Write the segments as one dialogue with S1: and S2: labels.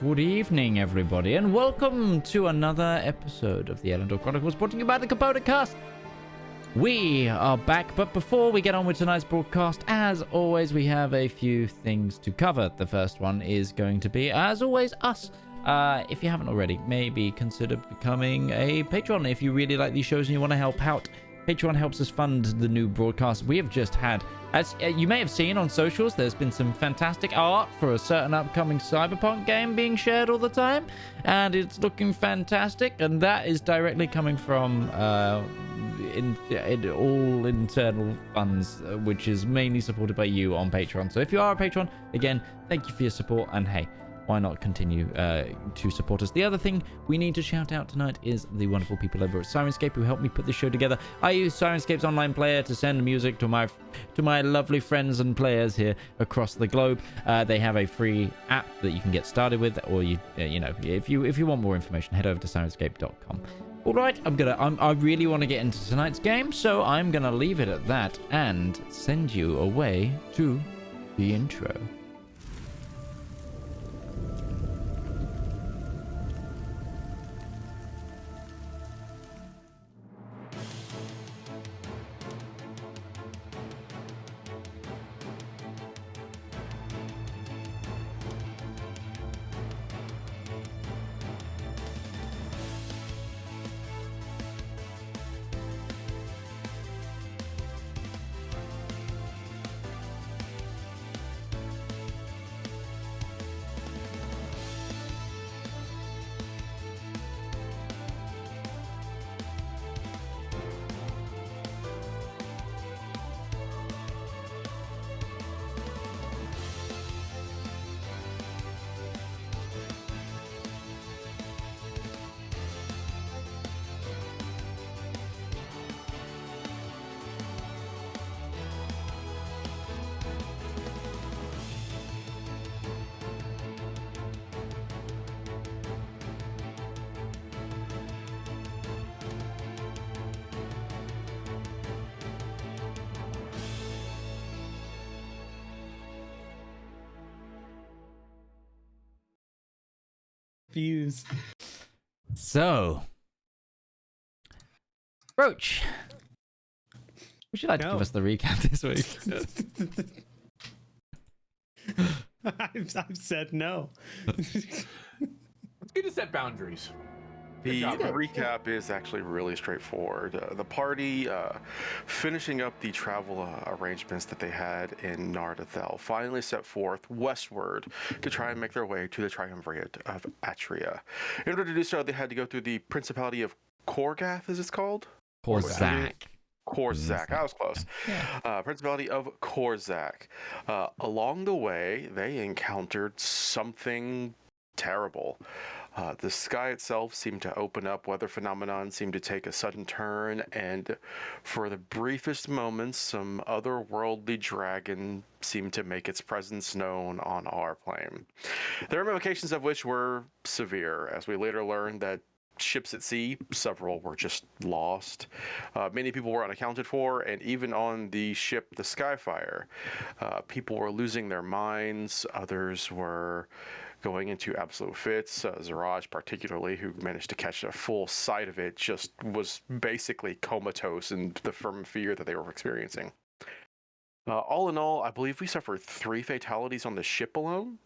S1: Good evening, everybody, and welcome to another episode of the Elendor Chronicles, brought to you by the Component Cast. We are back, but before we get on with tonight's broadcast, as always, we have a few things to cover. The first one is going to be, as always, us. If you haven't already, maybe consider becoming a patron if you really like these shows and you want to help out. Patreon helps us fund the new broadcast. We have just had, as you may have seen on socials, there's been some fantastic art for a certain upcoming Cyberpunk game being shared all the time, and it's looking fantastic, and that is directly coming from all internal funds, which is mainly supported by you on Patreon. So if you are a patron, again, thank you for your support, and hey, why not continue to support us? The other thing we need to shout out tonight is the wonderful people over at Syrinscape who helped me put this show together. I use Syrinscape's online player to send music to my lovely friends and players here across the globe. They have a free app that you can get started with, or you know, if you want more information, head over to syrinscape.com. All right, I really want to get into tonight's game, so I'm gonna leave it at that and send you away to the intro.
S2: Views.
S1: So, Roach, would you like to give us the recap this week?
S2: I've said no.
S3: It's good to set boundaries.
S4: The recap is actually really straightforward. The party, finishing up the travel arrangements that they had in Nardathel, finally set forth westward to try and make their way to the Triumvirate of Atria. In order to do so, they had to go through the Principality of Korgath, as it's called?
S1: Korzak.
S4: Korzak. I was close.
S1: Yeah.
S4: Principality of Korzak. Along the way, they encountered something terrible. The sky itself seemed to open up, weather phenomenon seemed to take a sudden turn, and for the briefest moments, some otherworldly dragon seemed to make its presence known on our plane. The ramifications of which were severe, as we later learned that ships at sea, several were just lost. Many people were unaccounted for, and even on the ship, the Skyfire, people were losing their minds, others were going into absolute fits. Zedaar, particularly, who managed to catch a full sight of it, just was basically comatose in the firm fear that they were experiencing. All in all, I believe we suffered 3 fatalities on the ship alone.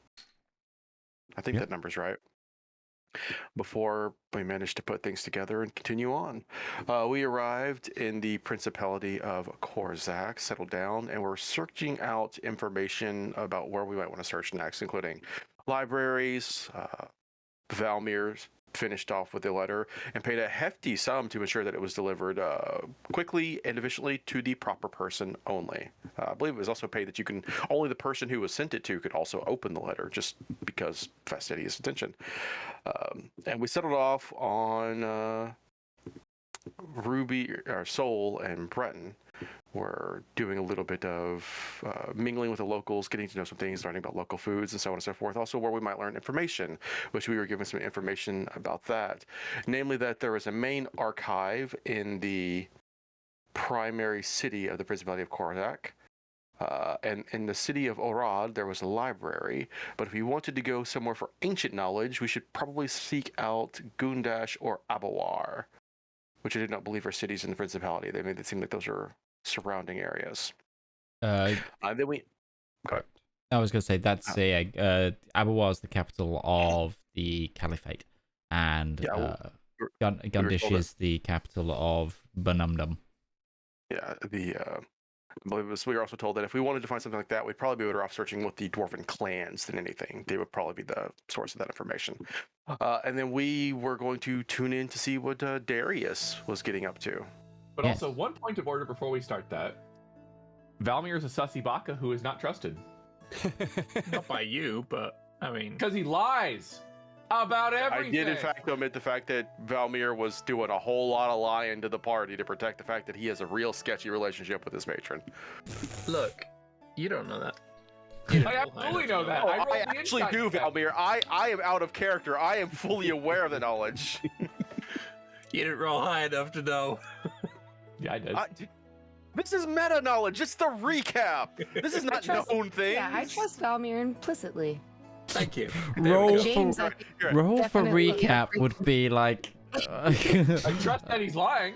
S4: I think
S1: Yep.
S4: that number's right. Before we managed to put things together and continue on, we arrived in the Principality of Korzak, settled down, and we're searching out information about where we might want to search next, including libraries. Valmir finished off with the letter and paid a hefty sum to ensure that it was delivered quickly and efficiently to the proper person only. I believe it was also paid that only the person who was sent it to could also open the letter, just because fastidious attention. And we settled off on Ruby, or Soul, and Breton. We're doing a little bit of mingling with the locals, getting to know some things, learning about local foods, and so on and so forth. Also, where we might learn information, which we were given some information about that. Namely, that there is a main archive in the primary city of the Principality of Korzak. And in the city of Orad, there was a library. But if we wanted to go somewhere for ancient knowledge, we should probably seek out Gundish or Abawar, which I did not believe are cities in the Principality. They made it seem like those are surrounding areas. Then we.
S1: Correct. I was going to say that's Abawar is the capital of the Caliphate, and Gundish is the capital of Bumnumdum.
S4: Yeah, I believe we were also told that if we wanted to find something like that, we'd probably be better off searching with the dwarven clans than anything. They would probably be the source of that information. And then we were going to tune in to see what Darius was getting up to.
S3: But also, one point of order before we start that. Valmir is a sussy baka who is not trusted.
S5: Not by you, but I mean,
S3: Because he lies about everything.
S4: I did, in fact, omit the fact that Valmir was doing a whole lot of lying to the party to protect the fact that he has a real sketchy relationship with his patron.
S5: look, you don't know that.
S3: I absolutely know that.
S4: I actually do, Valmir. I am out of character. I am fully aware of the knowledge.
S5: You didn't roll high enough to know.
S3: Yeah, I did.
S4: This is meta knowledge. It's the recap. This is not known things.
S6: Yeah, I trust Valmir implicitly.
S5: Thank you.
S1: Roll
S6: James,
S1: for,
S6: I
S1: roll for
S6: definitely
S1: recap
S6: agree.
S1: would be like.
S3: I trust that he's lying.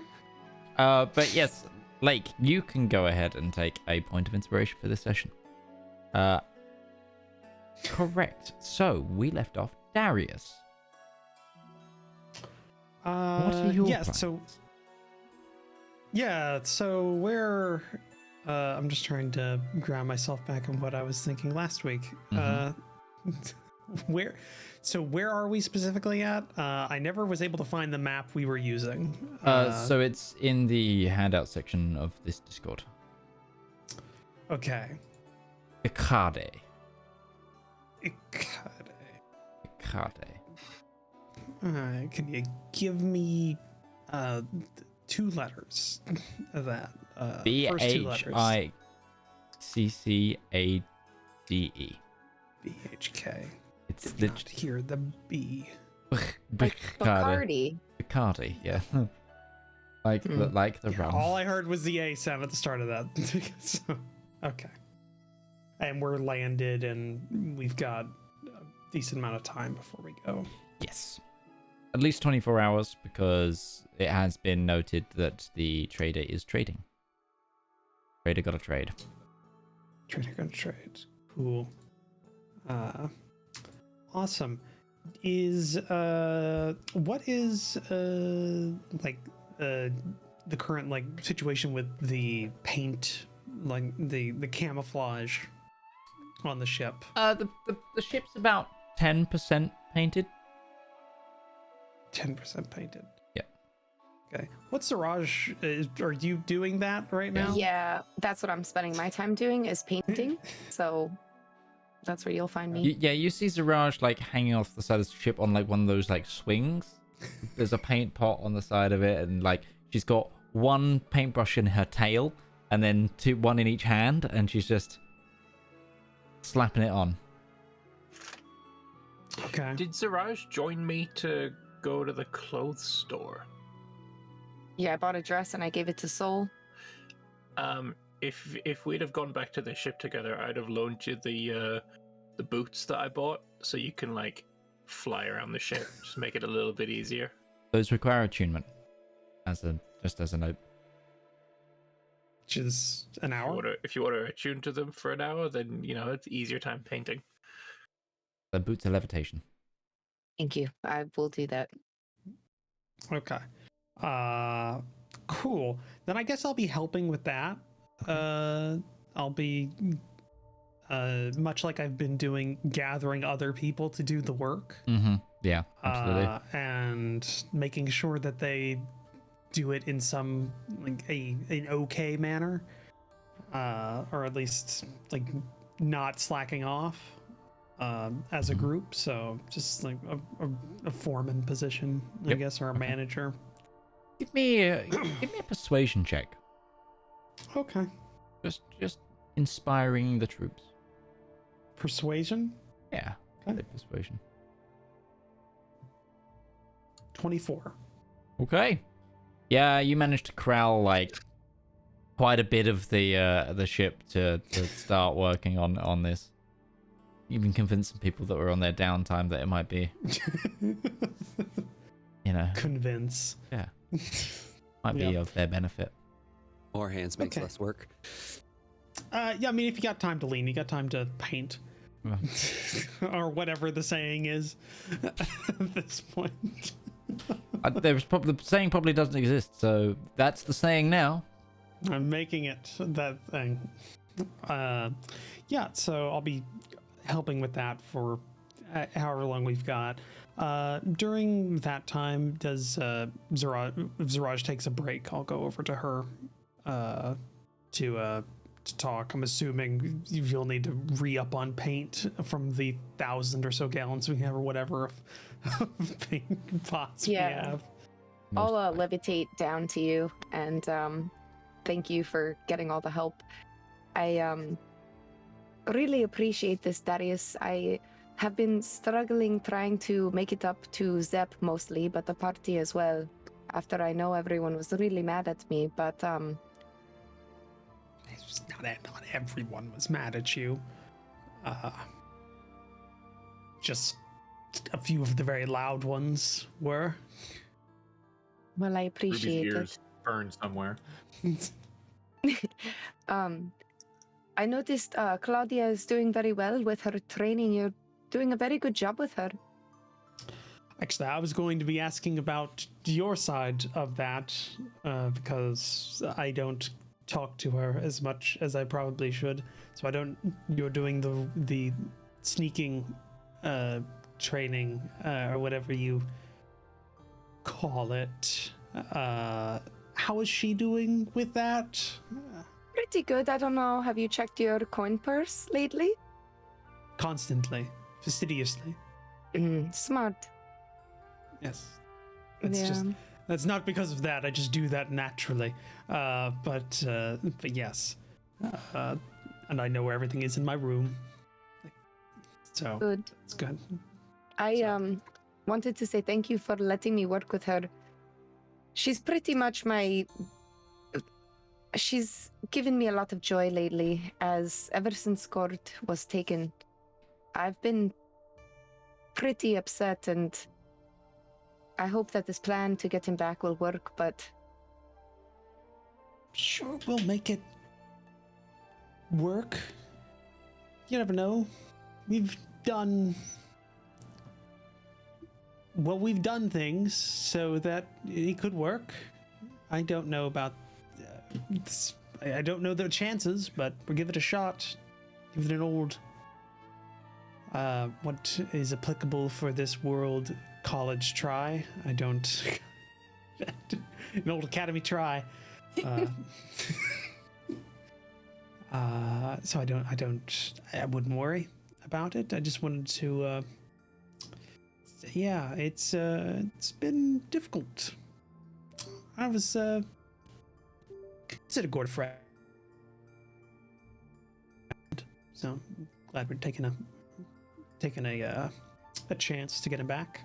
S1: But yes, Lake, you can go ahead and take a point of inspiration for this session. Correct. So we left off Darius. What are your
S2: yes,
S1: plans?
S2: so where I'm just trying to ground myself back on what I was thinking last week. Where are we specifically at? I never was able to find the map we were using.
S1: So it's in the handout section of this Discord.
S2: Okay.
S1: Ikade.
S2: Can you give me 2 letters of that? First 2 letters.
S1: BHICCADE.
S2: BHK.
S1: It's
S2: Did not hear the B.
S6: Like
S1: Bacardi.
S6: Bacardi.
S1: Bacardi, yeah. like the
S2: Yeah,
S1: rum.
S2: all I heard was the A sound at the start of that. So, okay. And we're landed, and we've got a decent amount of time before we go.
S1: Yes. At least 24 hours, because it has been noted that the trader is trading. Trader got a trade.
S2: Trader gonna trade. Cool. Awesome. Is what is the current situation with the paint, like the camouflage on the ship?
S1: The ship's about 10% painted.
S2: 10% painted.
S1: Yeah.
S2: Okay. What's Siraj? Are you doing that right now?
S6: Yeah, that's what I'm spending my time doing is painting. So that's where you'll find me.
S1: You see Zedaar like hanging off the side of the ship on like one of those like swings. There's a paint pot on the side of it, and like she's got one paintbrush in her tail, and then one in each hand, and she's just slapping it on.
S2: Okay.
S5: Did Siraj join me to go to the clothes store?
S6: Yeah, I bought a dress and I gave it to Soul.
S5: If we'd have gone back to the ship together, I'd have loaned you the boots that I bought, so you can like fly around the ship. Just make it a little bit easier.
S1: Those require attunement, just as a note.
S2: Which is an hour.
S5: If you want to attune to them for an hour, then it's easier time painting.
S1: The boots of levitation.
S6: Thank you. I will do that.
S2: Okay. Cool. Then I guess I'll be helping with that. I'll be much like I've been doing, gathering other people to do the work.
S1: Mm-hmm. Yeah, absolutely.
S2: And making sure that they do it in some like an okay manner, or at least like not slacking off as a group. So just like a foreman position, I guess, or a manager.
S1: Give me a persuasion check.
S2: Okay.
S1: Just inspiring the troops.
S2: Persuasion.
S1: Yeah.
S2: Okay.
S1: Persuasion.
S2: 24.
S1: Okay. Yeah, you managed to corral like quite a bit of the ship to start working on this. Even convince some people that were on their downtime that it might be,
S2: Convince.
S1: Yeah, might be of their benefit.
S7: More hands makes less work.
S2: Yeah, I mean, if you got time to lean, you got time to paint. Or whatever the saying is at this point.
S1: There's probably the saying probably doesn't exist, so that's the saying now.
S2: I'm making it that thing. Yeah, so I'll be helping with that for however long we've got. During that time, does Zedaar, if Zedaar takes a break, I'll go over to her to talk. I'm assuming you'll need to re-up on paint from the 1,000 or so gallons we have, or whatever of paint pots we have.
S6: I'll levitate down to you, and thank you for getting all the help. I really appreciate this, Darius. I have been struggling trying to make it up to Zep mostly, but the party as well, after I know everyone was really mad at me, but
S2: not everyone was mad at you. Just a few of the very loud ones were.
S6: Well, I
S3: Ruby's
S6: appreciate
S3: ears burned somewhere.
S6: I noticed Claudia is doing very well with her training. You're doing a very good job with her.
S2: Actually, I was going to be asking about your side of that, because I don't talk to her as much as I probably should. So you're doing the sneaking training, or whatever you call it. How is she doing with that?
S6: Pretty good. I don't know. Have you checked your coin purse lately?
S2: Constantly, fastidiously.
S6: Smart.
S2: Yes. That's not because of that. I just do that naturally. But yes. And I know where everything is in my room. So
S6: Good.
S2: it's good.
S6: I wanted to say thank you for letting me work with her. She's pretty much she's given me a lot of joy lately, as ever since Gourd was taken, I've been pretty upset, and I hope that this plan to get him back will work, but...
S2: Sure, we'll make it work. You never know. We've done things so that it could work. I don't know about I don't know the chances, but we'll give it a shot. Give it an old what is applicable for this world, college try. I don't an old academy try. So I wouldn't worry about it. I just wanted to yeah, it's been difficult. I was consider Gourd a friend, so glad we're taking a chance to get him back.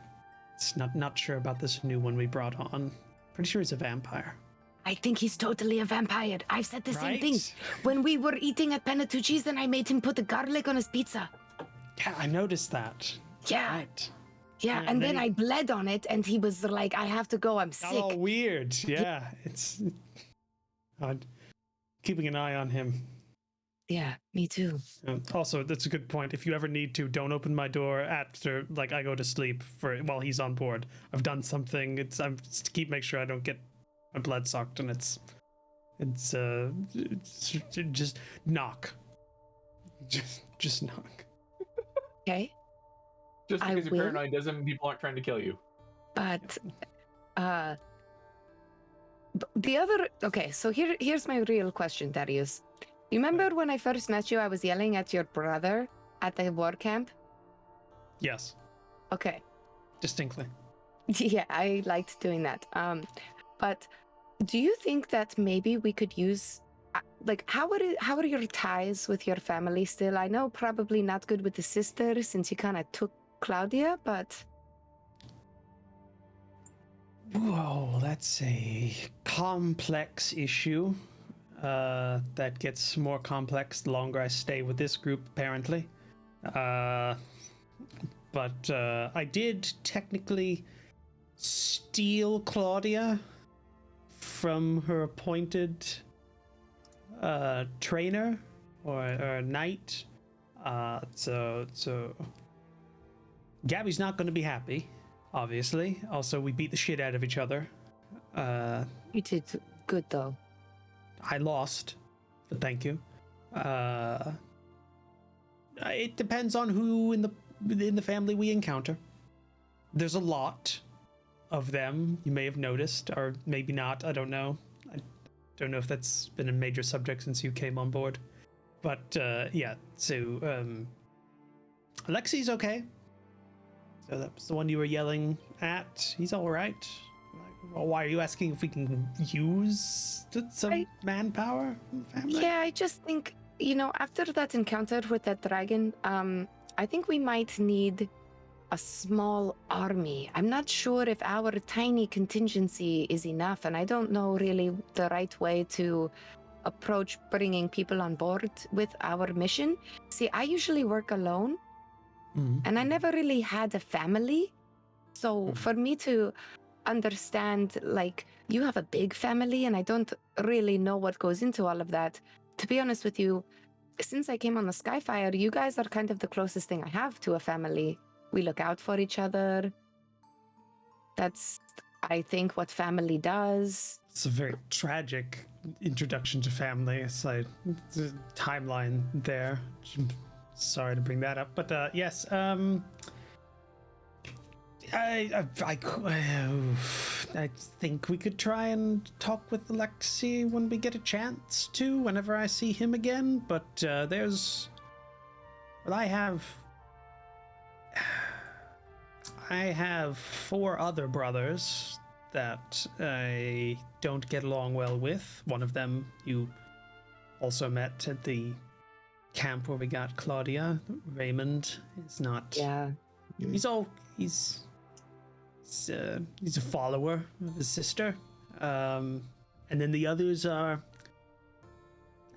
S2: It's not sure about this new one we brought on. Pretty sure he's a vampire.
S6: I think he's totally a vampire. I've said the same
S2: Right?
S6: thing. When we were eating at Panatucci's, and I made him put the garlic on his pizza.
S2: Yeah, I noticed that.
S6: Yeah.
S2: Right.
S6: Yeah,
S2: Yeah,
S6: and
S2: then
S6: then I bled on it, and he was like, I have to go, I'm sick.
S2: Oh, weird. Yeah, it's keeping an eye on him.
S6: Yeah, me too.
S2: Also, that's a good point. If you ever need to, don't open my door after like I go to sleep while he's on board. I've done something. I'm just to make sure I don't get my blood sucked, and it's just knock. Just knock.
S6: Okay.
S3: Just
S6: I
S3: because you're
S6: will.
S3: paranoid doesn't mean people aren't trying to kill you.
S6: But the other okay, so here's my real question, Darius. You remember when I first met you, I was yelling at your brother at the war camp?
S2: Yes,
S6: Okay.
S2: distinctly.
S6: Yeah, I liked doing that. But do you think that maybe we could use like how are your ties with your family still? I know probably not good with the sister since you kind of took Claudia, but
S2: Whoa, that's a complex issue. That gets more complex the longer I stay with this group, apparently. But I did technically steal Claudia from her appointed trainer or knight. So Gabby's not going to be happy, obviously. Also, we beat the shit out of each other.
S6: you did good though.
S2: I lost, but thank you. It depends on who in the family we encounter. There's a lot of them. You may have noticed, or maybe not. I don't know. I don't know if that's been a major subject since you came on board. But yeah. So Alexi's okay. So that was the one you were yelling at. He's all right. Why are you asking if we can use some manpower in the family?
S6: Yeah, I just think, after that encounter with that dragon, I think we might need a small army. I'm not sure if our tiny contingency is enough, and I don't know really the right way to approach bringing people on board with our mission. See, I usually work alone, and I never really had a family. So for me to understand, like, you have a big family and I don't really know what goes into all of that. To be honest with you, since I came on the Skyfire, you guys are kind of the closest thing I have to a family. We look out for each other. That's, I think, what family does.
S2: It's a very tragic introduction to family. It's like the timeline there. Sorry to bring that up, but yes. I think we could try and talk with Alexi when we get a chance to, whenever I see him again. But I have 4 other brothers that I don't get along well with. One of them you also met at the camp where we got Claudia. Raymond is not.
S6: Yeah.
S2: He's a follower of his sister. And then the others are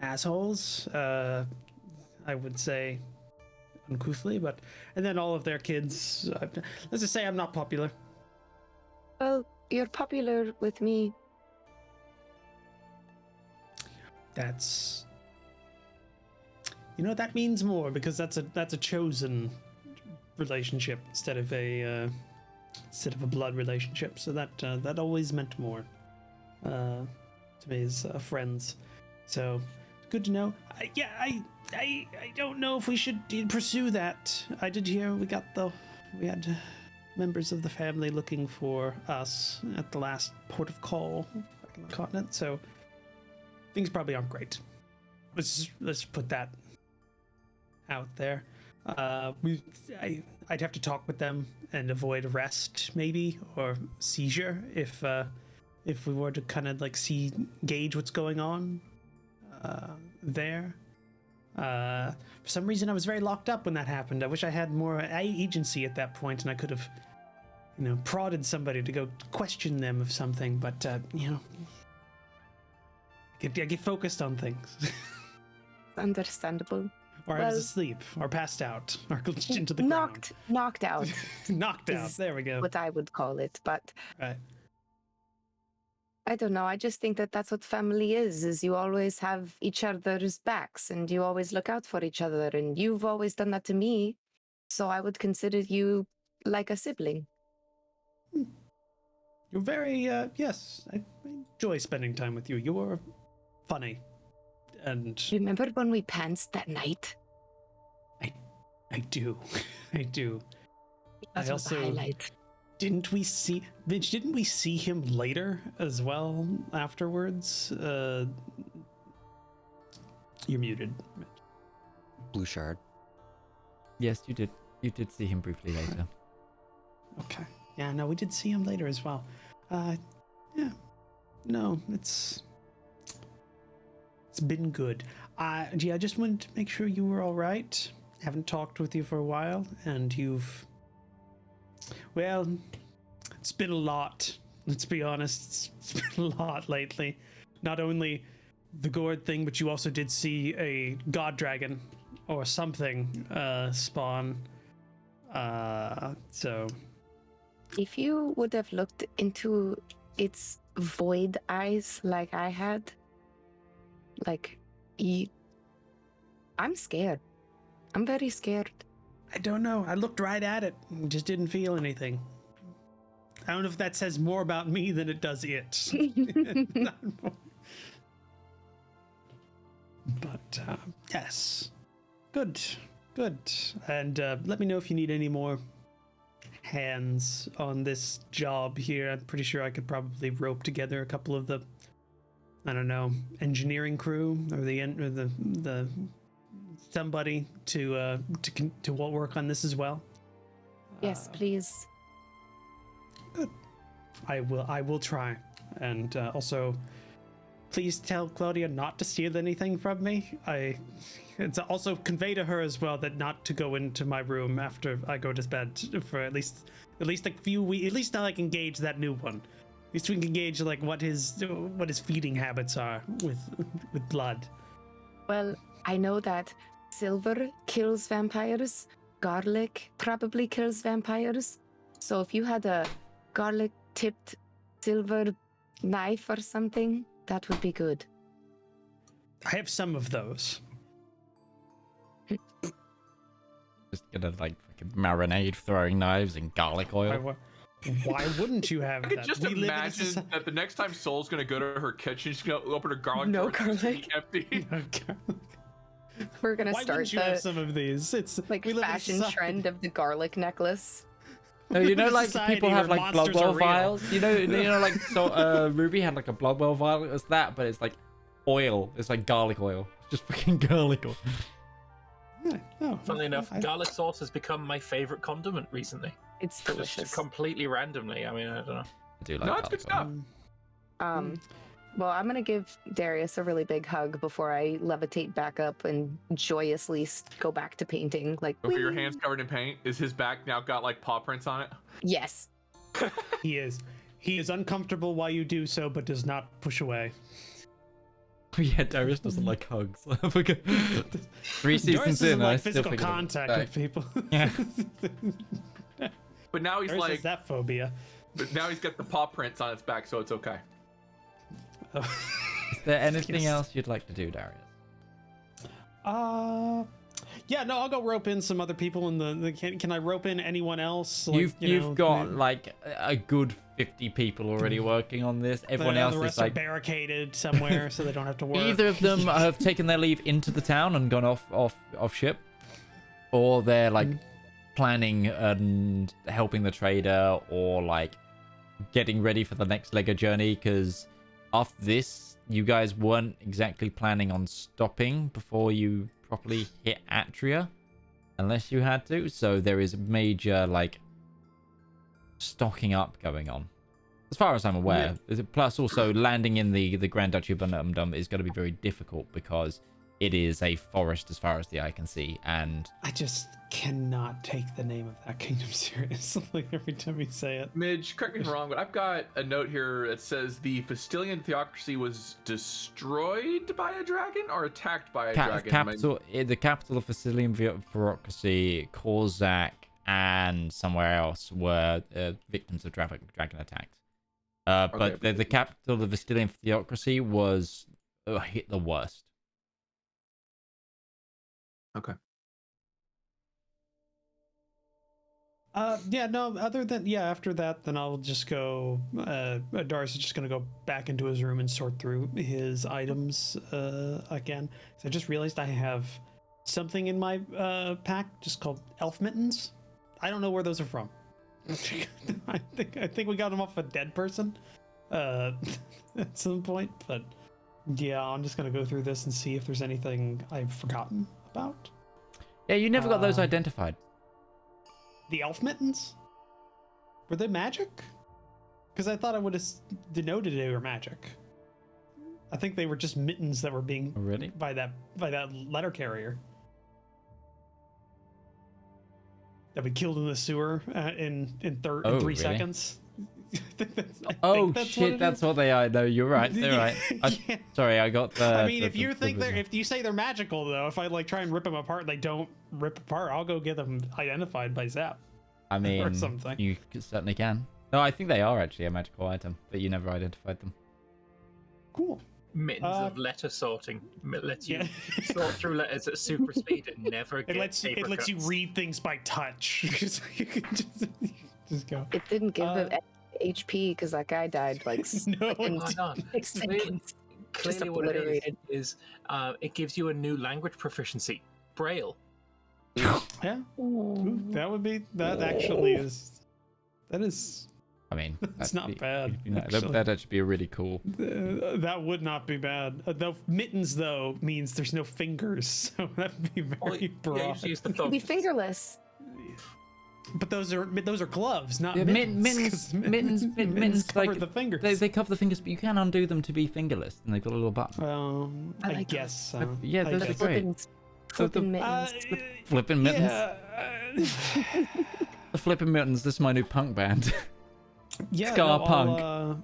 S2: assholes, I would say uncouthly, and then all of their kids, let's just say I'm not popular.
S6: Well, you're popular with me.
S2: That's, that means more because that's a chosen relationship instead of a blood relationship. So that always meant more to me as friends. So good to know. I don't know if we should pursue that. I did hear we had members of the family looking for us at the last port of call back in the continent. So things probably aren't great. Let's put that out there. I'd have to talk with them and avoid arrest, maybe, or seizure if we were to kind of like gauge what's going on there. For some reason, I was very locked up when that happened. I wish I had more agency at that point, and I could have, prodded somebody to go question them of something. But I get focused on things.
S6: Understandable.
S2: Or I was asleep, or passed out, or glitched into the ground.
S6: Knocked out.
S2: Knocked out. There we go.
S6: What I would call it, but
S2: right.
S6: I don't know. I just think that that's what family is you always have each other's backs and you always look out for each other. And you've always done that to me. So I would consider you like a sibling.
S2: You're very, yes, I enjoy spending time with you. You're funny. And
S6: Remember when we pantsed that night?
S2: I do. I do.
S6: That
S2: I
S6: was a
S2: also
S6: highlight.
S2: didn't we see him later as well afterwards? You're muted.
S7: Blue shard.
S1: Yes, you did. You did see him briefly later.
S2: Okay. Yeah, no, we did see him later as well. Yeah. No, it's been good. I just wanted to make sure you were all right. Haven't talked with you for a while, and well, it's been a lot. Let's be honest, it's been a lot lately. Not only the Gourd thing, but you also did see a god dragon or something spawn. So
S6: If you would have looked into its void eyes like I had, I'm scared. I'm very scared.
S2: I don't know. I looked right at it and just didn't feel anything. I don't know if that says more about me than it does it. But yes, good. And let me know if you need any more hands on this job here. I'm pretty sure I could probably rope together a couple of the, I don't know, engineering crew or the somebody to work on this as well.
S6: Yes, please.
S2: Good. I will try. And also, please tell Claudia not to steal anything from me. It's also convey to her as well that not to go into my room after I go to bed for at least a few weeks. At least now I can gauge that new one. At least we can gauge like what his feeding habits are with blood.
S6: Well, I know that silver kills vampires. Garlic probably kills vampires. So if you had a garlic-tipped silver knife or something, that would be good.
S2: I have some of those.
S1: Just gonna like fucking marinade throwing knives in garlic oil.
S2: Why wouldn't you have
S3: I could
S2: that?
S3: just
S2: We live in a
S3: imagine that the next time Soul's gonna go to her kitchen, she's gonna open her garlic
S6: No
S3: drawer, it's
S6: garlic.
S3: empty.
S6: We're gonna
S2: Why
S6: start
S2: wouldn't you have some of these? It's
S6: like
S2: we live in a
S6: fashion
S2: society-
S6: trend of the garlic necklace.
S1: No, you know, like
S2: Society
S1: people
S2: where
S1: have like
S2: monsters
S1: blood well
S2: are real.
S1: vials. You know, like so. Ruby had like a blood well vial. It's that, but it's like oil. It's like garlic oil. Just fucking garlic oil.
S2: Yeah, no,
S5: Funnily enough,
S2: I-
S5: garlic sauce has become my favorite condiment recently.
S6: It's delicious.
S5: Just completely randomly. I mean, I don't know.
S1: I do like
S3: No, it's
S1: garlic
S3: good
S1: oil.
S3: stuff.
S6: Well, I'm gonna give Darius a really big hug before I levitate back up and joyously go back to painting. Like,
S3: Over your
S6: whee!
S3: hands covered in paint. Is his back now got like paw prints on it?
S6: Yes.
S2: He is uncomfortable while you do so, but does not push away.
S1: Yeah, Darius doesn't like hugs. I forgot. 3
S2: Darius
S1: seasons
S2: doesn't
S1: in, I
S2: like
S1: still
S2: physical
S1: figured it
S2: contact
S1: out.
S2: with people.
S1: Yeah.
S3: But now he's
S2: Darius
S3: like,
S2: has that phobia.
S3: but now he's got the paw prints on its back, so it's okay.
S1: Is there anything
S2: Yes.
S1: else you'd like to do, Darius?
S2: Yeah, no, I'll go rope in some other people in the can I rope in anyone else? Like,
S1: You've got like a good 50 people already working on this. Everyone else
S2: the
S1: is
S2: rest
S1: like
S2: are barricaded somewhere so they don't have to work.
S1: either of them have taken their leave into the town and gone off ship, or they're like planning and helping the trader, or like getting ready for the next leg of journey. Because after this, you guys weren't exactly planning on stopping before you properly hit Atria, unless you had to. So there is major like stocking up going on, as far as I'm aware. Plus, also landing in the Grand Duchy of Bumnumdum is going to be very difficult because it is a forest as far as the eye can see, and
S2: I just cannot take the name of that kingdom seriously every time you say it.
S3: Midge, correct me if I'm wrong, but I've got a note here that says the Fastilian theocracy was destroyed by a dragon or attacked by a dragon.
S1: the capital of Facilian bureaucracy, Korzak, and somewhere else were victims of dragon attacks. But the capital of the Vestilian theocracy was hit the worst.
S3: Okay.
S2: Yeah, no, other than, after that, then I'll just go, Darius is just going to go back into his room and sort through his items again. So I just realized I have something in my pack just called elf mittens. I don't know where those are from. I think we got them off a dead person at some point, but yeah, I'm just going to go through this and see if there's anything I've forgotten about.
S1: Yeah, you never got those identified.
S2: The elf mittens? Were they magic? Because I thought I would have denoted they were magic. I think they were just mittens that were being by that letter carrier that we killed in the sewer in 3 seconds.
S1: That's what they are. No, you're right. They're right. Sorry, I got the.
S2: I mean, if you say they're magical, though, if I try and rip them apart and they don't rip apart, I'll go get them identified by Zap.
S1: I mean,
S2: or something.
S1: You certainly can. No, I think they are actually a magical item, but you never identified them.
S2: Cool.
S5: Mittens of letter sorting. Lets you sort through letters at super speed and never get
S2: it lets you read things by touch. You can just go.
S6: It didn't give them HP because that guy died like
S2: no,
S6: seconds.
S5: Clearly what it is it gives you a new language proficiency, Braille.
S2: Yeah. Ooh, that actually is.
S1: I mean,
S2: that's not bad.
S1: That'd actually be really cool.
S2: That would not be bad. The mittens though means there's no fingers, so that'd be very broad.
S5: Use the
S6: be fingerless.
S2: But those are gloves, not
S1: mittens. Mittens
S2: cover
S1: like
S2: the fingers.
S1: They cover the fingers, but you can undo them to be fingerless, and they've got a little button.
S2: I guess so.
S1: Yeah, those are great.
S6: Flipping mittens.
S1: Flipping mittens.
S2: Yeah.
S1: The flipping mittens. This is my new punk band.
S2: Yeah,
S1: Scar punk.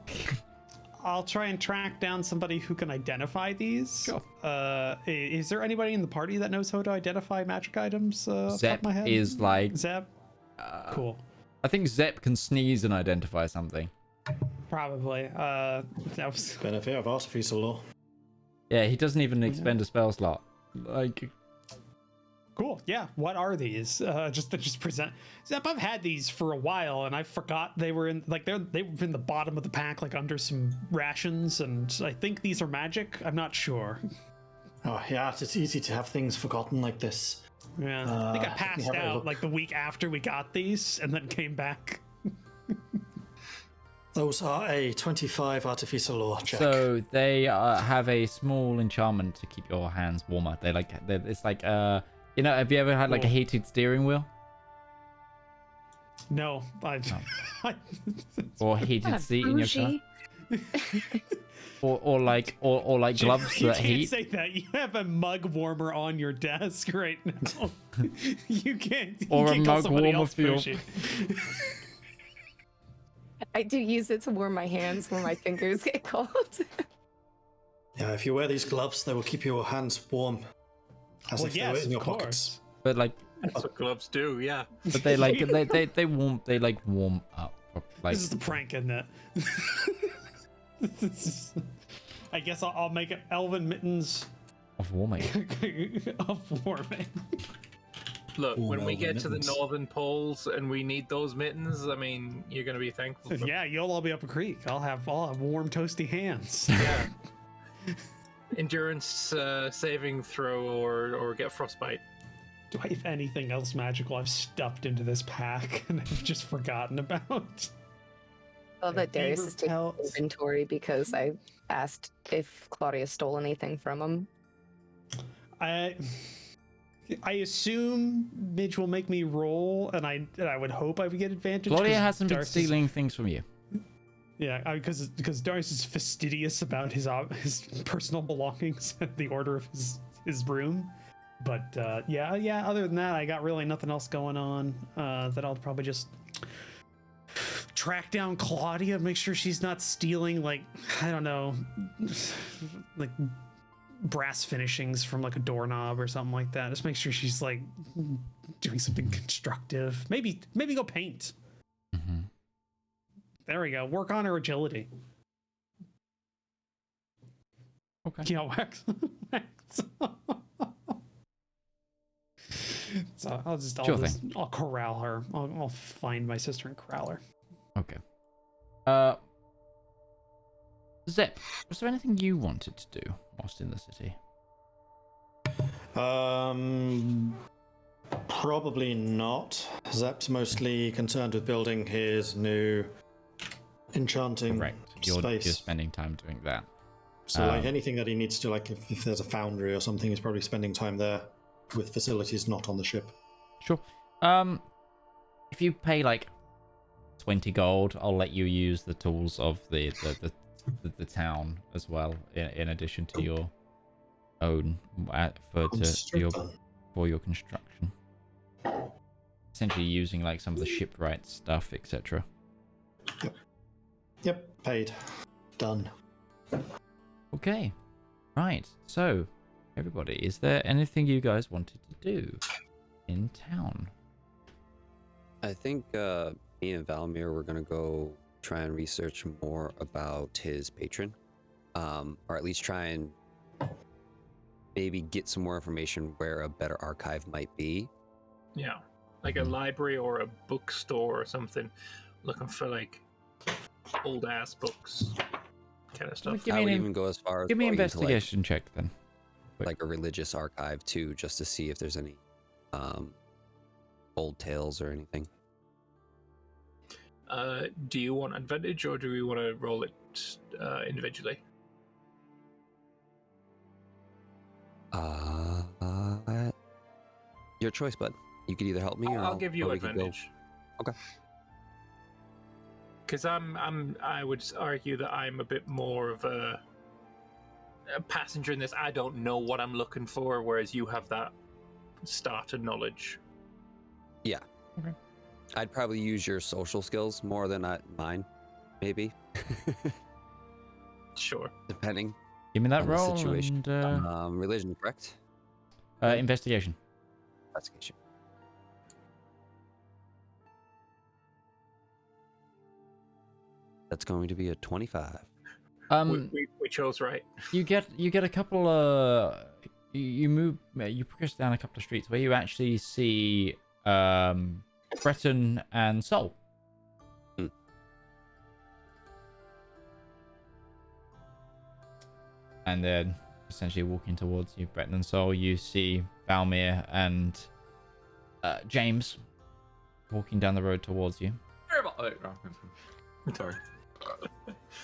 S2: I'll try and track down somebody who can identify these.
S1: Sure.
S2: Is there anybody in the party that knows how to identify magic items?
S1: Zep is like
S2: Zep. Cool.
S1: I think Zep can sneeze and identify something.
S2: Probably. That was
S8: benefit of artificial law.
S1: Yeah, he doesn't even expend a spell slot. Like.
S2: Cool. Yeah. What are these? Just present. Zep, I've had these for a while, and I forgot they were in they were in the bottom of the pack, like under some rations, and I think these are magic. I'm not sure.
S8: Oh yeah, it's easy to have things forgotten like this.
S2: Yeah. I think I passed out like the week after we got these, and then came back.
S8: Those are a 25 artificial law check.
S1: So they have a small enchantment to keep your hands warmer. It's like have you ever had like a heated steering wheel?
S2: No,
S1: or heated seat in your car. or like gloves
S2: you
S1: that
S2: can't
S1: heat.
S2: Say that. You have a mug warmer on your desk right now. You can't.
S1: Or
S2: you
S1: a
S2: can't
S1: mug warmer for your.
S6: I do use it to warm my hands when my fingers get cold.
S8: Yeah, if you wear these gloves, they will keep your hands warm. As if they were in your pockets.
S1: But like
S5: that's what gloves do, yeah.
S1: But they like they warm up. Like
S2: this is the prank, isn't it? I guess I'll make it elven mittens
S1: of warming.
S2: Of warming.
S5: Look, when we get to the northern poles and we need those mittens, I mean, you're gonna be thankful.
S2: Yeah, you'll all be up a creek. I'll have warm, toasty hands.
S5: Yeah. Endurance saving throw or get frostbite.
S2: Do I have anything else magical I've stuffed into this pack and I've just forgotten about?
S6: Well, that Darius is taking inventory because I asked if Claudia stole anything from him.
S2: I assume Midge will make me roll, and I would hope I would get advantage.
S1: Claudia hasn't been stealing things from you.
S2: Yeah, because Darius is fastidious about his personal belongings and the order of his room. But yeah. Other than that, I got really nothing else going on. That I'll probably just track down Claudia, make sure she's not stealing like brass finishings from like a doorknob or something like that. Just make sure she's like doing something constructive. Maybe go paint. There we go. Work on her agility.
S1: Okay.
S2: Yeah, wax. So I'll corral her. I'll find my sister and corral her.
S1: Okay. Zep, was there anything you wanted to do whilst in the city?
S8: Probably not. Zep's mostly concerned with building his new enchanting
S1: You're
S8: space.
S1: spending time doing that.
S8: So like anything that he needs to, like if there's a foundry or something, he's probably spending time there with facilities not on the ship.
S1: Sure. If you pay like 20 gold, I'll let you use the tools of the town as well, in addition to your own for your construction. Essentially using like some of the shipwright stuff, etc.
S8: Yep, paid. Done.
S1: Okay. Right. So, everybody, is there anything you guys wanted to do in town?
S7: I think me and Valmir were gonna go try and research more about his patron, or at least try and maybe get some more information where a better archive might be.
S5: Yeah, like a library or a bookstore or something, looking for like old ass books, kind of stuff.
S7: I would even go as far as
S1: give me an
S7: going into,
S1: investigation check then.
S7: like a religious archive too, just to see if there's any old tales or anything.
S5: Do you want advantage or do we want to roll it individually?
S7: Your choice, bud. You could either help me or
S5: I'll give you
S7: we could
S5: advantage.
S7: Okay.
S5: Because I would argue that I'm a bit more of a passenger in this. I don't know what I'm looking for, whereas you have that starter knowledge.
S7: Yeah.
S1: Okay.
S7: I'd probably use your social skills more than mine, maybe.
S5: Sure.
S7: Depending.
S1: Give me that
S7: on the
S1: roll.
S7: situation.
S1: And,
S7: religion, correct?
S1: investigation.
S7: Investigation. That's going to be a 25.
S5: We chose right.
S1: You get a couple you progress down a couple of streets where you actually see Breton and Sol. And then essentially walking towards you, Breton and Sol, you see Valmir and James walking down the road towards you.
S3: Sorry.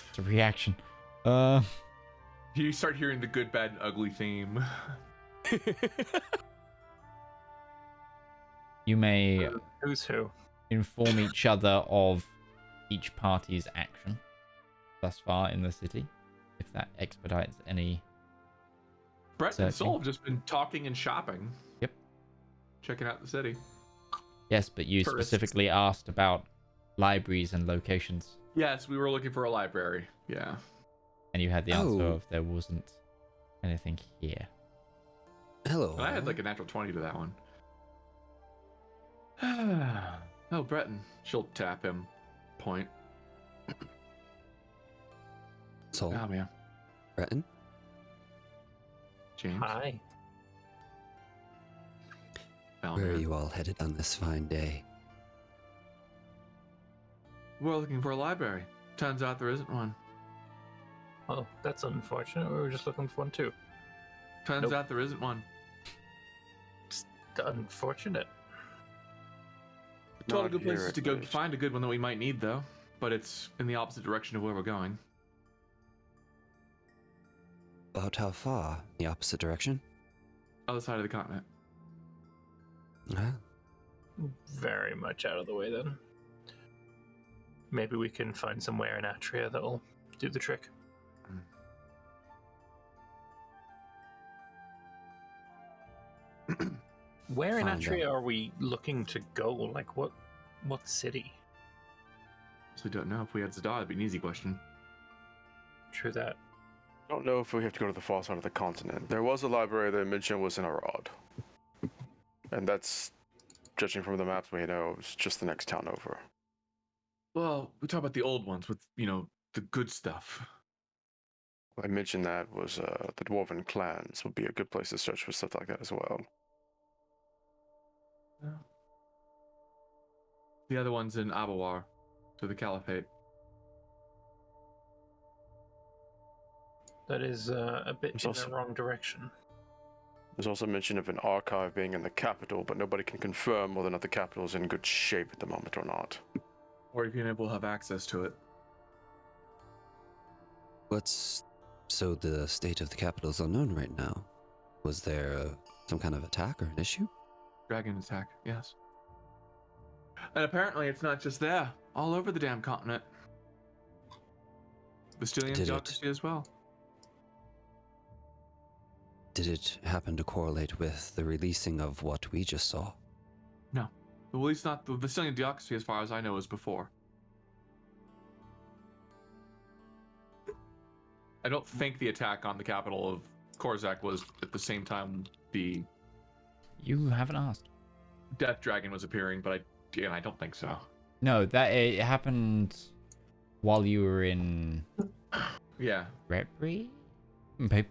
S1: It's a reaction.
S3: You start hearing the good, bad, and ugly theme.
S1: You may
S5: Who's who?
S1: inform each other of each party's action thus far in the city, if that expedites any.
S3: Brett and
S1: searching.
S3: Sol have just been talking and shopping.
S1: Yep.
S3: Checking out the city.
S1: Yes, but you
S3: Tourists.
S1: specifically asked about libraries and locations.
S3: Yes, we were looking for a library. Yeah.
S1: And you had the answer of there wasn't anything here.
S7: Hello.
S3: And I had like a natural 20 to that one. Oh, Breton. She'll tap him. Point.
S7: Sol.
S3: Oh, man.
S7: Breton.
S3: James.
S5: Hi.
S7: Where are you all headed on this fine day?
S3: We're looking for a library. Turns out there isn't one.
S5: Oh, that's unfortunate. We were just looking for one too.
S3: Turns out there isn't one.
S5: It's unfortunate.
S3: Told a good places to go find a good one that we might need, though. But it's in the opposite direction of where we're going.
S7: About how far? The opposite direction?
S3: Other side of the continent.
S5: Very much out of the way then. Maybe we can find somewhere in Atria that'll do the trick. Where in Atria are we looking to go? Like what city?
S3: So we don't know. If we had Zedaar, it'd be an easy question.
S5: True that.
S4: I don't know if we have to go to the far side of the continent. There was a library that I mentioned was in Arad. And that's, judging from the maps we know, it's just the next town over.
S3: Well, we talk about the old ones with, the good stuff.
S4: I mentioned that was the Dwarven clans would be a good place to search for stuff like that as well.
S3: Yeah. The other one's in Abawar, to the Caliphate.
S5: That is a bit in the wrong direction.
S4: There's also mention of an archive being in the capital, but nobody can confirm whether or not the capital is in good shape at the moment or not.
S3: Or if you're able to have access to it.
S7: So the state of the capital is unknown right now. Was there some kind of attack or an issue?
S3: Dragon attack, yes. And apparently it's not just there. All over the damn continent. Bastilian geography as well.
S7: Did it happen to correlate with the releasing of what we just saw?
S3: No. Well, at least not the Bastilian geography, as far as I know, is before. I don't think the attack on the capital of Korzak was at the same time the...
S1: You haven't asked.
S3: Death Dragon was appearing, but I don't think so.
S1: No, it happened while you were in...
S3: Yeah.
S1: Retbury?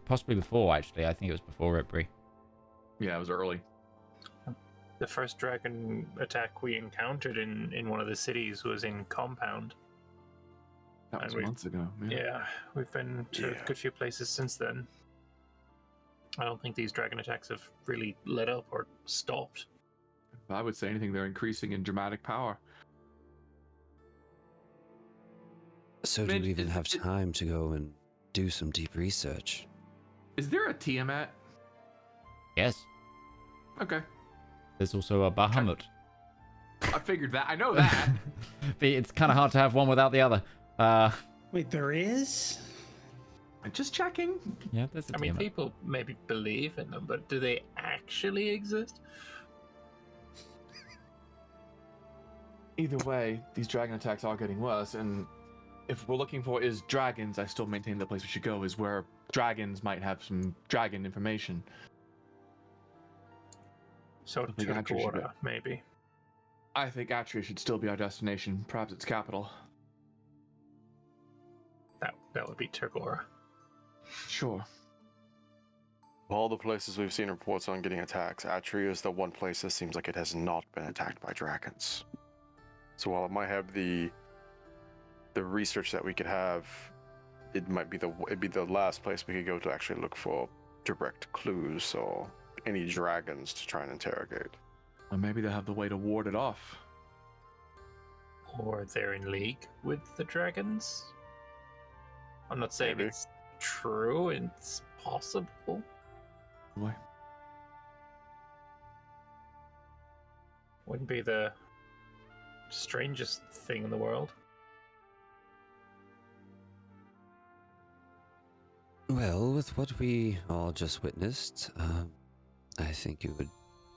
S1: Possibly before, actually. I think it was before Retbury.
S3: Yeah, it was early.
S5: The first dragon attack we encountered in one of the cities was in Compound.
S3: That was months ago.
S5: Yeah, we've been to a good few places since then. I don't think these dragon attacks have really let up or stopped.
S3: If I would say anything, they're increasing in dramatic power.
S7: So do we even have time to go and do some deep research?
S3: Is there a Tiamat?
S1: Yes.
S3: Okay.
S1: There's also a Bahamut.
S3: I figured that. I know that.
S1: But it's kind of hard to have one without the other.
S2: Wait, there is?
S3: Just checking.
S1: Yeah, there's a Tiamat.
S5: People maybe believe in them, but do they actually exist?
S3: Either way, these dragon attacks are getting worse, and if we're looking for is dragons, I still maintain the place we should go is where dragons might have some dragon information.
S5: So Turgora, maybe.
S3: I think Atria should still be our destination, perhaps its capital.
S5: That would be Turgora.
S3: Sure.
S4: Of all the places we've seen reports on getting attacks, Atria is the one place that seems like it has not been attacked by dragons. So while it might have the research that we could have, it'd be the last place we could go to actually look for direct clues or any dragons to try and interrogate.
S3: Or maybe they have the way to ward it off.
S5: Or they're in league with the dragons. I'm not saying it's true, it's possible.
S3: Why?
S5: Wouldn't be the strangest thing in the world.
S7: Well, with what we all just witnessed, I think it would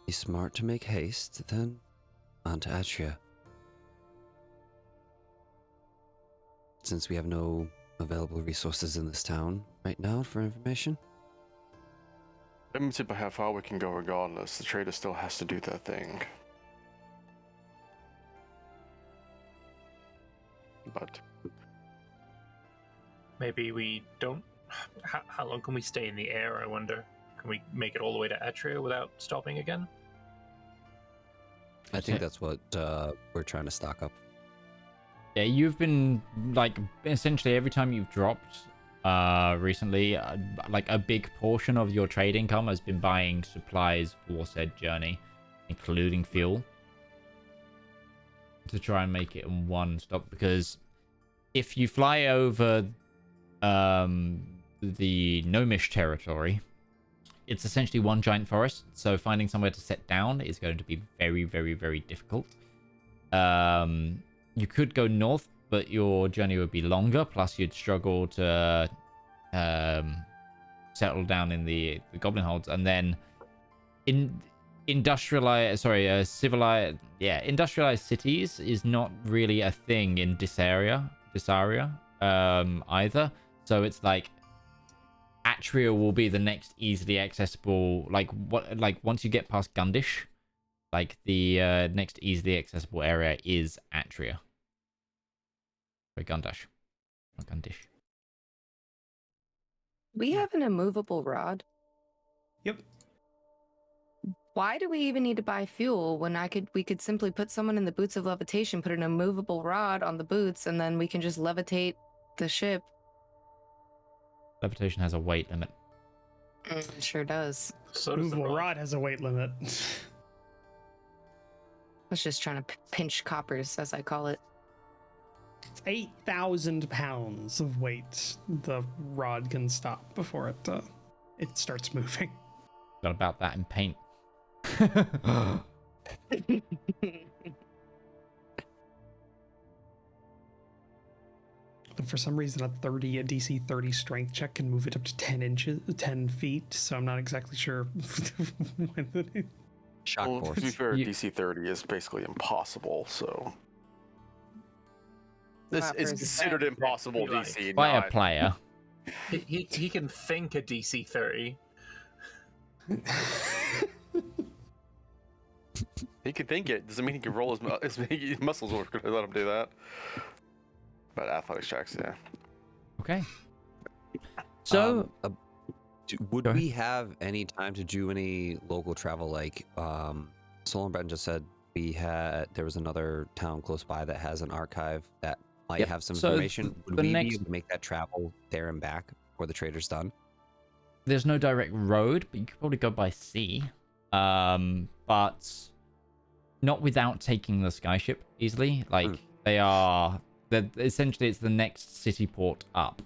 S7: be smart to make haste, then on to Atria. Since we have no available resources in this town right now for information.
S4: Limited by how far we can go regardless, the trader still has to do their thing. But
S5: maybe we don't... How long can we stay in the air, I wonder? Can we make it all the way to Atria without stopping again?
S7: I think that's what we're trying to stock up.
S1: Yeah, you've been, like, essentially every time you've dropped recently, like a big portion of your trade income has been buying supplies for said journey, including fuel, to try and make it in one stop. Because if you fly over the Gnomish territory, it's essentially one giant forest, so finding somewhere to set down is going to be very, very, very difficult. You could go north, but your journey would be longer, plus you'd struggle to settle down in the goblin holds, and then industrialized cities is not really a thing in Disaria either. So it's like Atria will be the next easily accessible, like once you get past Gundish, like the next easily accessible area is Atria. Gundish. Or Gundish.
S6: We have an immovable rod.
S2: Yep.
S6: Why do we even need to buy fuel when we could simply put someone in the boots of levitation, put an immovable rod on the boots, and then we can just levitate the ship?
S1: Levitation has a weight limit.
S6: It sure does.
S5: So does the
S2: Movable
S5: rod.
S2: rod has a weight limit.
S6: I was just trying to pinch coppers, as I call it.
S2: It's 8,000 pounds of weight the rod can stop before it starts moving.
S1: Got about that in paint.
S2: But for some reason, a DC 30 strength check can move it up to 10 feet. So I'm not exactly sure when it.
S7: Shock
S4: Well, to be
S7: force.
S4: fair, DC 30 is basically impossible, so. This is
S6: Clappers.
S4: considered impossible
S5: Like,
S4: DC.
S1: By a
S4: not-
S1: player.
S5: He can think a DC 30.
S4: He can think it. Doesn't mean he can roll his muscles are going to let him do that. But athletics checks, yeah.
S1: Okay. So,
S7: Would
S1: Go ahead.
S7: we have any time to do any local travel? Like, Sol and Breton just said there was another town close by that has an archive that might
S1: Yep.
S7: have some
S1: So
S7: information. Would
S1: the
S7: we
S1: next-
S7: be able to make that travel there and back before the trader's done?
S1: there's no direct road, but you could probably go by sea. But not without taking the skyship easily. Like, essentially, it's the next city port up.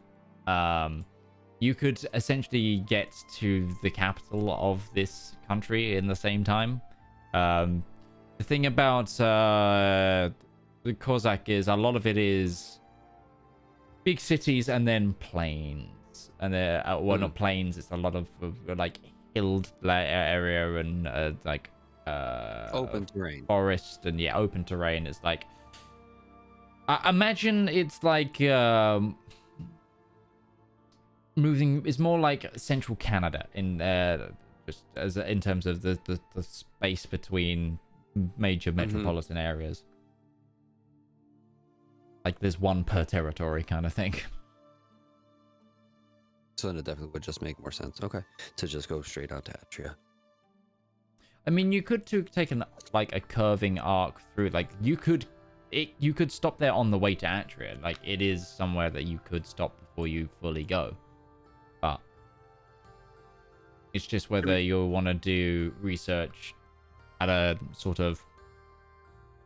S1: You could essentially get to the capital of this country in the same time. The thing about the Kozak is a lot of it is big cities and then plains. And not plains, it's a lot of like hilled area and
S7: Open terrain.
S1: forest and open terrain. It's like, I imagine it's like moving. It's more like central Canada in just as in terms of the space between major metropolitan areas. Like there's one per territory kind of thing.
S7: So then it definitely would just make more sense. Okay, to just go straight out to Atria.
S1: I mean, you could take a curving arc through. Like you could stop there on the way to Atria. Like it is somewhere that you could stop before you fully go. But it's just whether you'll want to do research at a sort of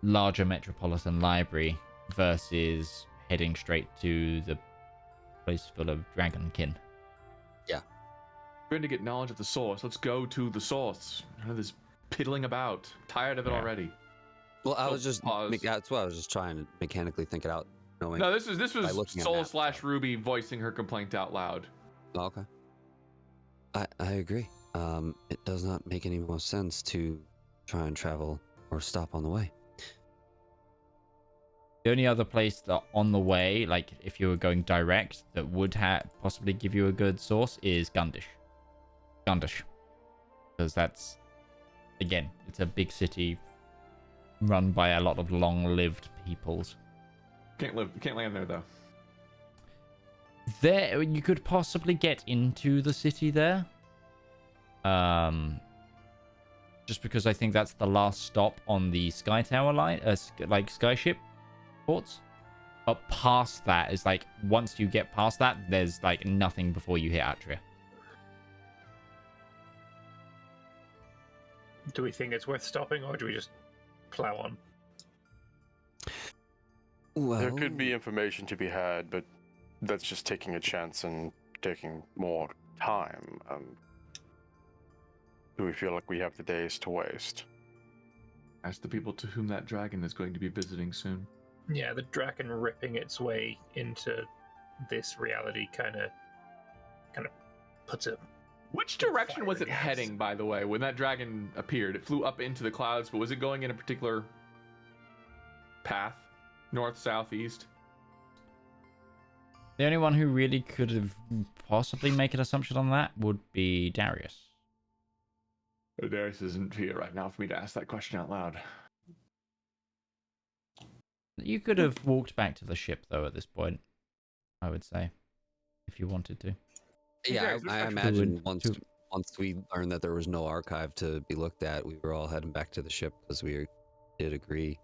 S1: larger metropolitan library versus heading straight to the place full of dragonkin.
S3: We're going to get knowledge of the source. Let's go to the source. None of this piddling about. Tired of it already.
S7: Well, I
S3: So,
S7: was just
S3: pause.
S7: that's what I was just trying to mechanically think it out. Knowing.
S3: No, this was
S7: looking at
S3: Soul
S7: maps,
S3: slash
S7: so.
S3: Ruby voicing her complaint out loud.
S7: Oh, okay. I agree. It does not make any more sense to try and travel or stop on the way.
S1: The only other place that on the way, like if you were going direct, that would possibly give you a good source is Gundish. Because that's, again, it's a big city run by a lot of long-lived peoples.
S3: Can't land there though.
S1: There, you could possibly get into the city there. Just because I think that's the last stop on the Sky Tower line, like Skyship ports. But past that is like, once you get past that, there's like nothing before you hit Atria.
S5: Do we think it's worth stopping, or do we just plow on?
S7: Well,
S4: There could be information to be had, but that's just taking a chance and taking more time. Do we feel like we have the days to waste?
S3: Ask the people to whom that dragon is going to be visiting soon.
S5: Yeah, the dragon ripping its way into this reality kind of puts it.
S3: Which direction was it
S5: Fire gas.
S3: heading, by the way, when that dragon appeared? It flew up into the clouds, but was it going in a particular path? North, south, east?
S1: The only one who really could have possibly make an assumption on that would be Darius.
S3: Darius isn't here right now for me to ask that question out loud.
S1: You could have walked back to the ship, though, at this point, I would say, if you wanted to.
S7: Yeah, I imagine once we learned that there was no archive to be looked at, we were all heading back to the ship because we did agree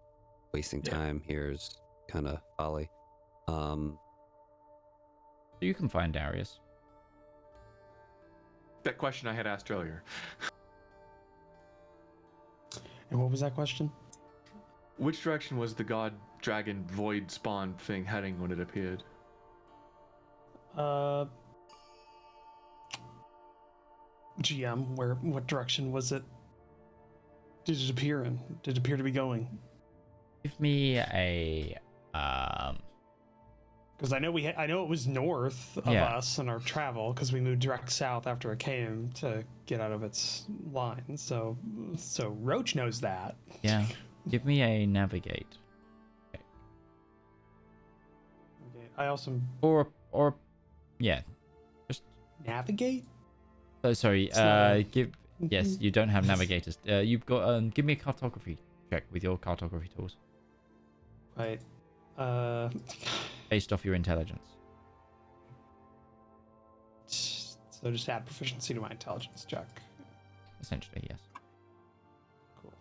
S7: wasting time here is kind of folly.
S1: You can find Darius.
S3: That question I had asked earlier.
S2: And what was that question?
S3: Which direction was the god dragon void spawn thing heading when it appeared?
S2: GM, what direction was it? Did it appear in? Did it appear to be going?
S1: Give me a
S2: Because I know it was north of us in our travel because we moved direct south after it came to get out of its line. So Roach knows that.
S1: Yeah. Give me a navigate.
S2: Okay. I also
S1: yeah. Just
S2: navigate.
S1: Oh, sorry. Yes, you don't have navigators. You've got give me a cartography check with your cartography tools.
S2: Right.
S1: Based off your intelligence.
S2: So just add proficiency to my intelligence check.
S1: Essentially, yes.
S2: Cool.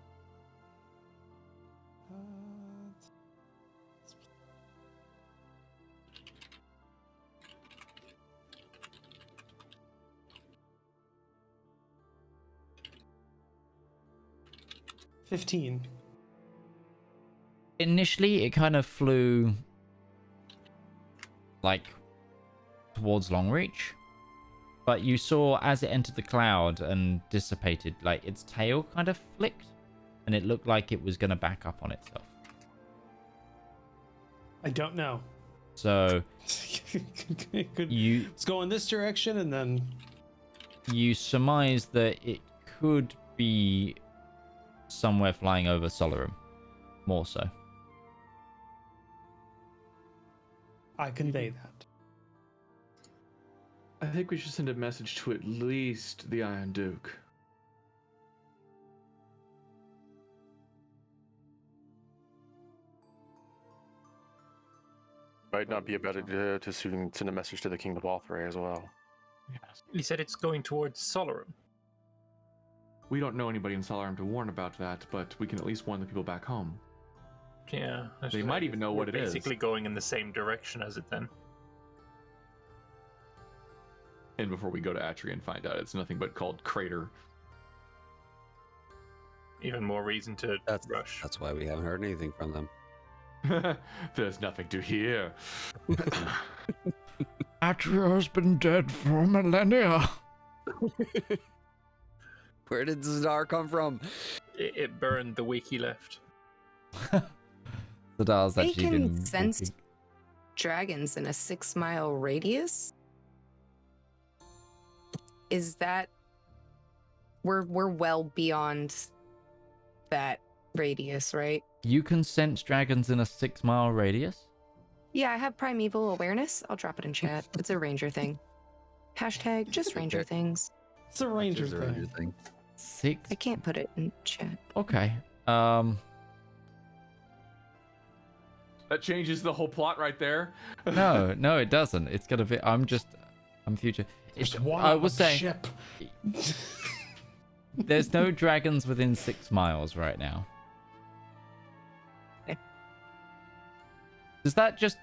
S2: 15.
S1: Initially, it kind of flew like towards Longreach, but you saw as it entered the cloud and dissipated, like its tail kind of flicked, and it looked like it was going to back up on itself.
S2: I don't know.
S1: So
S2: let's go in this direction, and then
S1: you surmise that it could be somewhere flying over Solorum, more so.
S2: I convey that.
S3: I think we should send a message to at least the Iron Duke.
S4: Might not be a better idea to send a message to the King of Lothray as well.
S3: Yes.
S5: You said it's going towards Solorum.
S3: We don't know anybody in Solorum to warn about that, but we can at least warn the people back home.
S5: Yeah.
S3: They might even know what it is.
S5: Basically going in the same direction as it then.
S3: And before we go to Atri and find out it's nothing but called Crater.
S5: Even more reason to rush.
S7: That's why we haven't heard anything from them.
S3: There's nothing to hear.
S1: Atri has been dead for millennia.
S7: Where did Zedaar come from?
S5: It burned the week he left.
S1: Zedaar's
S6: They
S1: actually
S6: can
S1: been
S6: sense
S1: walking.
S6: dragons in a 6-mile radius. Is that we're well beyond that radius, right?
S1: You can sense dragons in a 6-mile radius?
S6: Yeah, I have primeval awareness. I'll drop it in chat. It's a ranger thing. Hashtag just ranger things.
S2: It's a ranger
S7: It's a ranger thing.
S1: 6?
S6: I can't put it in chat.
S1: Okay.
S3: That changes the whole plot right there.
S1: No, it doesn't. It's gonna be. I'm future. I was saying.
S2: Ship.
S1: There's no dragons within 6 miles right now.
S6: Okay.
S1: Does that just?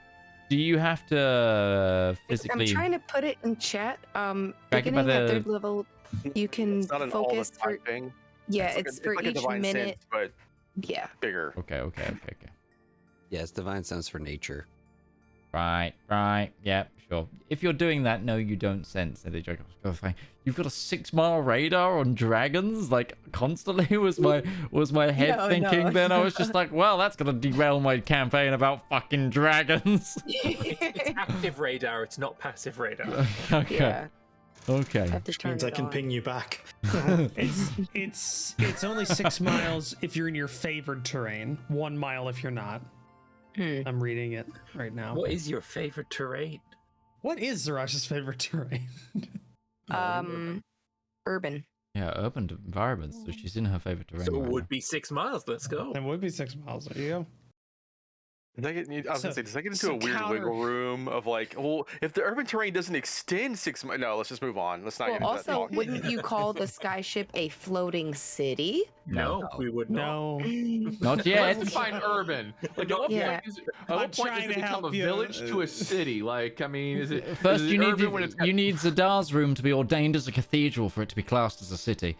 S1: Do you have to physically?
S6: I'm trying to put it in chat.
S1: Drag it
S6: Beginning
S1: by
S6: at
S1: the-
S6: 3rd level, you can
S4: It's not an all the
S6: focus
S4: time
S6: for.
S4: thing.
S6: Yeah,
S4: like
S6: it's
S4: a,
S6: for
S4: like a
S6: each
S4: divine
S6: minute.
S4: sense, but
S6: Yeah.
S4: bigger.
S1: Okay.
S7: Yeah, it's divine sense for nature.
S1: Right. Yeah, sure. If you're doing that, no, you don't sense any dragons. You've got a 6-mile radar on dragons, like constantly. Was my head
S6: No,
S1: thinking?
S6: no.
S1: Then I was just like, well, that's gonna derail my campaign about fucking dragons.
S5: It's active radar, it's not passive radar.
S1: Okay.
S6: Yeah.
S1: Okay.
S6: I have to turn
S8: Means I
S6: it
S8: can
S6: on.
S8: ping you back.
S2: It's only 6 miles if you're in your favored terrain. 1 mile if you're not. I'm reading it right now.
S5: What is your favorite terrain?
S2: What is Zarash's favorite terrain?
S6: Urban.
S1: Yeah, urban environments. So she's in her favorite terrain.
S5: So it
S1: right
S5: would be 6 miles. Let's go.
S2: That would be 6 miles. There you go.
S4: Does that get into
S2: so
S4: a weird wiggle room of like, well, if the urban terrain doesn't extend 6 months, no, let's just move on. Let's not
S6: Well,
S4: get into that
S6: also,
S4: talk.
S6: wouldn't you call the skyship a floating city?
S5: No, we would not.
S2: No.
S1: Not yet.
S3: Let's define urban. Like, at what
S6: Yeah.
S3: point,
S2: I'm
S3: does
S2: trying
S3: it
S2: to
S3: become a
S2: help you.
S3: village to a city? Like, I mean, is it
S1: First,
S3: is it
S1: you need
S3: urban when it's
S1: you need Zedaar's room to be ordained as a cathedral for it to be classed as a city.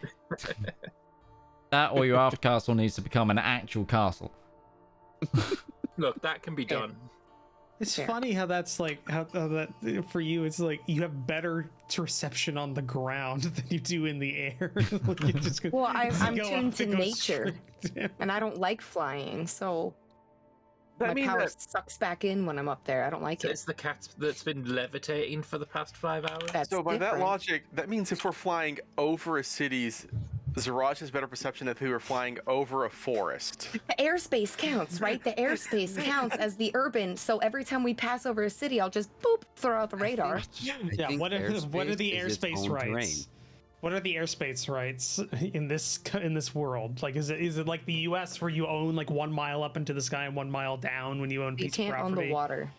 S1: That or your after castle needs to become an actual castle.
S5: Look, that can be done.
S2: It's
S6: Yeah.
S2: funny how that's like how that for you. It's like you have better reception on the ground than you do in the air. Like, you just go-
S6: Well, I'm
S2: go up
S6: tuned to
S2: go
S6: nature,
S2: straight down.
S6: and I don't like flying, so
S4: I
S6: my
S4: mean,
S6: power
S4: that-
S6: sucks back in when I'm up there. I don't like
S5: So
S6: it.
S5: it's the cat that's been levitating for the past 5 hours.
S6: That's
S4: So by that
S6: different.
S4: logic, that means if we're flying over a city's, Zeraj has better perception if we were flying over a forest.
S6: The airspace counts, right? The airspace counts as the urban. So every time we pass over a city, I'll just boop throw out the radar.
S2: Yeah. What are the airspace rights? What are the airspace rights in this world? Like, is it like the U.S. where you own like 1 mile up into the sky and 1 mile down when you own a
S6: You
S2: piece
S6: can't
S2: of
S6: own
S2: property?
S6: the water.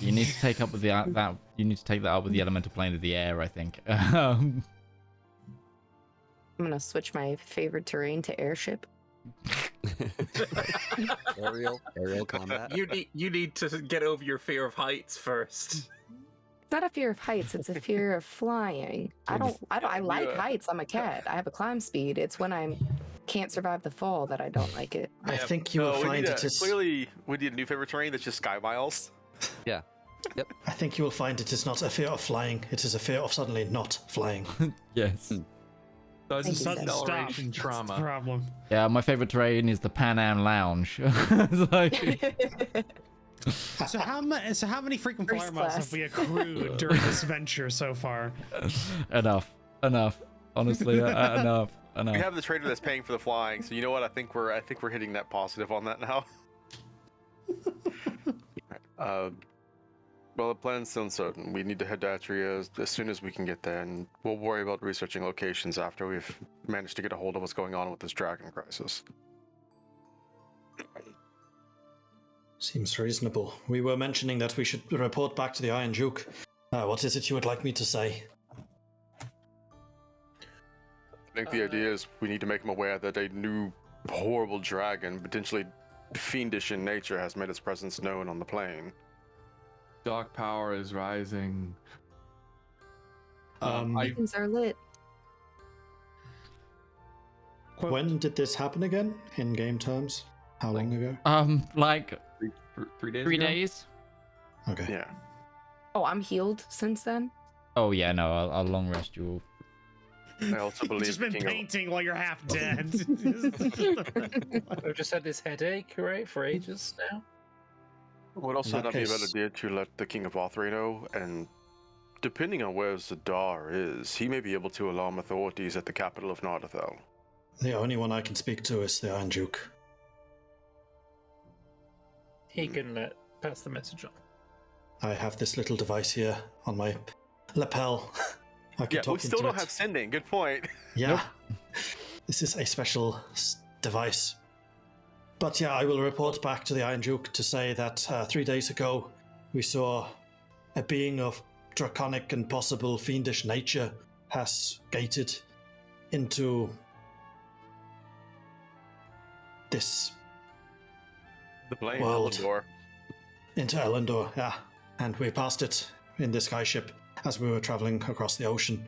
S1: You need to take up with that. You need to take that up with the elemental plane of the air, I think.
S6: I'm gonna switch my favorite terrain to airship.
S7: aerial combat.
S5: You need to get over your fear of heights first.
S6: It's not a fear of heights; it's a fear of flying. I like heights. I'm a cat. I have a climb speed. It's when I can't survive the fall that I don't like it.
S8: I think you will find it is.
S4: Clearly, we need a new favorite terrain that's just sky miles.
S7: Yeah. Yep.
S8: I think you will find it is not a fear of flying. It is a fear of suddenly not flying.
S1: Yes.
S3: So it's a
S6: Thank you,
S2: Sudden
S3: acceleration
S2: stop. That's the
S3: trauma.
S2: problem.
S1: Yeah, my favorite terrain is the Pan Am Lounge. It's like,
S2: So how many freaking
S6: First
S2: flyer miles have
S6: class.
S2: we accrued during this venture so far?
S1: enough. Honestly, enough.
S4: We have the trader that's paying for the flying, so you know what? I think we're hitting that positive on that now. Well, the plan's still uncertain. We need to head to Atria as soon as we can get there, and we'll worry about researching locations after we've managed to get a hold of what's going on with this dragon crisis.
S8: Seems reasonable. We were mentioning that we should report back to the Iron Duke. What is it you would like me to say?
S4: I think the idea is we need to make him aware that a new horrible dragon, potentially fiendish in nature, has made its presence known on the plane.
S3: Dark power is rising.
S6: Beacons are lit.
S8: When did this happen again, in game terms? How long ago?
S1: Like
S3: 3 days.
S1: 3
S3: ago?
S1: days.
S8: Okay.
S4: Yeah.
S6: Oh, I'm healed since then.
S1: Oh yeah, no, I'll long rest you all.
S4: I also believe
S2: You've just been
S4: the king of-
S2: painting while you're half dead.
S5: I've just had this headache, right, for ages now.
S4: Would also
S8: In that
S4: not be a bad
S8: case-
S4: idea to let the King of Othray know, and depending on where Zedaar is, he may be able to alarm authorities at the capital of Nardathel.
S8: The only one I can speak to is the Iron Duke.
S5: He can pass the message on.
S8: I have this little device here on my lapel. I can
S4: Yeah,
S8: talk
S4: we still
S8: into
S4: don't
S8: it.
S4: have sending. Good point.
S8: Yeah. This is a special device. But yeah, I will report back to the Iron Duke to say that 3 days ago we saw a being of draconic and possible fiendish nature has gated into this
S4: The plane,
S8: World.
S4: Elendor.
S8: into Elendor, yeah. And we passed it in the skyship as we were traveling across the ocean.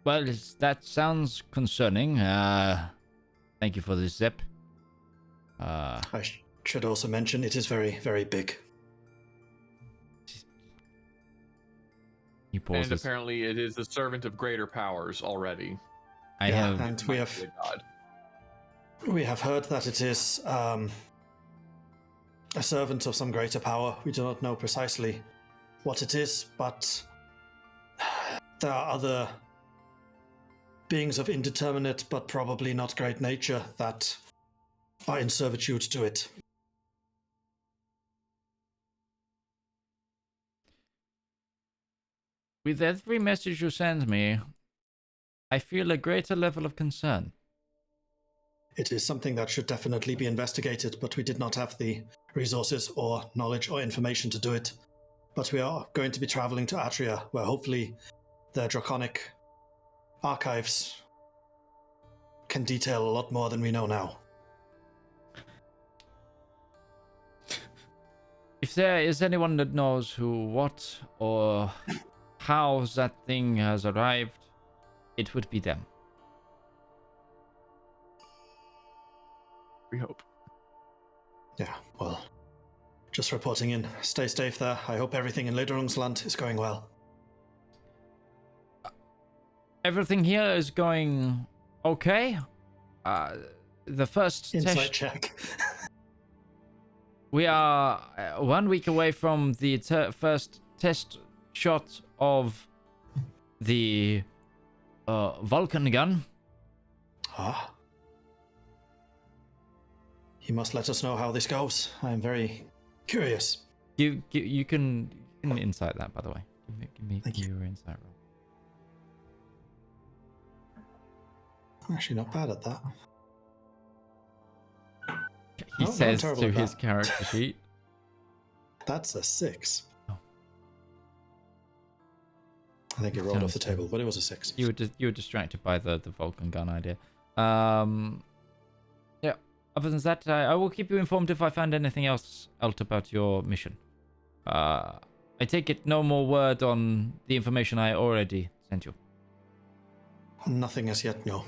S1: Well, that sounds concerning. Thank you for this, Zep.
S8: I should also mention it is very, very big.
S1: He
S3: And
S1: pauses.
S3: apparently, it is the servant of greater powers already.
S1: I
S8: Yeah,
S1: have.
S8: and we
S3: Might
S8: have
S3: be a god.
S8: we have heard that it is a servant of some greater power. We do not know precisely what it is, but there are other beings of indeterminate but probably not great nature that are in servitude to it.
S1: With every message you send me, I feel a greater level of concern.
S8: It is something that should definitely be investigated, but we did not have the resources or knowledge or information to do it. But we are going to be traveling to Atria, where hopefully the Draconic archives can detail a lot more than we know now.
S1: If there is anyone that knows who, what, or how that thing has arrived, it would be them.
S3: We hope.
S8: Yeah, well, just reporting in. Stay safe there. I hope everything in Lederungsland is going well.
S1: Everything here is going okay. The first
S8: Insight check.
S1: We are 1 week away from the first test shot of the Vulcan gun.
S8: Ah. You must let us know how this goes. I am very curious.
S1: You can insight that, by the way. Give me your insight roll.
S8: I'm actually not bad at that.
S1: He
S8: No,
S1: says
S8: terrible
S1: to
S8: at
S1: his
S8: that.
S1: character sheet.
S8: That's a 6.
S1: Oh.
S8: I think it rolled off the table, but it was a 6.
S1: You were distracted by the Vulcan gun idea. Yeah. Other than that, I will keep you informed if I find anything else about your mission. I take it no more word on the information I already sent you.
S8: Nothing as yet, no.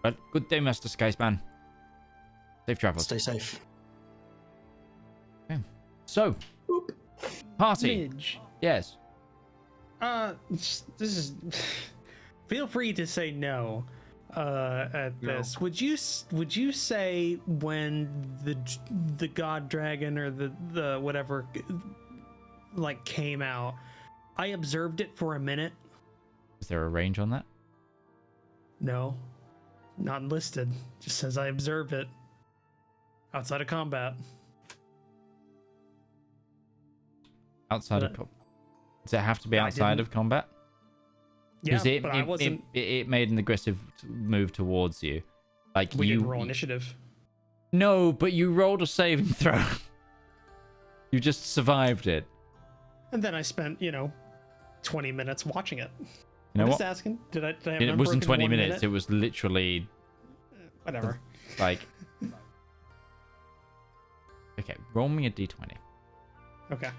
S1: Well, good day, Master Skyspan. Safe travels.
S8: Stay safe.
S1: Okay. So, party.
S2: Midge.
S1: Yes.
S2: This is. Feel free to say no. At this, would you say when the god dragon or the whatever like came out, I observed it for a minute?
S1: Is there a range on that?
S2: No, not listed. Just says I observed it outside of combat.
S1: Outside of combat? Does it have to be outside of combat?
S2: Yeah,
S1: it,
S2: but I wasn't.
S1: It made an aggressive move towards you. Like
S2: We
S1: you
S2: didn't roll initiative.
S1: No, but you rolled a saving throw. You just survived it.
S2: And then I spent 20 minutes watching it.
S1: You know
S2: I'm
S1: what?
S2: just asking. Did I have
S1: It wasn't 20
S2: 1
S1: minutes.
S2: minute?
S1: It was literally
S2: Whatever.
S1: like. Okay, roll me a d20.
S2: Okay.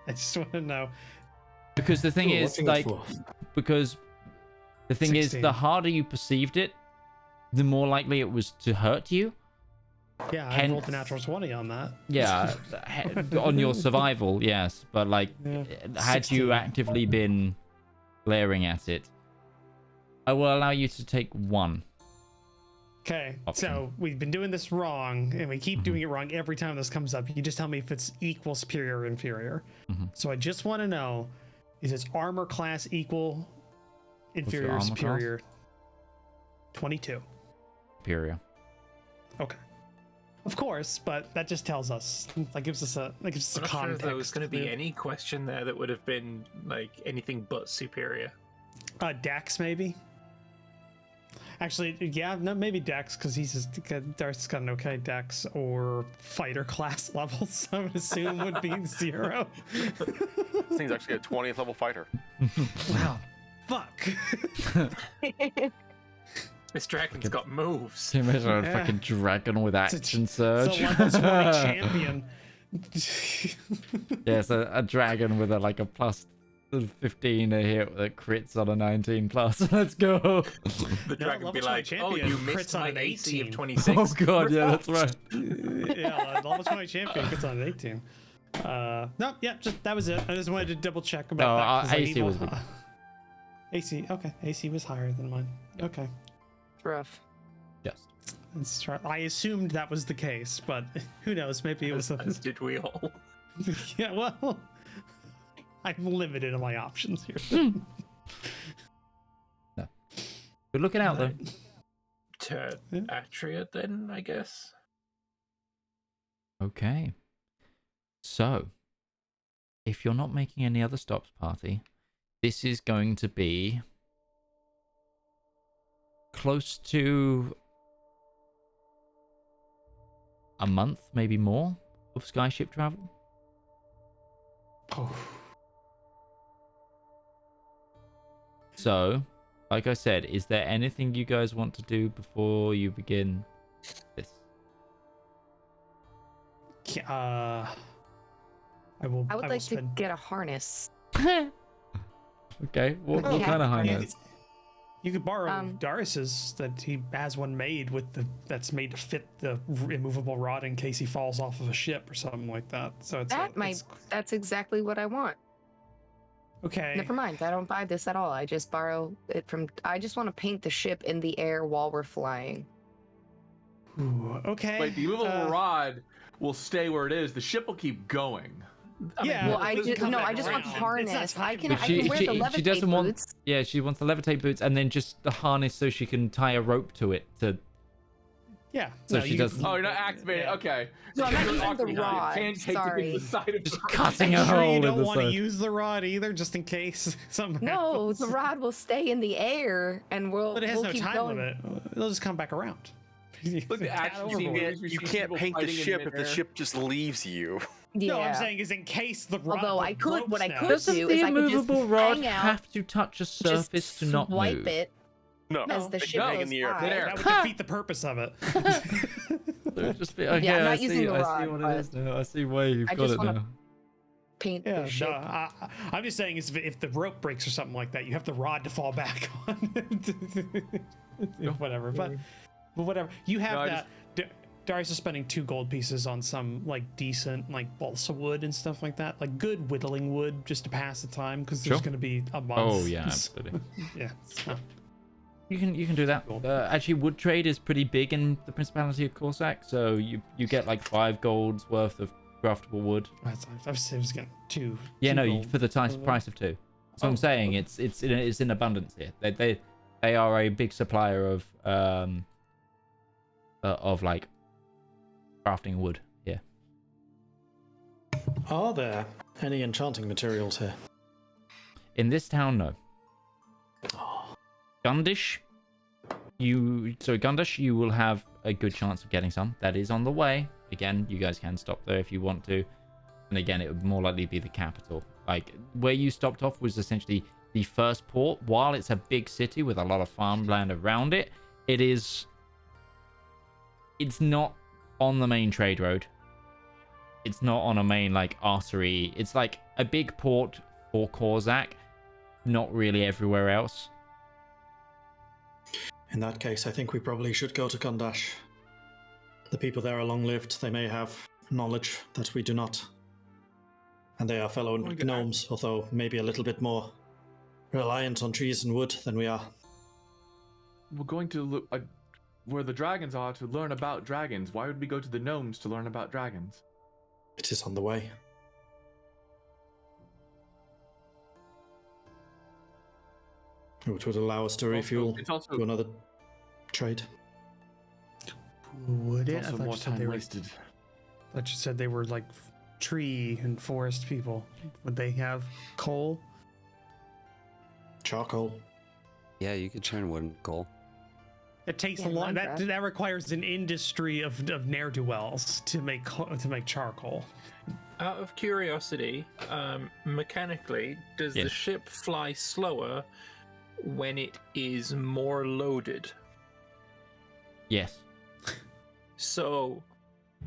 S2: I just want to know.
S1: Because the thing is, like, because the thing is,
S2: 16.
S1: the harder you perceived it, the more likely it was to hurt you.
S2: Yeah, I rolled a natural 20 on that.
S1: Yeah, on your survival, yes, but like,
S2: Yeah.
S1: had
S2: 16.
S1: you actively been glaring at it, I will allow you to take 1.
S2: Okay,
S1: Option.
S2: so we've been doing this wrong, and we keep doing it wrong every time this comes up. You just tell me if it's equal, superior, or inferior. So I just want to know, is its armor class equal, inferior,
S1: armor
S2: superior? 22.
S1: Superior.
S2: Okay. Of course, but that just tells us. That gives us a
S5: I'm not sure
S2: context.
S5: if there was going to be any question there that would have been like anything but superior.
S2: Dex maybe. Actually, yeah, no, maybe Dex, because Darth's got an okay Dex, or fighter class levels. I would assume would be 0.
S4: This thing's actually a 20th level fighter.
S2: Wow, fuck.
S5: This dragon's got moves.
S1: Can you imagine a
S2: Yeah.
S1: fucking dragon with action surge?
S2: It's a level 20 champion.
S1: Yes, a dragon with a plus 15 a hit that crits on a 19 plus. Let's go.
S5: The dragon would be
S2: level
S5: like,
S2: 20
S5: "Oh,
S2: champion
S5: you
S2: crits
S5: missed
S2: on
S5: my
S2: an
S5: AC of
S2: 18."
S5: 26."
S1: Oh god, yeah, that's right.
S2: Yeah, level 20 champion gets on an 18. No, yeah, just that was it. I just wanted to double check about that. 'cause
S1: AC was big.
S2: AC, okay. AC was higher than mine. Okay.
S6: Rough.
S1: Just.
S2: Let's try. I assumed that was the case, but who knows? Maybe it was.
S5: As did we all.
S2: Yeah, well, I'm limited in my options here.
S1: No. Good looking out though.
S5: To Atria, then, I guess.
S1: Okay. So, if you're not making any other stops, party, this is going to be close to a month, maybe more, of skyship travel.
S2: Oh.
S1: So, like I said, is there anything you guys want to do before you begin this?
S2: I would
S6: like to
S2: spend...
S6: get a harness.
S1: Okay, what
S6: Okay.
S1: kind of harness?
S2: You could borrow Darius's, that he has one made that's made to fit the immovable rod in case he falls off of a ship or something like that. So
S6: That's exactly what I want.
S2: Okay.
S6: Never mind. I don't buy this at all. I just borrow it from. I just want to paint the ship in the air while we're flying.
S2: Ooh, okay.
S3: Wait, the immovable rod will stay where it is. The ship will keep going.
S6: Well, I just want the harness. I can wear the levitate boots.
S1: Yeah, she wants the levitate boots and then just the harness so she can tie a rope to it to.
S2: Yeah.
S1: So she doesn't.
S3: Oh, you're not activating. Yeah. Okay.
S6: No, I'm not using the rod. Sorry.
S1: Just cutting a hole in the side.
S2: You don't want to use the rod either, just in case something happens.
S6: The rod will stay in the air and
S2: But it has no
S6: keep
S2: time
S6: going.
S2: limit. It'll just come back around.
S3: Look,
S4: you can't paint the ship if the ship just leaves you.
S6: Yeah.
S2: No, I'm saying is in case the rod.
S6: Although I could, what I could
S1: Doesn't
S6: do
S1: the
S6: is I could just
S1: immovable rod
S6: hang out,
S1: have to touch a surface to not
S6: swipe
S1: move?
S6: it
S4: No,
S6: as the ship
S4: hang
S6: goes
S4: in the air.
S6: by.
S2: That would defeat the purpose of it.
S1: So just be, okay,
S6: Yeah, I'm not
S1: I
S6: using
S1: see,
S6: the
S1: I
S6: rod,
S1: see what
S6: but
S1: it is now. I see why you've
S6: I
S1: got
S6: just
S1: it
S6: wanna
S1: now.
S6: paint
S2: Yeah,
S6: the ship.
S2: I'm just saying is if the rope breaks or something like that, you have the rod to fall back on. Whatever, but whatever. You have Darius is spending 2 gold pieces on some like decent like balsa wood and stuff like that, like good whittling wood just to pass the time because there's going to be a month.
S1: Oh yeah, absolutely.
S2: Yeah. So.
S1: You can do that. Actually, wood trade is pretty big in the Principality of Corsac, so you get like 5 golds worth of craftable wood.
S2: I was getting 2.
S1: Yeah, no,
S2: gold.
S1: for the price of 2. So I'm saying it's in abundance here. They are a big supplier of like crafting wood. Yeah.
S8: Are there any enchanting materials here?
S1: In this town, no. Gundish, you will have a good chance of getting some. That is on the way. Again, you guys can stop there if you want to. And again, it would more likely be the capital. Like, where you stopped off was essentially the first port. While it's a big city with a lot of farmland around it, it's not on the main trade road. It's not on a main, like, artery. It's like a big port for Corsac, not really everywhere else.
S8: In that case, I think we probably should go to Gundish. The people there are long-lived. They may have knowledge that we do not. And they are fellow gnomes, although maybe a little bit more reliant on trees and wood than we are.
S3: We're going to look where the dragons are to learn about dragons. Why would we go to the gnomes to learn about dragons?
S8: It is on the way. Which would allow us to refuel to another trade.
S2: Would it?
S3: Also more time wasted.
S2: I thought you said they were like tree and forest people. Would they have coal?
S8: Charcoal.
S7: Yeah, you could turn wood into coal.
S2: It takes a lot. That requires an industry of ne'er-do-wells to make charcoal.
S5: Out of curiosity, mechanically, does the ship fly slower when it is more loaded?
S1: Yes.
S5: So,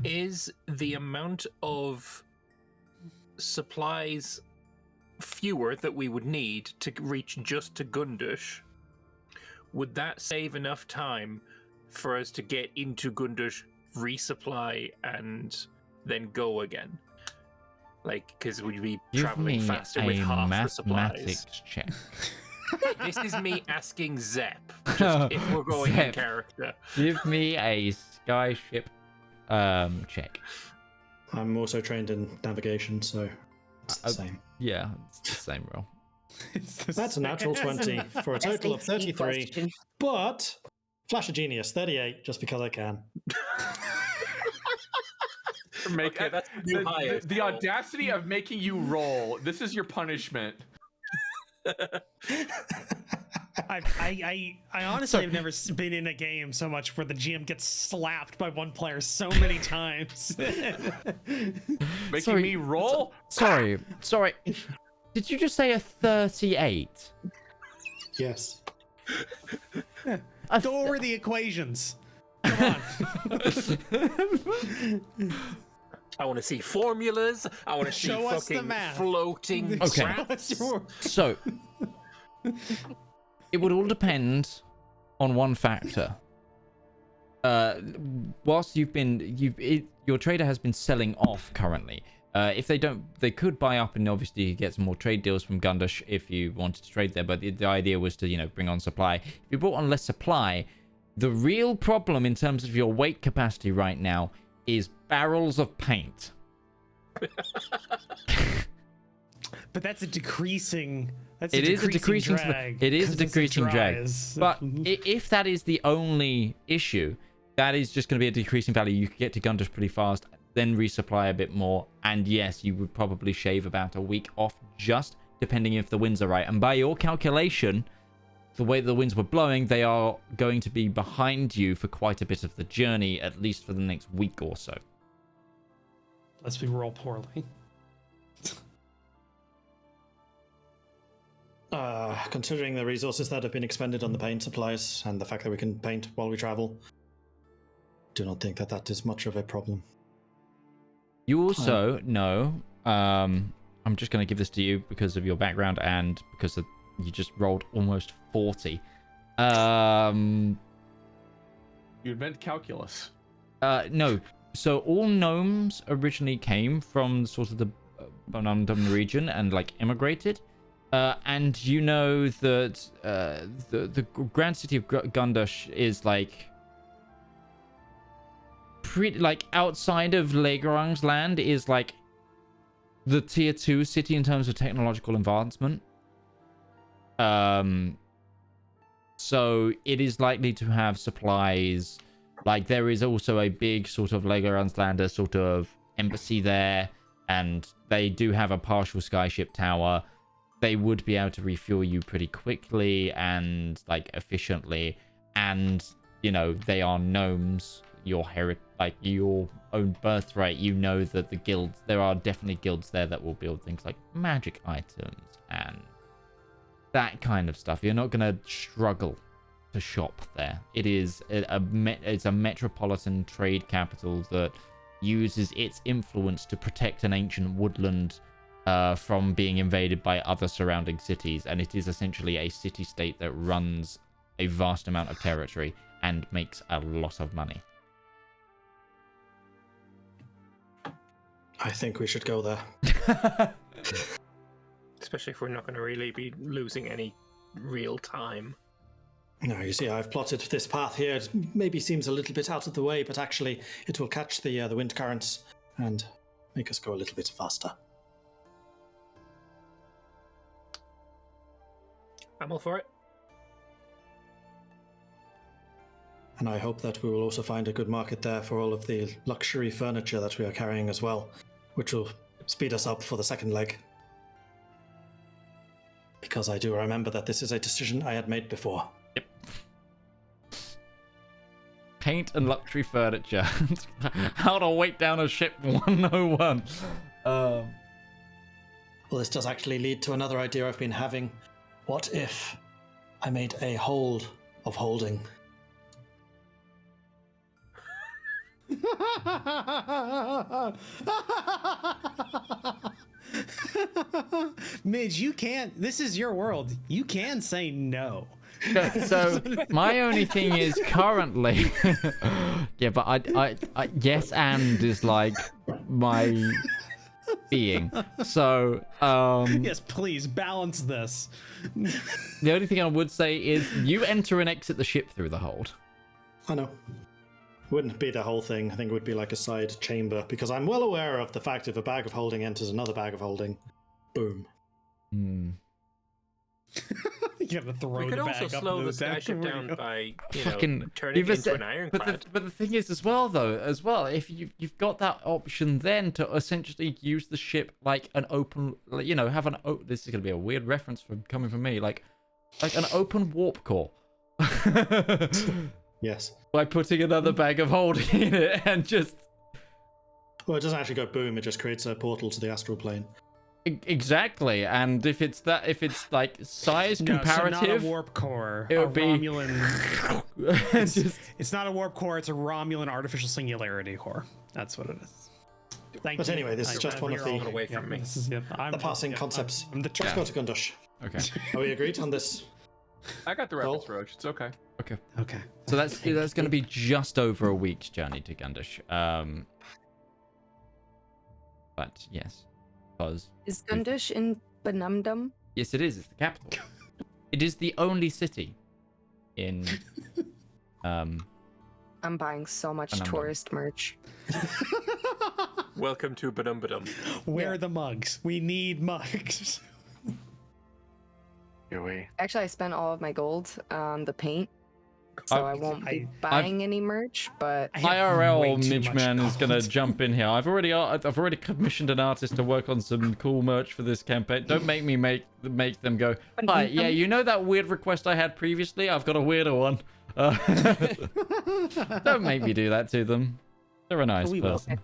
S5: is the amount of supplies fewer that we would need to reach just to Gundish? Would that save enough time for us to get into Gundish, resupply, and then go again? Like, because we'd be traveling faster with half the supplies.
S1: Mathematics check.
S5: This is me asking Zep, just if we're going in character.
S1: Give me a skyship check.
S8: I'm also trained in navigation, so it's the same.
S1: Yeah, it's the same roll.
S8: That's a natural 20 for a total of 33. But Flash of Genius, 38, just because I can.
S3: Okay, that's the audacity of making you roll. This is your punishment.
S2: I honestly have never been in a game so much where the GM gets slapped by one player so many times.
S3: Making me roll?
S1: Sorry. Did you just say a 38?
S8: Yes.
S2: Go over the equations. Come on.
S5: I want to see formulas. I want to see
S2: Show us the
S5: fucking
S2: math.
S5: floating
S1: Okay.
S5: graphs.
S1: So, it would all depend on one factor. Whilst your trader has been selling off currently. If they don't, they could buy up and obviously get some more trade deals from Gundish if you wanted to trade there. But the idea was to, bring on supply. If you brought on less supply, the real problem in terms of your weight capacity right now is barrels of paint.
S2: But that's a decreasing.
S1: It is a decreasing
S2: drag.
S1: It is a
S2: 'cause it's
S1: decreasing drag.
S2: dries.
S1: But if that is the only issue, that is just going to be a decreasing value. You could get to Gundish pretty fast, then resupply a bit more, and yes, you would probably shave about a week off, just depending if the winds are right. And by your calculation, the way the winds were blowing, they are going to be behind you for quite a bit of the journey, at least for the next week or so.
S2: Unless we roll poorly.
S8: Considering the resources that have been expended on the paint supplies and the fact that we can paint while we travel, do not think that is much of a problem.
S1: You also know, I'm just going to give this to you because of your background and because you just rolled almost 40.
S3: You meant calculus.
S1: No. So all gnomes originally came from sort of the Bumnumdum region and immigrated. And you know that the grand city of Gundish is pretty outside of Legrang's land is the tier 2 city in terms of technological advancement. So it is likely to have supplies. There is also a big sort of Legrang's lander sort of embassy there, and they do have a partial skyship tower. They would be able to refuel you pretty quickly and efficiently, and they are gnomes. Your own birthright. You know that the guilds, there are definitely guilds there that will build things like magic items and that kind of stuff. You're not gonna struggle to shop there. It is it's a metropolitan trade capital that uses its influence to protect an ancient woodland from being invaded by other surrounding cities, and it is essentially a city-state that runs a vast amount of territory and makes a lot of money.
S8: I think we should go there.
S5: Especially if we're not going to really be losing any real time.
S8: No, you see, I've plotted this path here. It maybe seems a little bit out of the way, but actually it will catch the wind currents and make us go a little bit faster.
S5: I'm all for it.
S8: And I hope that we will also find a good market there for all of the luxury furniture that we are carrying as well, which will speed us up for the second leg. Because I do remember that this is a decision I had made before.
S1: Yep. Paint and luxury furniture. How to weight down a ship 101.
S8: Well, this does actually lead to another idea I've been having. What if I made a hold of holding?
S2: Midge, you can't. This is your world. You can say no.
S1: So my only thing is currently, yeah, but I yes and is my being. So
S2: yes, please balance this.
S1: The only thing I would say is you enter and exit the ship through the hold.
S8: I know. Wouldn't be the whole thing. I think it would be like a side chamber, because I'm well aware of the fact if a bag of holding enters another bag of holding, boom.
S2: You gotta throw
S5: We could
S2: the
S5: also
S2: bag up
S5: slow
S2: in
S5: the
S2: the back
S5: skyship
S2: where
S5: down
S2: you go.
S5: by,
S1: Fucking
S5: turning it into an ironclad.
S1: But the thing is as well, if you've got that option then to essentially use the ship like an open, have this is going to be a weird reference coming from me, like an open warp core.
S8: Yes.
S1: By putting another bag of holding in it and just...
S8: Well, it doesn't actually go boom. It just creates a portal to the astral plane.
S1: Exactly, and if it's like size comparative,
S2: so not a warp core.
S1: it would be
S2: Romulan. It's not a warp core. It's a Romulan artificial singularity core. That's what it is. Thank
S8: But
S2: you.
S8: anyway, this is just one of
S5: You're all
S8: the
S5: away from me.
S2: This is,
S8: the passing concepts.
S2: I'm the
S8: Let's go to Gundish.
S1: okay,
S8: Are we agreed on this?
S3: I got the reference, Roach. It's okay.
S1: okay.
S2: Okay.
S1: So that's going to be just over a week's journey to Gundish. But yes, because
S6: Is Gundish in Bumnumdum?
S1: yes, it is. It's the capital. It is the only city in
S6: I'm buying so much
S1: Bumnumdum.
S6: tourist merch.
S5: Welcome to Bumnumdum.
S2: Where are the mugs? We need mugs.
S4: Yui.
S6: Actually, I spent all of my gold on the paint, so I won't be buying any merch. But
S2: I have way
S1: IRL
S2: too
S1: Midge
S2: much
S1: Man is gonna
S2: gold.
S1: jump in here. I've already commissioned an artist to work on some cool merch for this campaign. Don't make me make them go. Hi, yeah, you know that weird request I had previously? I've got a weirder one. Don't make me do that to them. They're a nice
S2: We will.
S1: person.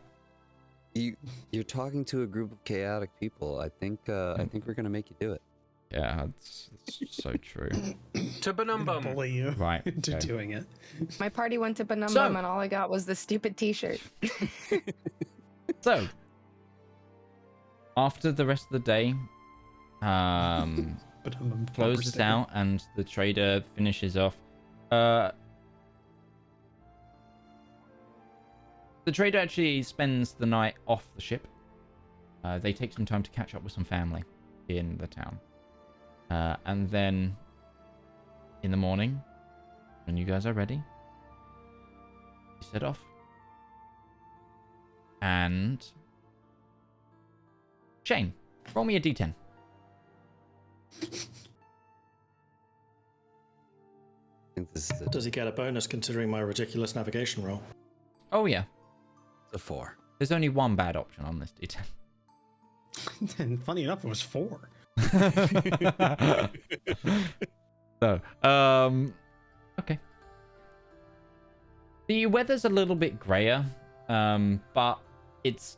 S7: You're talking to a group of chaotic people. I think we're gonna make you do it.
S1: Yeah, it's so true.
S5: To Bumnumdum.
S2: Bully you
S1: Right.
S2: into
S1: okay.
S2: doing it.
S6: my party went to Bumnumdum,
S1: So-
S6: and all I got was the stupid T-shirt.
S1: So, after the rest of the day,
S2: But I'm
S1: closes out and the trader finishes off. The trader actually spends the night off the ship. They take some time to catch up with some family in the town. And then in the morning, when you guys are ready, you set off. And Shane, roll me a d10.
S7: I think this is
S8: Does he get a bonus considering my ridiculous navigation roll?
S1: Oh yeah,
S7: a 4.
S1: there's only one bad option on this d10.
S2: And funny enough, it was 4.
S1: So, okay. The weather's a little bit grayer, but it's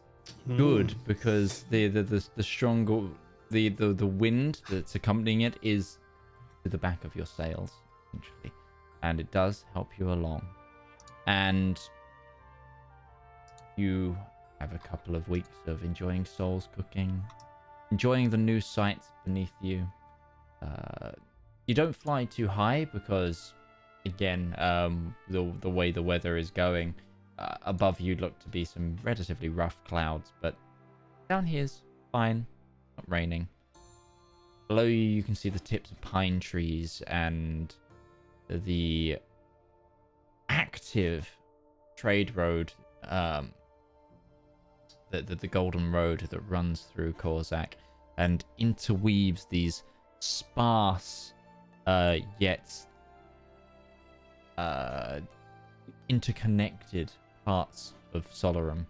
S1: good because the stronger the wind that's accompanying it is to the back of your sails, essentially, and it does help you along. And you have a couple of weeks of enjoying Soul's cooking, enjoying the new sights beneath you. You don't fly too high because, again, the way the weather is going, above you look to be some relatively rough clouds, but down here's fine, not raining. Below you, you can see the tips of pine trees and the active trade road, the golden road that runs through Korzak and interweaves these sparse yet interconnected parts of Solorum.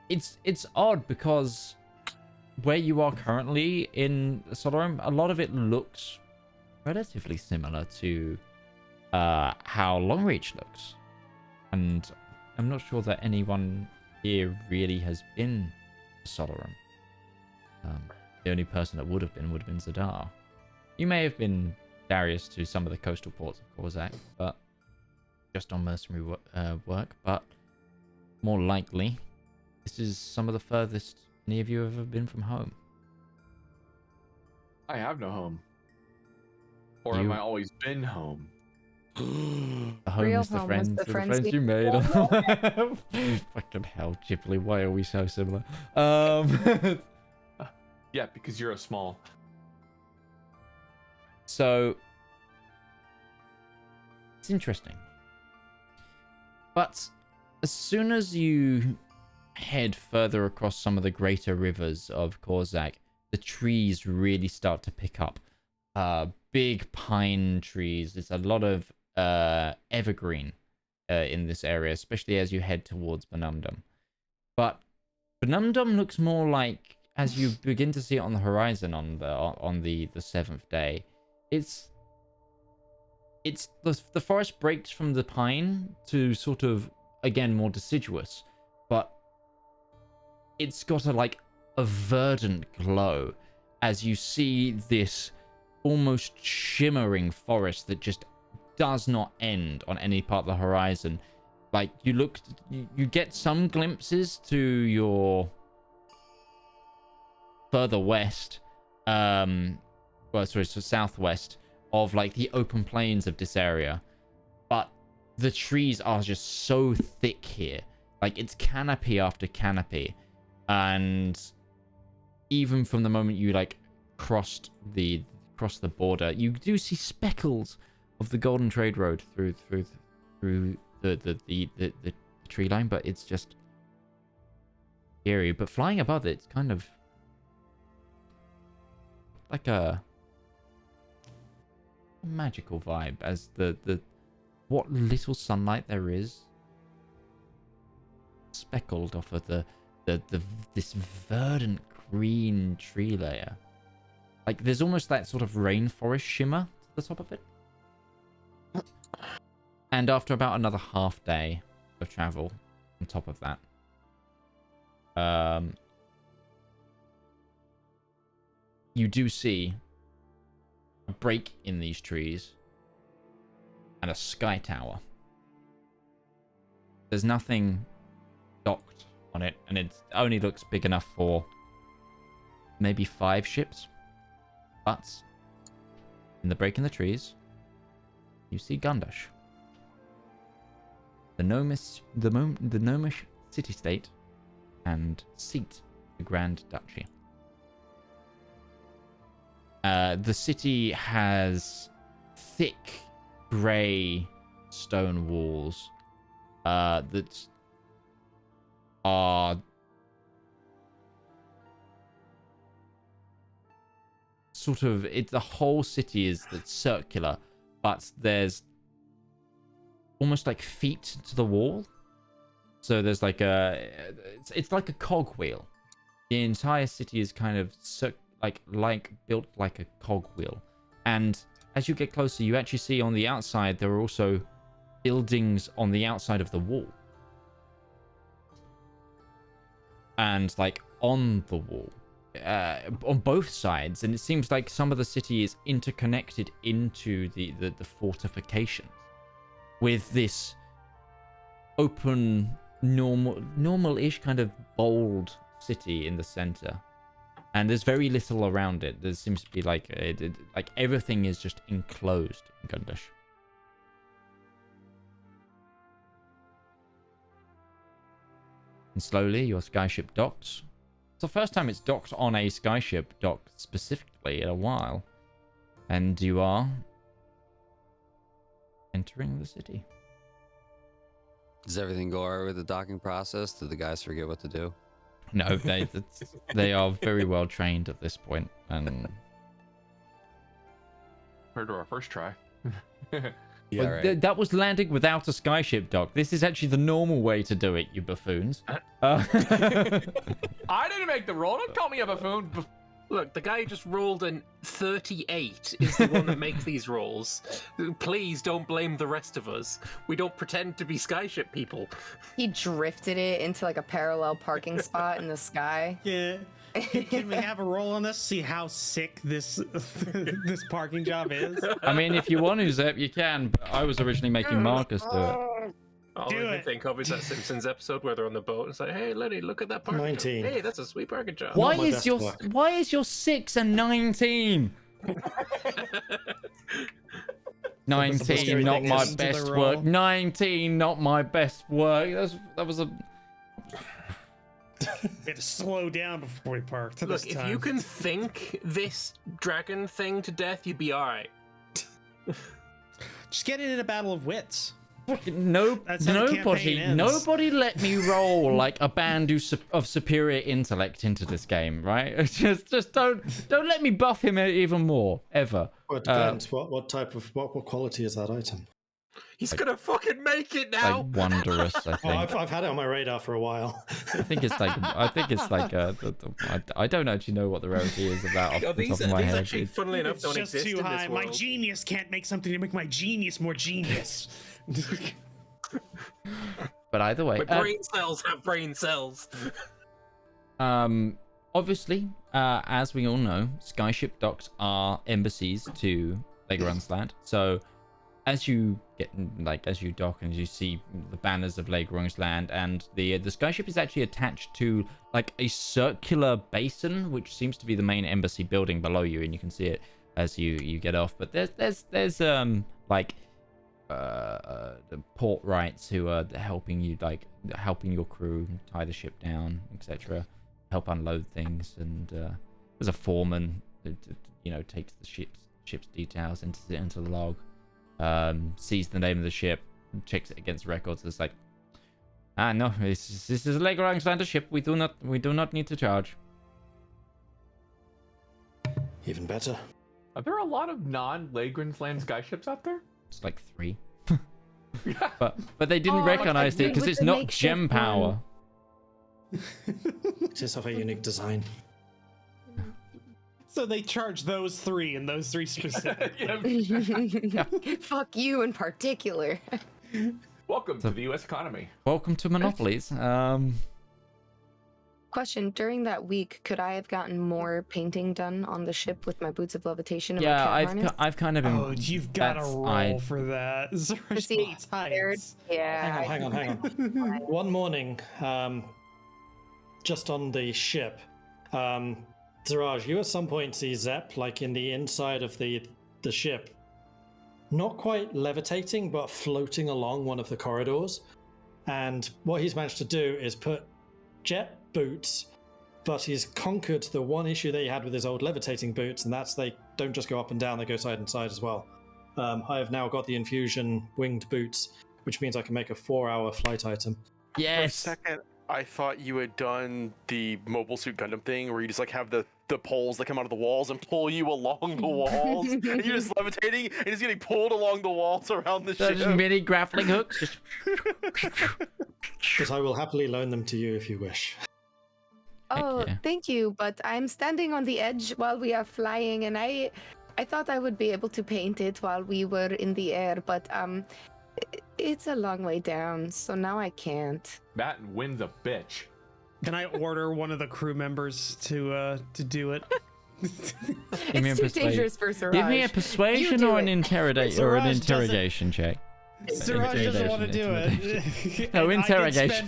S1: It's odd because where you are currently in Solorum, a lot of it looks relatively similar to how Longreach looks, and I'm not sure that anyone here really has been to Solorum. The only person that would have been Zedaar. You may have been Darius to some of the coastal ports of Korzak, but just on mercenary work. But more likely, this is some of the furthest any of you have ever been from home.
S3: I have no home. Or
S1: You-
S3: have I always been home?
S1: The home
S6: Real
S1: is the
S6: home was
S1: friends,
S6: the
S1: the
S6: friends
S1: friends
S6: we-
S1: you made. Fucking hell, Ghibli, why are we so similar?
S3: Yeah, because you're a small.
S1: So it's interesting. But as soon as you head further across some of the greater rivers of Korzak, the trees really start to pick up. Big pine trees. There's a lot of evergreen in this area, especially as you head towards Bumnumdum. But Bumnumdum looks more like, as you begin to see it on the horizon on the seventh day, it's it's the forest breaks from the pine to sort of, again, more deciduous, but it's got a verdant glow as you see this almost shimmering forest that just does not end on any part of the horizon. Like, you get some glimpses to your further west, so southwest of the open plains of this area, but the trees are just so thick here. It's canopy after canopy, and even from the moment you cross the border, you do see speckles of the Golden Trade Road through the tree line, but it's just scary. But flying above it, it's kind of like a magical vibe, as the what little sunlight there is speckled off of this verdant green tree layer. There's almost that sort of rainforest shimmer to the top of it. And after about another half day of travel on top of that, you do see a break in these trees and a sky tower. There's nothing docked on it, and it only looks big enough for maybe 5 ships. But in the break in the trees, you see Gundish, the gnomish city-state and seat of the Grand Duchy. The city has thick grey stone walls that are sort of, the whole city is circular, but there's almost feet to the wall. So there's it's like a cogwheel. The entire city is kind of built like a cogwheel. And as you get closer, you actually see on the outside there are also buildings on the outside of the wall. And on the wall, on both sides, and it seems like some of the city is interconnected into the fortifications with this open, normal-ish kind of bold city in the center. And there's very little around it. There seems to be everything is just enclosed in Gundish. And slowly, your skyship docks. It's the first time it's docked on a skyship dock specifically in a while. And you are entering the city.
S7: Does everything go all right with the docking process? Did the guys forget what to do?
S1: No, they are very well trained at this point, and
S3: Compared to our first try.
S7: Yeah, right.
S1: that was landing without a skyship dock. This is actually the normal way to do it, you buffoons.
S3: I didn't make the roll. Don't call me a buffoon.
S5: Look, the guy who just rolled an 38 is the one that makes these rolls. Please don't blame the rest of us. We don't pretend to be skyship people.
S6: He drifted it into a parallel parking spot in the sky.
S2: Yeah. Can we have a roll on this? See how sick this this parking job is?
S1: I mean, if you want to, Zep, you can, but I was originally making Marcus do it.
S5: All I can think of is that Simpsons episode where they're on the boat and it's like, hey, Lenny, look at that parking
S8: 19.
S5: job. Hey, that's a sweet parking job.
S1: Why
S8: my
S1: is
S8: best
S1: your
S8: work.
S1: 6 and 19? 19,
S2: scary
S1: not
S2: thing
S1: my
S2: is to the
S1: best
S2: roll.
S1: work. 19, not my best work. That was a.
S2: We had to slow down before we parked.
S5: Look,
S2: this
S5: if
S2: time.
S5: you can think this dragon thing to death, you'd be alright.
S2: Just get it in a battle of wits.
S1: No,
S2: That's how the campaign ends.
S1: nobody let me roll a band of superior intellect into this game, right? Just don't let me buff him even more, ever.
S8: Well, it depends. What type of what quality is that item?
S5: He's
S1: Like-
S5: gonna fucking make it now.
S1: like wondrous. I
S8: Oh,
S1: think.
S8: I've had it on my radar for a while.
S1: I think it's like I don't actually know what the rarity is of that off
S5: Oh,
S1: the top
S5: these
S1: of my
S5: these
S1: head.
S5: actually,
S1: It's-
S5: funnily enough,
S2: It's
S5: don't
S2: just
S5: exist
S2: too
S5: in
S2: high.
S5: this
S2: My
S5: world.
S2: genius can't make something to make my genius more genius.
S1: But either way,
S5: My brain cells have brain cells.
S1: obviously, as we all know, skyship docks are embassies to Legoland's land. So, as you dock and you see the banners of Legoland's land, and the skyship is actually attached to like a circular basin, which seems to be the main embassy building below you, and you can see it as you get off. But there's the port rights who are helping you, like helping your crew tie the ship down, etc., help unload things, and there's a foreman that takes the ship's details into the log, sees the name of the ship, checks it against records. It's like, no, this is a Legoland's Land ship. We do not need to charge.
S8: Even better.
S3: Are there a lot of non-Lagran's Land skyships out there?
S1: It's like 3. but they didn't
S6: Oh,
S1: recognize it
S6: like
S1: because
S6: with
S1: it's
S6: the
S1: not
S6: makeshift
S1: gem power.
S8: It is of a unique design.
S2: So they charge those 3 and those 3 specific.
S6: Fuck you in particular.
S3: Welcome to the U.S. economy.
S1: Welcome to monopolies.
S6: Question: during that week, could I have gotten more painting done on the ship with my boots of levitation and my
S1: Yeah,
S6: cat harness?
S1: I've kind of been.
S2: Oh, you've got to
S1: that's-
S2: roll for that. Zorosh
S6: see,
S2: hates heights.
S6: Yeah.
S8: Hang on. One morning, just on the ship, Ziraj, you at some point see Zep, like in the inside of the ship, not quite levitating, but floating along one of the corridors. And what he's managed to do is put jet boots, but he's conquered the one issue that he had with his old levitating boots, and that's they don't just go up and down, they go side and side as well. I have now got the infusion winged boots, which means I can make a 4-hour flight item.
S4: For a
S1: Yes.
S4: second, I thought you had done the Mobile Suit Gundam thing where you just like have the poles that come out of the walls and pull you along the walls. And you're just levitating and just getting pulled along the walls around the
S1: So
S4: ship.
S1: just mini grappling hooks. Just...
S8: But I will happily loan them to you if you wish.
S6: Oh,
S1: yeah.
S6: thank you, but I'm standing on the edge while we are flying, and I thought I would be able to paint it while we were in the air, but it's a long way down, so now I can't.
S3: That wins a bitch.
S2: Can I order one of the crew members to do it?
S1: Give me a
S6: It's too
S1: persuasion.
S6: dangerous for Siraj.
S1: Give me a persuasion
S6: do
S1: or an
S6: it.
S2: Siraj doesn't-
S1: interrogation check.
S2: Siraj doesn't want to do
S1: Intimidation.
S2: it.
S1: No,
S2: And
S1: interrogation.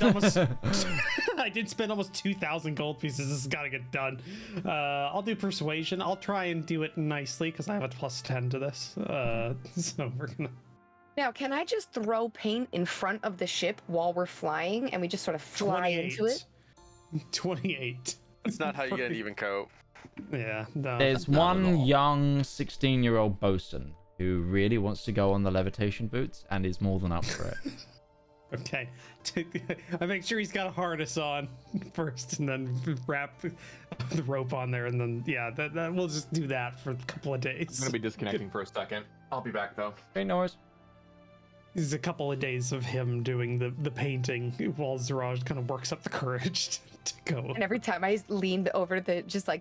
S2: I did spend almost 2,000 gold pieces. This has got to get done. I'll do persuasion. I'll try and do it nicely because I have a +10 to this. So we're gonna.
S6: Now, can I just throw paint in front of the ship while we're flying, and we just sort of fly into it?
S2: 28.
S4: That's not how you get an even coat.
S2: Yeah. No.
S1: There's
S7: Not at
S1: one
S7: all.
S1: young 16-year-old bosun who really wants to go on the levitation boots and is more than up for it.
S2: Okay. I make sure he's got a harness on first, and then wrap the rope on there, and then that we'll just do that for a couple of days.
S3: I'm gonna be disconnecting for a second. I'll be back though.
S1: Okay, no worries.
S2: This is a couple of days of him doing the painting while Ziraj kind of works up the courage to go.
S6: And every time I leaned over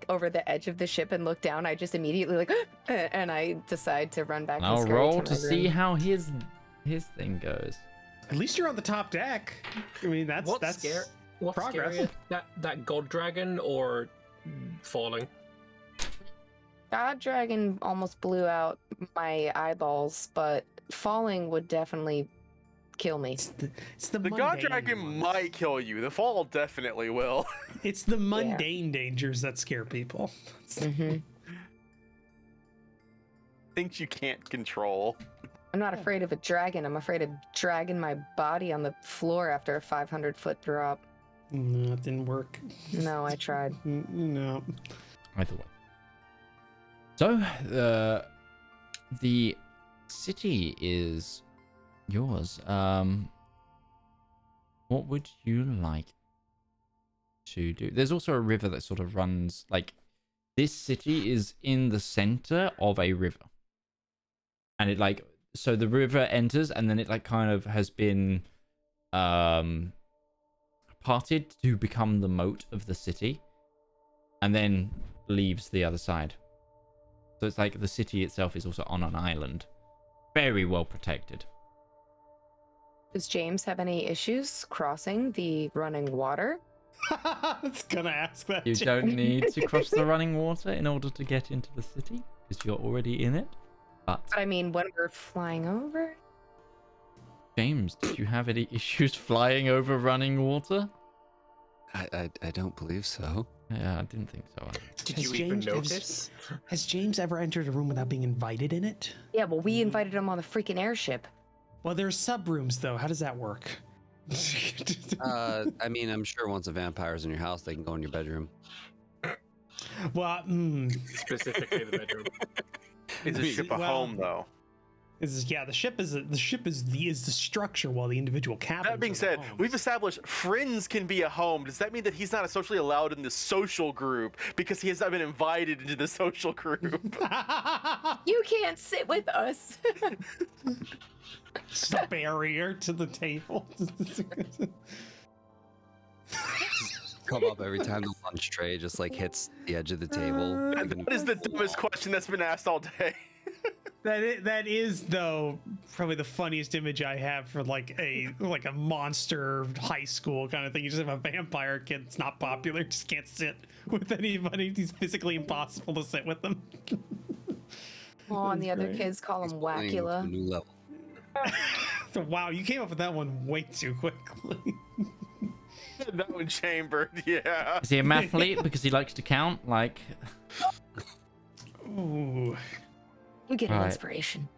S6: over the edge of the ship and look down, I just immediately like, and I decide to run back. and
S1: I'll
S6: scurry
S1: roll
S6: my
S1: to see
S6: room.
S1: how his thing goes.
S2: At least you're on the top deck. I mean, that's
S5: What's
S2: progress.
S5: scarier, that god dragon or falling?
S6: God Dragon almost blew out my eyeballs, but falling would definitely kill me.
S2: It's the
S4: The God
S2: mundane
S4: Dragon
S2: ones.
S4: might kill you. The fall definitely will.
S2: It's the mundane dangers that scare people.
S6: hmm
S4: Things you can't control.
S6: I'm not afraid of a dragon. I'm afraid of dragging my body on the floor after a 500-foot drop.
S2: No, it didn't work.
S6: No, I tried.
S2: No.
S1: Either way. So, the city is yours. What would you like to do? There's also a river that sort of runs, like, this city is in the center of a river. And it, like, so the river enters, and then it like kind of has been parted to become the moat of the city, and then leaves the other side. So it's like the city itself is also on an island, very well protected.
S6: Does James have any issues crossing the running water?
S2: I was gonna ask that.
S1: You
S2: too.
S1: don't need to cross the running water in order to get into the city, because you're already in it. But
S6: But I mean, when we're flying over?
S1: James, did you have any issues flying over running water?
S7: I don't believe so.
S1: Yeah, I didn't think so.
S5: Did
S2: Has
S5: you even
S2: James-
S5: notice?
S2: Has James ever entered a room without being invited in it?
S6: Yeah, well, we invited him on the freaking airship.
S2: Well, there's sub rooms though. How does that work?
S7: I mean, I'm sure once a vampire's in your house, they can go in your bedroom.
S2: Well,
S5: Specifically the bedroom.
S4: Is the ship a
S2: Well,
S4: home though?
S2: the ship is the structure, while the individual cabins.
S4: That being
S2: are the
S4: said,
S2: homes.
S4: we've established friends can be a home. Does that mean that he's not socially allowed in the social group because he has not been invited into the social group?
S6: You can't sit with us.
S2: Just a barrier to the table.
S7: Come up every time the lunch tray just like hits the edge of the table.
S4: That is the dumbest question that's been asked all day.
S2: That is though probably the funniest image I have for like a monster high school kind of thing. You just have a vampire kid that's not popular, just can't sit with anybody. He's physically impossible to sit with them.
S6: Oh, and the other
S2: Great.
S6: kids call him
S7: Playing to a
S6: Wacula.
S7: new level.
S2: So, wow, you came up with that one way too quickly.
S4: That one chambered, yeah.
S1: Is he a mathlete because he likes to count? Like,
S2: Ooh.
S6: You get an
S1: Right.
S6: inspiration.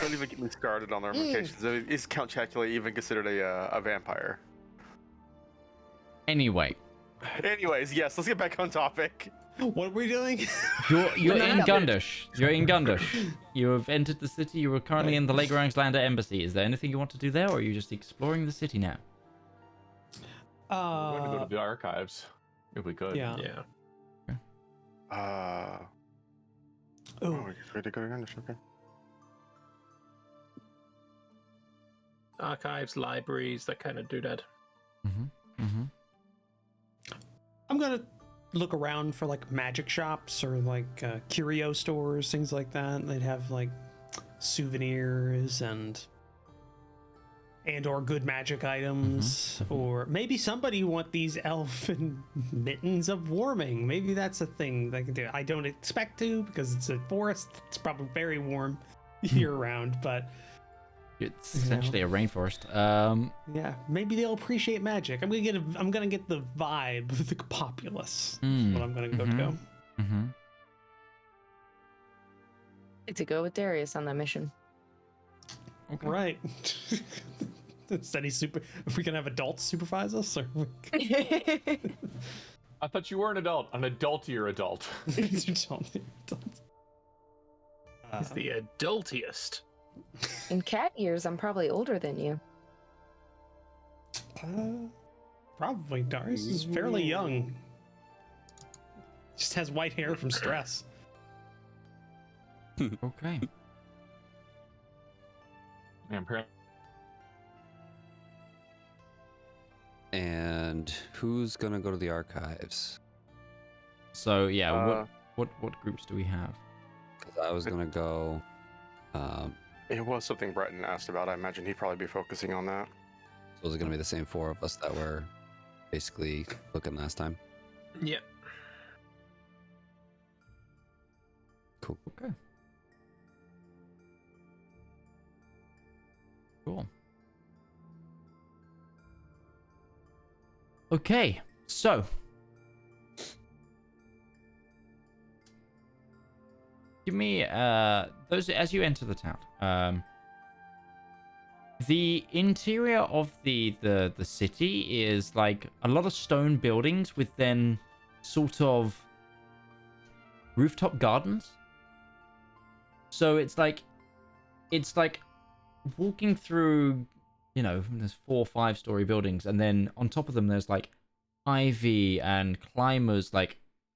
S4: Don't even get me started on their vocations. Is Count Chocula even considered a vampire?
S1: anyway,
S4: Anyways, yes, let's get back on topic.
S2: What are we doing?
S1: you're in
S6: Yeah.
S1: Gundish. You're in Gundish. You have entered the city. You are currently in the Legoranslander embassy. Is there anything you want to do there, or are you just exploring the city now?
S3: We're going to go to the archives if we could.
S2: Yeah.
S5: Yeah.
S4: Oh,
S2: Oh,
S4: it's ready to go to Gundish, okay.
S5: Archives, libraries, that kind of doodad.
S1: Mm-hmm. Mm-hmm.
S2: I'm gonna look around for like magic shops or like curio stores, things like that. They'd have like souvenirs and or good magic items, or maybe somebody want these elfin mittens of warming. Maybe that's a thing they can do. I don't expect to because it's a forest. It's probably very warm year round, but
S1: It's
S2: You know.
S1: essentially a rainforest.
S2: yeah, maybe they'll appreciate magic. I'm gonna get the vibe of the populace.
S1: Mm,
S2: What I'm gonna go
S1: mhm.
S2: go.
S1: Mm-hmm.
S6: To go with Darius on that mission.
S1: Okay.
S2: Right. Steady super. If we can have adults supervise us, or
S3: I thought you were an adult. An adultier adult.
S2: adults.
S5: He's the adultiest.
S6: In cat years, I'm probably older than you.
S2: Probably Darius is fairly young. Just has white hair from stress.
S1: Okay.
S3: And apparently,
S7: And who's gonna go to the archives?
S1: So yeah,
S4: Uh,
S1: what groups do we have?
S7: Because I was gonna go.
S4: It was something Breton asked about. I imagine he'd probably be focusing on that.
S7: So is it gonna be the same four of us that were basically looking last time?
S5: Yeah.
S7: Cool.
S1: Okay. Cool. Okay, so give me those as you enter the town. The interior of the city is like a lot of stone buildings with then sort of rooftop gardens. So it's like walking through, there's 4 or 5 story buildings, and then on top of them there's like ivy and climbers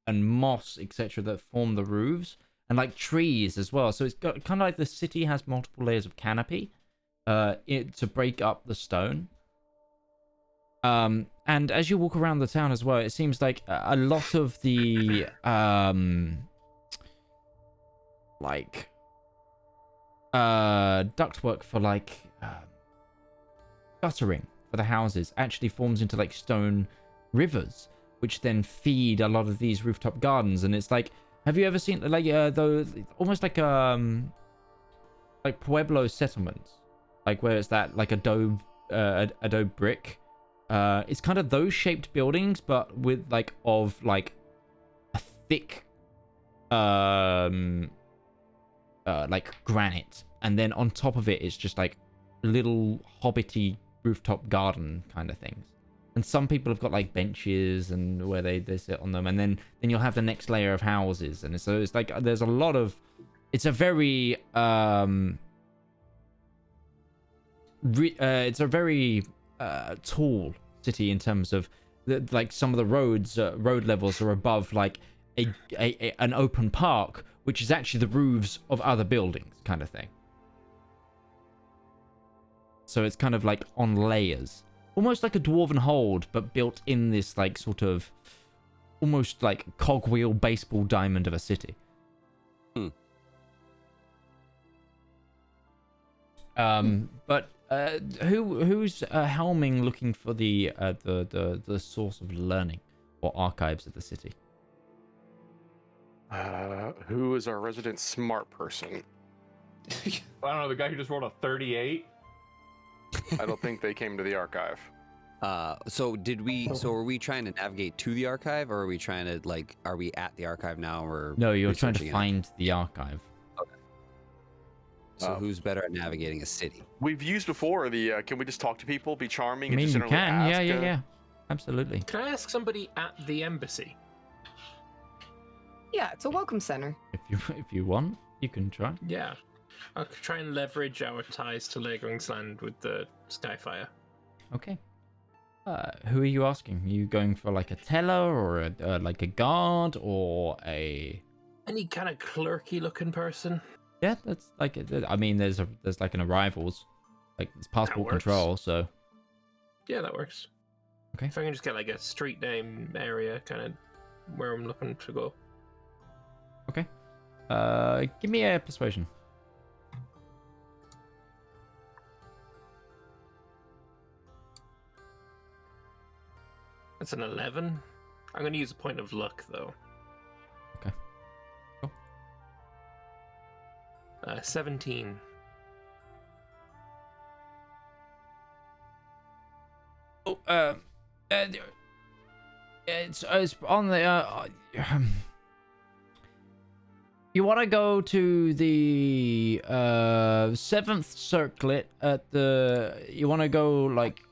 S1: and moss, etc., that form the roofs, and like trees as well. So it's got kind of like the city has multiple layers of canopy to break up the stone. And as you walk around the town as well, it seems like a lot of the ductwork for like guttering for the houses actually forms into like stone rivers, which then feed a lot of these rooftop gardens. And it's like, have you ever seen like those almost like Pueblo settlements, like where it's that like adobe brick? It's kind of those shaped buildings, but with like a thick like granite, and then on top of it it's just like little hobbity rooftop garden kind of things. And some people have got like benches and where they sit on them, and then you'll have the next layer of houses. And so it's like there's a lot of, it's a very it's a very tall city in terms of like some of the road levels are above like an open park, which is actually the roofs of other buildings kind of thing. So it's kind of like on layers, almost like a dwarven hold, but built in this like sort of almost like cogwheel baseball diamond of a city. But who's helming looking for the source of learning or archives of the city?
S4: Who is our resident smart person?
S3: I don't know, the guy who just rolled a 38.
S4: I don't think they came to the archive.
S7: So are we trying to navigate to the archive, or are we trying to like, are we at the archive now, or
S1: no, you're trying to
S7: researching it?
S1: find the archive.
S7: Okay. So who's better at navigating a city?
S4: We've used before the can we just talk to people, be charming,
S1: I mean,
S4: and just
S1: you
S4: generally
S1: can,
S4: ask,
S1: yeah, absolutely.
S5: Can I ask somebody at the embassy?
S6: Yeah, it's a welcome center.
S1: If you want, you can try.
S5: Yeah. I'll try and leverage our ties to Lagringsland with the Skyfire.
S1: Okay. Who are you asking? Are you going for like a teller or like a guard or a?
S5: Any kind of clerky looking person?
S1: Yeah, that's like I mean, there's like an arrivals, like it's passport control. So
S5: yeah, that works.
S1: Okay.
S5: If I can just get like a street name area, kind of where I'm looking to go.
S1: Okay. Give me a persuasion.
S5: That's an 11. I'm going to use a point of luck, though.
S1: Okay. Cool.
S5: 17.
S1: Oh, it's on the. You want to go to the 7th circlet at the. You want to go like.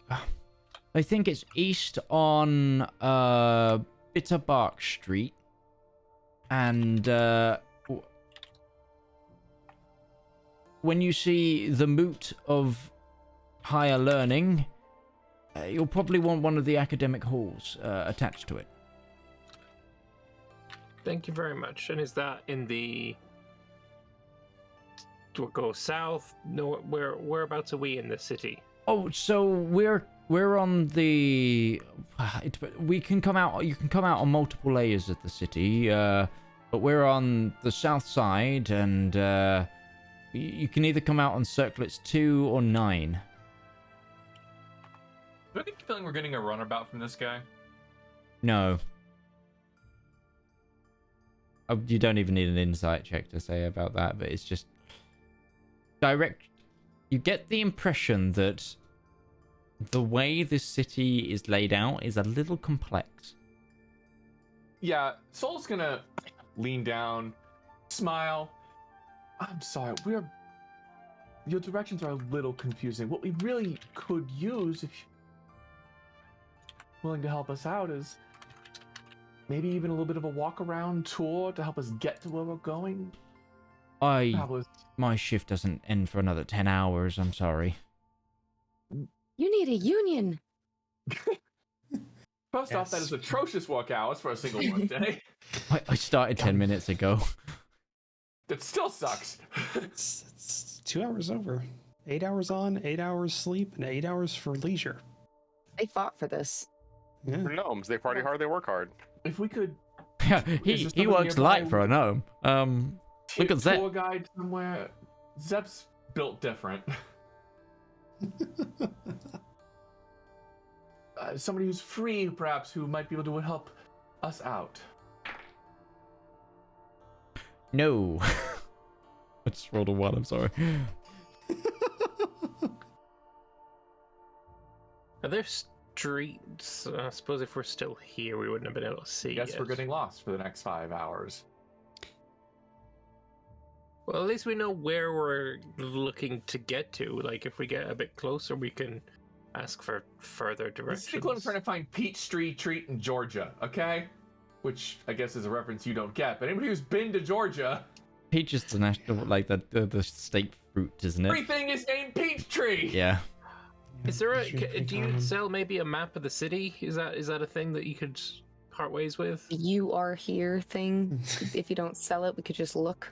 S1: I think it's east on Bitterbark Street, and when you see the moot of higher learning, you'll probably want one of the academic halls attached to it.
S5: Thank you very much. And is that in the... Do we go south? No, whereabouts are we in the city?
S1: Oh, so we're on the. We can come out. You can come out on multiple layers of the city, but we're on the south side, and you can either come out on circlets 2 or 9.
S3: Do I get the feeling we're getting a runabout from this guy?
S1: No. Oh, you don't even need an insight check to say about that, but it's just direct. You get the impression that the way this city is laid out is a little complex.
S3: Yeah, Soul's gonna lean down, smile. I'm sorry, your directions are a little confusing. What we really could use, if you're willing to help us out, is maybe even a little bit of a walk-around tour to help us get to where we're going.
S1: My shift doesn't end for another 10 hours, I'm sorry.
S6: You need a union.
S3: First off, that is atrocious work hours for a single work day.
S1: I started 10 minutes ago.
S3: That still sucks.
S2: It's 2 hours over. 8 hours on, 8 hours sleep, and 8 hours for leisure.
S6: They fought for this.
S2: Yeah.
S4: For gnomes, they party hard, they work hard.
S3: If we could,
S1: Yeah,
S3: Is there
S1: he
S3: somebody
S1: works
S3: nearby
S1: light for a gnome. Look at Zep.
S3: tour guide somewhere. Zep's built different. Somebody who's free, perhaps, who might be able to help us out.
S1: No. I just rolled a 1, I'm sorry.
S5: Are there streets? I suppose if we're still here, we wouldn't have been able to see.
S3: Guess
S5: it.
S3: we're getting lost for the next 5 hours.
S5: Well, at least we know where we're looking to get to. Like, if we get a bit closer, we can ask for further directions.
S3: Stick one trying to find Peachtree Treat in Georgia, okay? Which I guess is a reference you don't get, but anybody who's been to Georgia,
S1: Peach is the national, like the state fruit, isn't it?
S3: everything is named Peachtree.
S1: Yeah.
S5: Is there a?
S2: Should pick
S5: Do you
S2: one.
S5: sell maybe a map of the city? Is that a thing that you could part ways with?
S6: You are here thing. If you don't sell it, we could just look.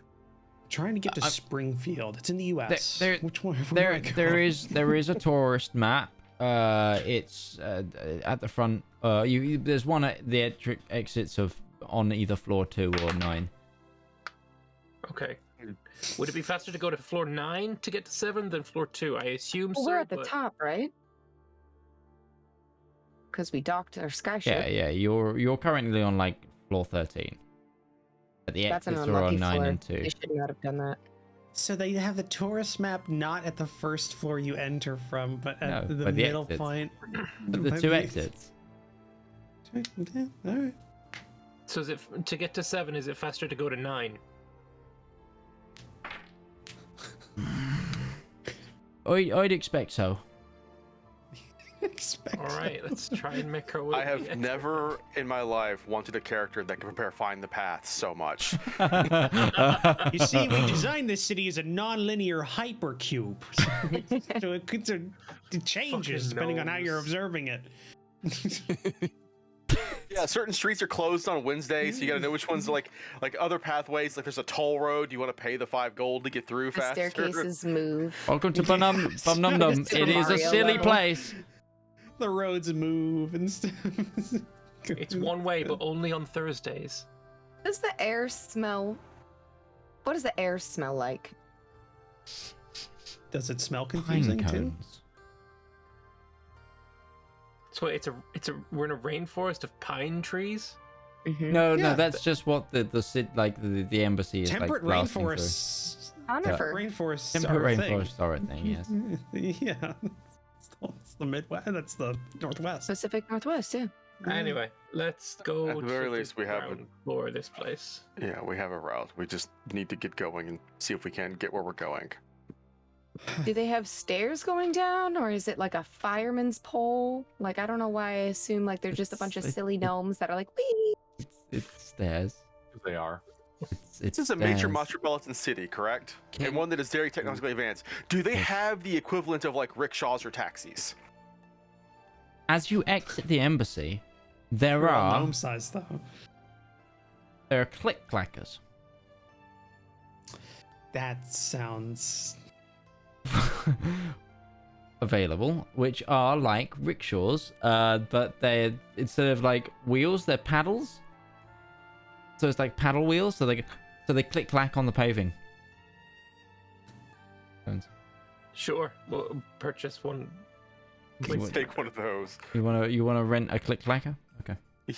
S2: Trying to get to Springfield. It's in the U.S.
S1: there-
S2: Which one?
S1: There is a tourist map. It's at the front. There's one at the exits of on either floor 2 or 9.
S5: Okay. Would it be faster to go to floor 9 to get to 7 than floor 2? I assume
S6: Well,
S5: so.
S6: we're at the
S5: but-
S6: top, right? Because we docked our skyship.
S1: Yeah. You're currently on like floor 13. At the
S6: That's an
S1: exits are on
S6: unlucky
S1: 9
S6: floor.
S1: and 2.
S6: They should not have done that.
S2: So they have the tourist map not at the first floor you enter from, but at
S1: No,
S2: the
S1: by the
S2: middle
S1: exits.
S2: point.
S1: But the 2 exits.
S2: Okay, all right.
S5: So is it to get to 7? Is it faster to go to 9?
S1: I'd expect so.
S2: Expect
S5: All right, let's try and make our way.
S4: I have never in my life wanted a character that can prepare Find the Path so much.
S2: You see, we designed this city as a non-linear hypercube, so it changes
S5: Fucking
S2: depending on how you're
S5: gnomes.
S2: observing it.
S4: Yeah, certain streets are closed on Wednesday, so you gotta know which ones like other pathways. Like there's a toll road, you want to pay the 5 gold to get through
S6: The
S4: faster.
S6: staircases move.
S1: Welcome to Bumnumdum.
S6: Super
S1: It is a
S6: Mario
S1: silly
S6: level.
S1: place.
S2: The roads move and stuff.
S5: It's one way, but only on Thursdays.
S6: Does the air smell? What does the air smell like?
S2: Does it smell
S1: Pine
S2: confusing too?
S1: cones.
S5: So we're in a rainforest of pine trees.
S6: Mm-hmm.
S1: No,
S2: Yeah.
S1: that's just what the embassy is
S2: Temperate
S1: like blasting through.
S2: rainforests.
S6: Conifer.
S2: Rainforests
S1: Temperate
S2: are a thing.
S1: rainforests are a thing, yes.
S2: Yeah. It's the Midwest. That's the Northwest.
S6: Pacific Northwest, yeah.
S5: Anyway, let's go.
S4: At the very
S5: to
S4: least, we have
S5: ground floor of this place.
S4: Yeah, we have a route. We just need to get going and see if we can get where we're going.
S6: Do they have stairs going down, or is it like a fireman's pole? Like, I don't know why I assume like they're just a bunch of
S1: It's-
S6: silly gnomes that are like, wee.
S1: It's stairs.
S3: They are.
S1: It's
S4: This is a major
S1: stairs.
S4: metropolitan city, correct?
S7: Can-
S4: And one that is very technologically advanced. Do they have the equivalent of like rickshaws or taxis?
S1: As you exit the embassy, there
S2: We're all
S1: are
S2: gnome size though.
S1: click clackers.
S2: That sounds.
S1: Available, which are like rickshaws, but they're instead of like wheels, they're paddles. So it's like paddle wheels, so they click clack on the paving.
S5: Sure, we'll purchase one.
S1: You want-
S4: Take one of those.
S1: You wanna rent a click clacker? Okay.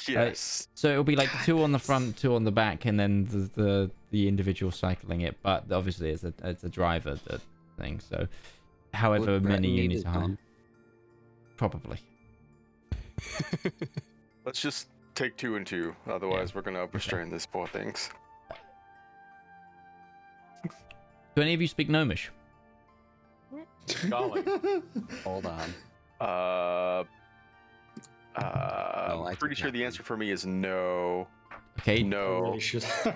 S4: Yes.
S1: So it'll be like 2 on the front, 2 on the back, and then the individual cycling it. But obviously it's a driver thing. So however
S7: Would
S1: many
S7: Breton
S1: you
S7: need
S1: need
S7: his
S1: to hire,
S7: own?
S1: probably.
S4: Let's just take 2 and 2. Otherwise, we're gonna overstrain this poor things.
S1: Do any of you speak Gnomish?
S3: Golly.
S7: Hold on. I
S4: Pretty
S7: took
S4: sure the
S7: that
S4: answer for me is no.
S1: Okay.
S8: I
S4: No.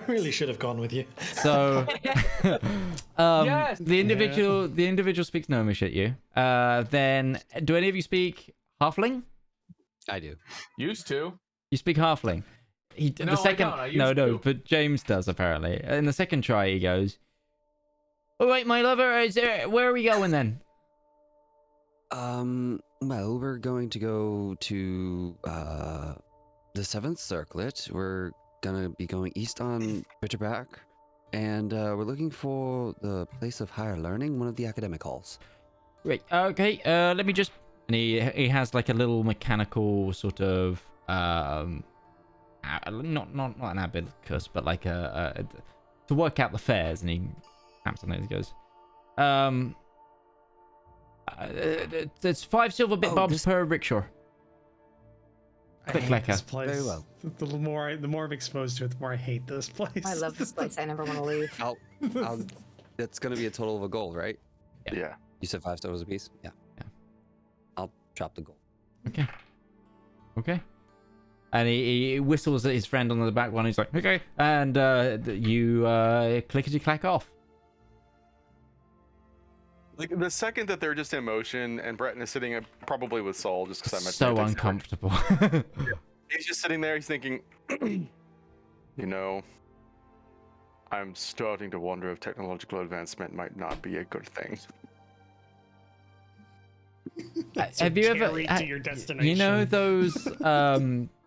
S8: really should have gone with you.
S1: So,
S3: Yes!
S1: the individual speaks Gnomish at you. Then, do any of you speak Halfling?
S7: I do.
S3: Used to.
S1: You speak Halfling. The
S3: No, I
S1: second,
S3: don't. I
S1: no,
S3: used
S1: no,
S3: to.
S1: but James does apparently. In the second try, he goes, "All right, my lover, where are we going then?"
S7: Well, we're going to go to the Seventh Circlet. We're gonna be going east on Bitterback, and we're looking for the place of higher learning, one of the academic halls.
S1: Right. Okay. Let me just. And he has like a little mechanical sort of not an abacus, but like a to work out the fares. And he taps on it and goes, There's 5 silver bit bobs per rickshaw.
S2: I
S1: Quick
S2: hate
S1: lecker.
S2: this place.
S7: Very well.
S2: The more I'm exposed to it, the more I hate this place.
S6: I love this place. I never want to leave.
S7: That's gonna be a total of a gold, right?
S4: Yeah.
S7: You said 5 silvers apiece? Yeah.
S1: Yeah.
S7: I'll drop the gold.
S1: Okay. And he whistles at his friend on the back one. He's like, okay. And you clickety clack off.
S4: Like the second that they're just in motion, and Breton is sitting probably with Saul, just because I mentioned
S1: So
S4: it,
S1: uncomfortable.
S4: He's just sitting there. He's thinking, you know, I'm starting to wonder if technological advancement might not be a good thing.
S2: So
S1: Have you ever
S2: carried to your destination.
S1: You know those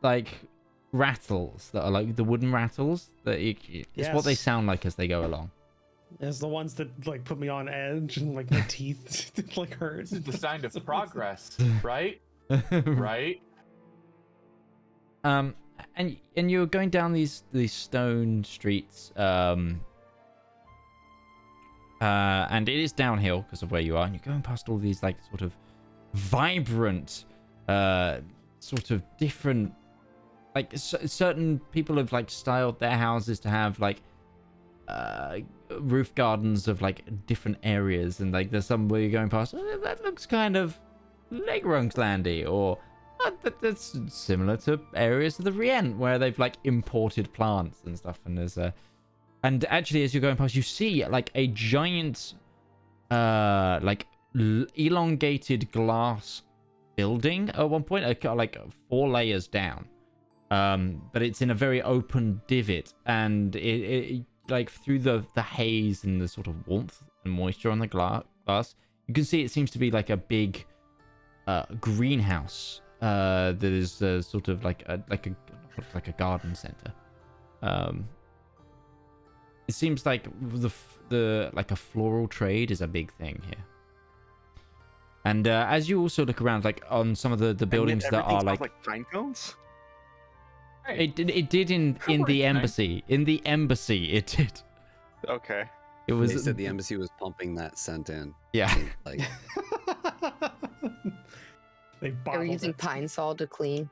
S1: like rattles that are like the wooden rattles that it's what they
S2: Yes.
S1: sound like as they go along.
S2: It's the ones that like put me on edge and like my teeth like hurt.
S3: This is the sign of progress, right? Right?
S1: And you're going down these stone streets, and it is downhill because of where you are, and you're going past all these like sort of vibrant, sort of different, like certain people have like styled their houses to have like roof gardens of like different areas, and like there's some where you're going past, that looks kind of Legrungslandy, or that's similar to areas of the Rien where they've like imported plants and stuff. And there's and actually as you're going past, you see like a giant like elongated glass building at one point, like 4 layers down, but it's in a very open divot, and it like through the haze and the sort of warmth and moisture on the glass, you can see it seems to be like a big greenhouse that is sort of like a garden center. It seems like the like a floral trade is a big thing here. And as you also look around, like on some of the buildings that are like
S4: pine cones.
S1: it did in the embassy. In the embassy, it did.
S4: Okay.
S1: It was
S7: They said the embassy was pumping that scent in.
S1: yeah.
S7: Like,
S2: They
S6: They were
S2: bottled
S6: using
S2: it.
S6: pine sol to clean.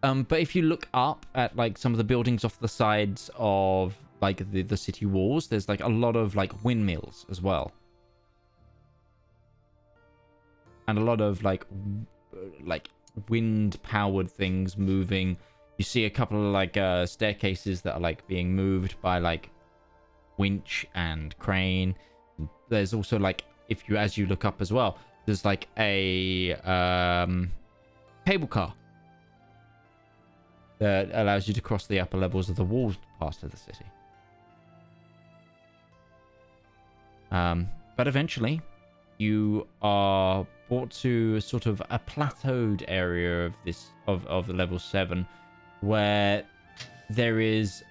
S1: But if you look up at like some of the buildings off the sides of like the city walls, there's like a lot of like windmills as well, and a lot of like wind powered things moving. You see a couple of like staircases that are like being moved by like winch and crane. There's also like, as you look up as well, there's like a cable car that allows you to cross the upper levels of the walls past to the city. But eventually, you are brought to sort of a plateaued area of the level 7, where there is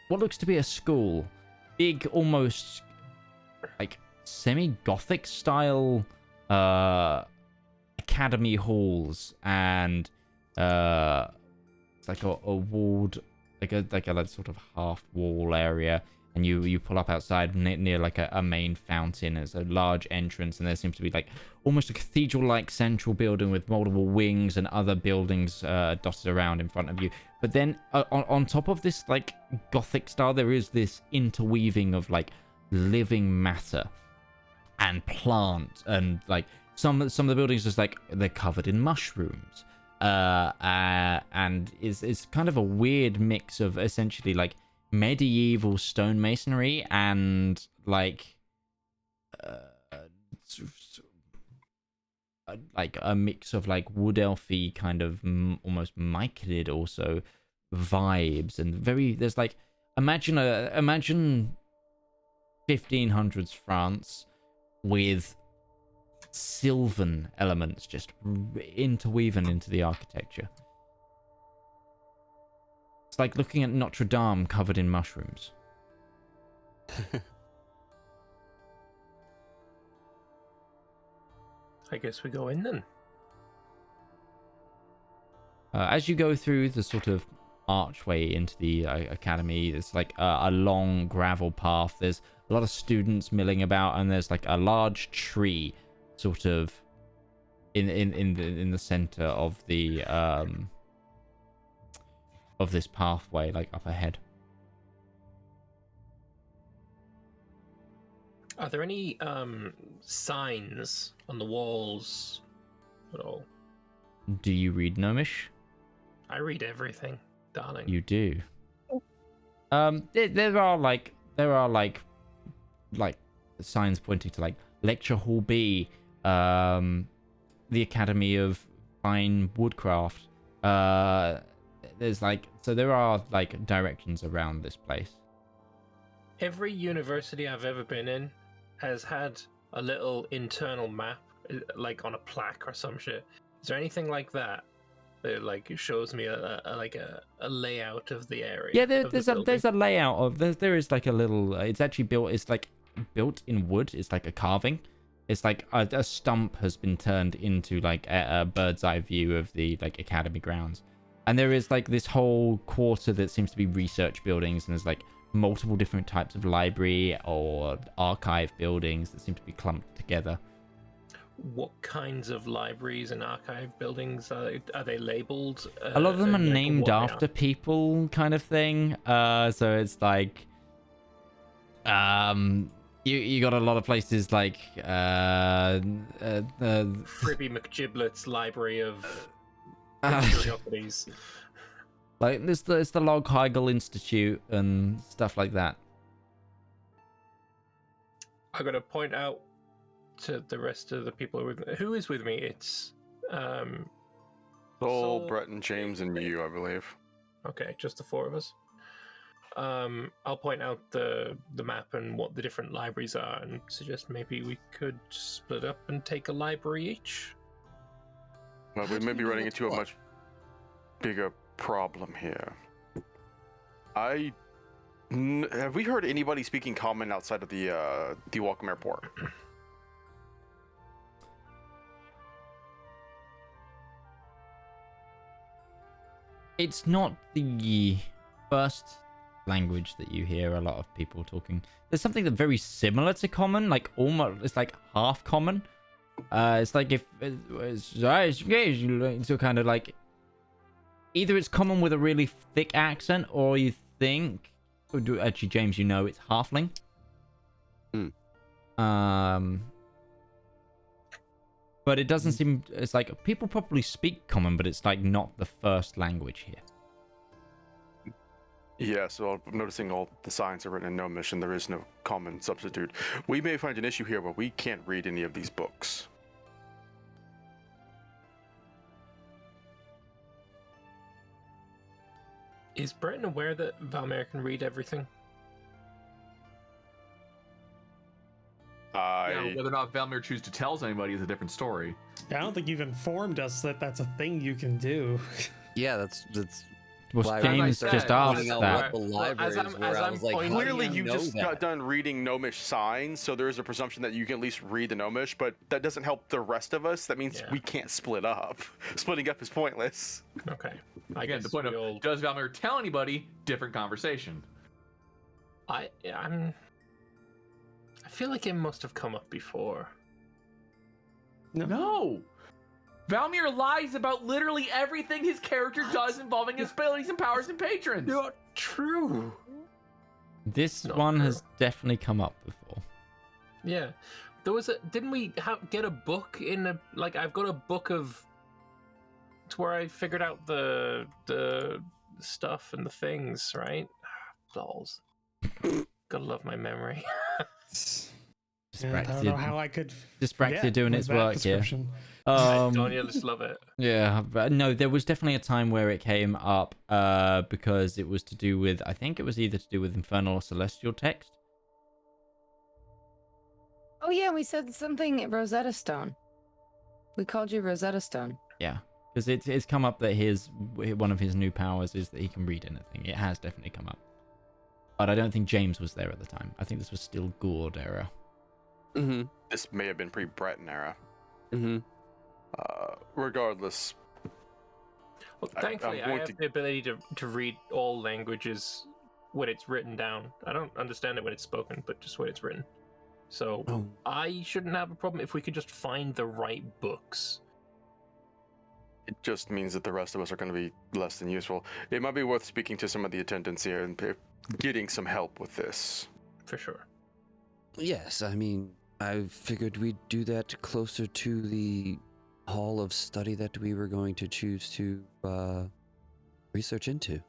S1: what looks to be a school, big, almost like semi-Gothic style academy halls, and it's like a walled, like a sort of half wall area. And you pull up outside near like a main fountain. There's a large entrance, and there seems to be like almost a cathedral-like central building with multiple wings and other buildings dotted around in front of you. But then on top of this like Gothic style, there is this interweaving of like living matter and plant, and like some of the buildings just like they're covered in mushrooms, and it's kind of a weird mix of essentially like medieval stonemasonry and like like a mix of like wood elfy kind of almost myconid also vibes, and there's like imagine 1500s France with sylvan elements just interweaving into the architecture. It's like looking at Notre Dame covered in mushrooms.
S5: I guess we go in then.
S1: As you go through the sort of archway into the academy, it's like a long gravel path. There's a lot of students milling about, and there's like a large tree sort of in the center of the of this pathway, like up ahead.
S5: Are there any signs on the walls at all?
S1: Do you read Gnomish?
S5: I read everything, darling.
S1: You do. There are like signs pointing to like Lecture Hall B, the Academy of Fine Woodcraft. There's like, so there are like directions around this place.
S5: Every university I've ever been in has had a little internal map, like on a plaque or some shit. Is there anything like that that like shows me a layout of the area?
S1: Yeah, there's a layout of there is like a little. It's actually built. It's like built in wood. It's like a carving. It's like a stump has been turned into like a bird's eye view of the like academy grounds, and there is like this whole quarter that seems to be research buildings, and there's like multiple different types of library or archive buildings that seem to be clumped together.
S5: What kinds of libraries and archive buildings are they labeled?
S1: A lot of them are
S5: like,
S1: named after people, kind of thing. So it's like, you got a lot of places like
S5: Fribby McGiblet's Library of Curiosities.
S1: Like it's the Log Heigl Institute and stuff like that.
S5: I gotta point out to the rest of the people who is with me. It's
S4: Sol, Breton, James, and you, I believe.
S5: Okay, just the four of us. I'll point out the map and what the different libraries are, and suggest maybe we could split up and take a library each.
S4: Well, we may be running into a much bigger problem here. Have we heard anybody speaking common outside of the Welcome Airport?
S1: It's not the first language that you hear a lot of people talking. There's something that's very similar to common, like almost, it's like half common. It's like if it's so kind of like either it's common with a really thick accent, or you think, actually, James, you know it's halfling. But it doesn't seem, it's like people probably speak common, but it's like not the first language here.
S4: Yeah, so I'm noticing all the signs are written in Gnomish and there is no common substitute. We may find an issue here where we can't read any of these books.
S5: Is Breton aware that Valmir can read everything?
S3: Yeah, whether or not Valmir chooses to tell anybody is a different story.
S2: Yeah, I don't think you've informed us that that's a thing you can do.
S7: Yeah, that's
S1: Well,
S7: why
S1: James
S3: said,
S1: just
S7: pointing
S1: asked
S7: out
S1: that.
S7: what the library is, where
S5: as
S7: I
S5: I'm
S7: was like,
S5: pointing-
S7: how do
S4: Clearly, you
S7: know
S4: just
S7: that?
S4: got done reading Gnomish signs, so there is a presumption that you can at least read the Gnomish, but that doesn't help the rest of us. That means
S5: Yeah.
S4: we can't split up. Splitting up is pointless.
S5: Okay. I
S3: Again,
S5: guess
S3: the point
S5: we all...
S3: of does Valmir tell anybody? Different conversation.
S5: I feel like it must have come up before.
S3: No! Valmir lies about literally everything his character does involving his abilities and powers and patrons!
S5: Not true.
S1: This
S5: Not
S1: one
S5: true.
S1: has definitely come up before.
S5: Yeah. There was a... Didn't we get a book in a... Like, I've got a book of... It's where I figured out the stuff and the things, right? Balls. Gotta love my memory.
S1: Just
S2: And I don't know how I could
S1: Dyspraxia
S2: forget
S1: doing
S2: with
S1: its
S2: that
S1: work
S2: description.
S1: here.
S5: Daniel just love it.
S1: Yeah, but no, there was definitely a time where it came up because it was to do with, I think it was either to do with Infernal or Celestial text.
S6: Oh yeah, we said something Rosetta Stone. We called you Rosetta Stone.
S1: Yeah, because it's come up that one of his new powers is that he can read anything. It has definitely come up. But I don't think James was there at the time. I think this was still Gourd era.
S7: Mm-hmm.
S4: This may have been pre-Breton era.
S7: Mm-hmm.
S4: Regardless,
S5: Well, thankfully, I
S4: going
S5: have
S4: to-
S5: the ability to read all languages when it's written down. I don't understand it when it's spoken, but just when it's written. So
S7: Oh.
S5: I shouldn't have a problem if we could just find the right books.
S4: it just means that the rest of us are going to be less than useful. It might be worth speaking to some of the attendants here and getting some help with this.
S5: For sure.
S7: Yes, I mean, I figured we'd do that closer to the hall of study that we were going to choose to research into.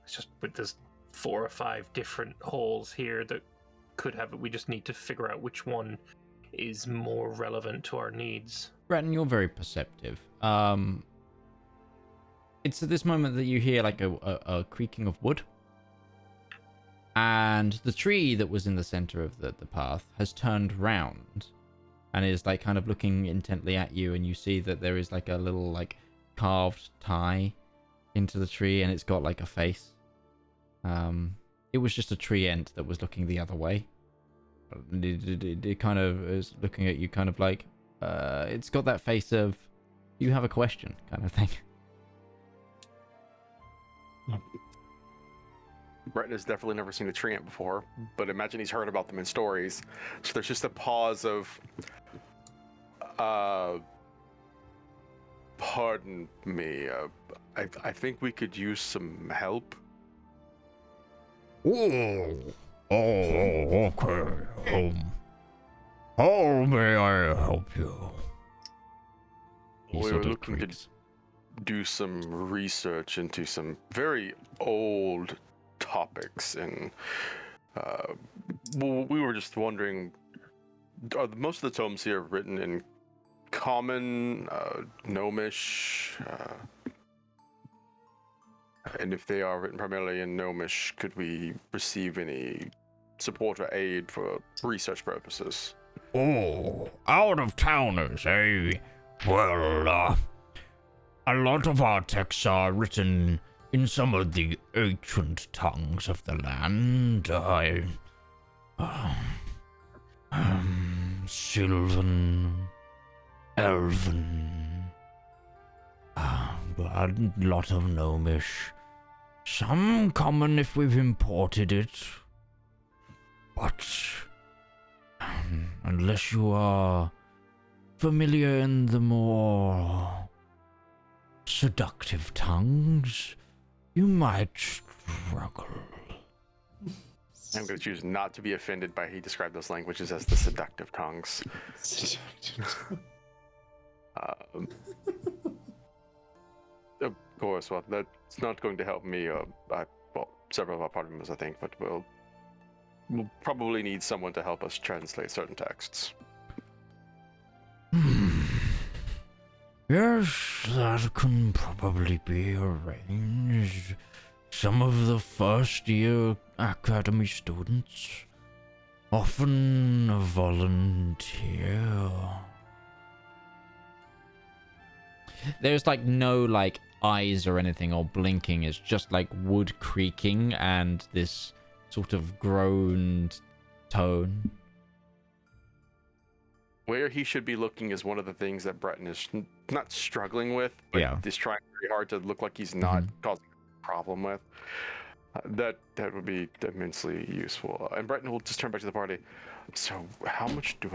S5: It's just with there's 4 or 5 different halls here that could have it. We just need to figure out which one is more relevant to our needs.
S1: Breton, you're very perceptive. It's at this moment that you hear like a creaking of wood. And the tree that was in the center of the path has turned round and is like kind of looking intently at you, and you see that there is like a little like carved tie into the tree, and it's got like a face. It was just a tree ent that was looking the other way. It kind of is looking at you kind of like, it's got that face of, you have a question kind of thing.
S4: Breton has definitely never seen a tree ant before, but imagine he's heard about them in stories. So there's just a pause of, pardon me, I think we could use some help.
S9: Oh, okay. How may I help you?
S1: He
S4: We
S1: sort
S4: were
S1: of
S4: looking to
S1: creaks.
S4: do some research into some very old topics, and we were just wondering, are most of the tomes here written in Common, Gnomish, and if they are written primarily in Gnomish, could we receive any support or aid for research purposes?
S9: Oh, out of towners, eh? Well, a lot of our texts are written in some of the ancient tongues of the land. Sylvan, Elven, a lot of Gnomish. Some common if we've imported it. But unless you are familiar in the more seductive tongues, you might struggle.
S4: I'm going to choose not to be offended by he described those languages as the seductive tongues. Of course, well, that's not going to help me. Well, several of our party members, I think, but we'll probably need someone to help us translate certain texts.
S9: Yes, that can probably be arranged. Some of the first-year academy students often volunteer.
S1: There's like no like eyes or anything or blinking. It's just like wood creaking and this sort of groaned tone.
S4: Where he should be looking is one of the things that Breton is not struggling with, but
S1: Yeah.
S4: is trying very hard to look like he's not causing a problem with. That would be immensely useful. And Breton will just turn back to the party. So, how much do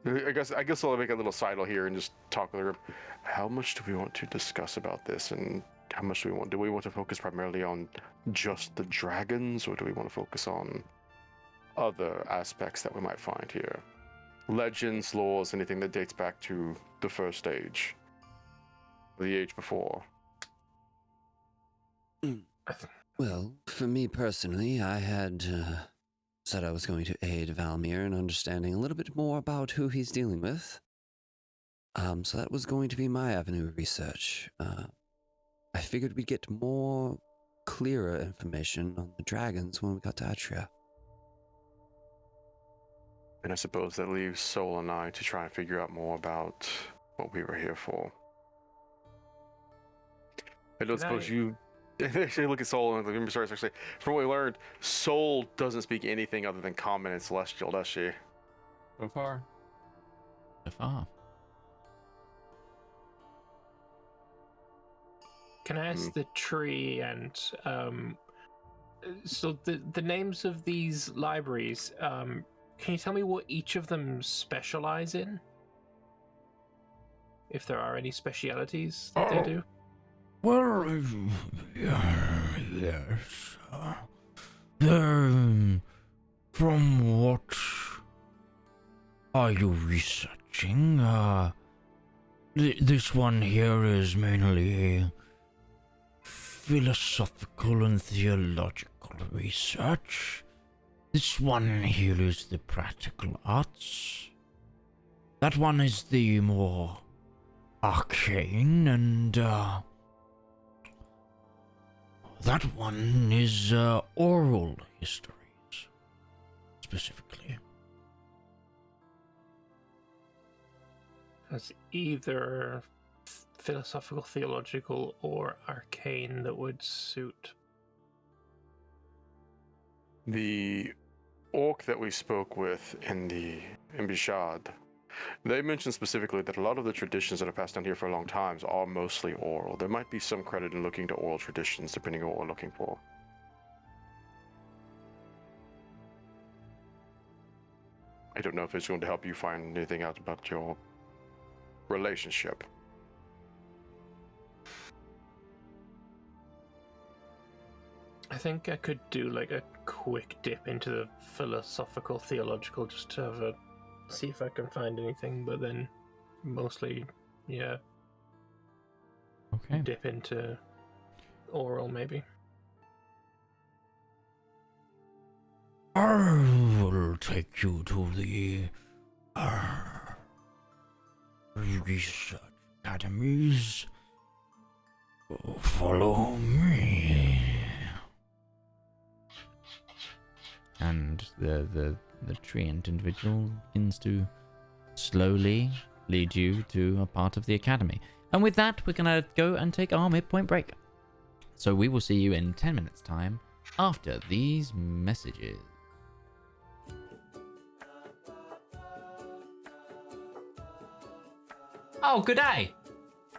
S4: I guess I'll make a little sidle here and just talk with her. How much do we want to discuss about this, and how much do we want to focus primarily on just the dragons, or do we want to focus on other aspects that we might find here? Legends, laws, anything that dates back to the first age, the age before.
S7: Well, for me personally, I had said I was going to aid Valmir in understanding a little bit more about who he's dealing with. So that was going to be my avenue of research. I figured we'd get more clearer information on the dragons when we got to Atria.
S4: And I suppose that leaves Sol and I to try and figure out more about what we were here for. I don't suppose you actually look at Sol and I'm sorry, actually, from what we learned, Sol doesn't speak anything other than Common and Celestial, does she?
S3: So far.
S1: So far.
S5: Can I ask the tree and so the names of these libraries? Can you tell me what each of them specialize in? If there are any specialities that they do?
S9: Well, yes. From what are you researching? This one here is mainly philosophical and theological research. This one here is the practical arts. That one is the more arcane, and that one is oral histories, specifically.
S5: As either philosophical, theological, or arcane that would suit.
S4: The orc that we spoke with in the Bishad, they mentioned specifically that a lot of the traditions that are passed down here for a long time are mostly oral. There might be some credit in looking to oral traditions, depending on what we're looking for. I don't know if it's going to help you find anything out about your relationship.
S5: I think I could do like a quick dip into the philosophical, theological, just to have a see if I can find anything, but then mostly, yeah.
S1: Okay.
S5: Dip into oral, maybe.
S9: I will take you to the research academies. Follow me.
S1: And the treant individual begins to slowly lead you to a part of the academy. And with that, we're going to go and take our midpoint break. So we will see you in 10 minutes' time after these messages. Oh, good day.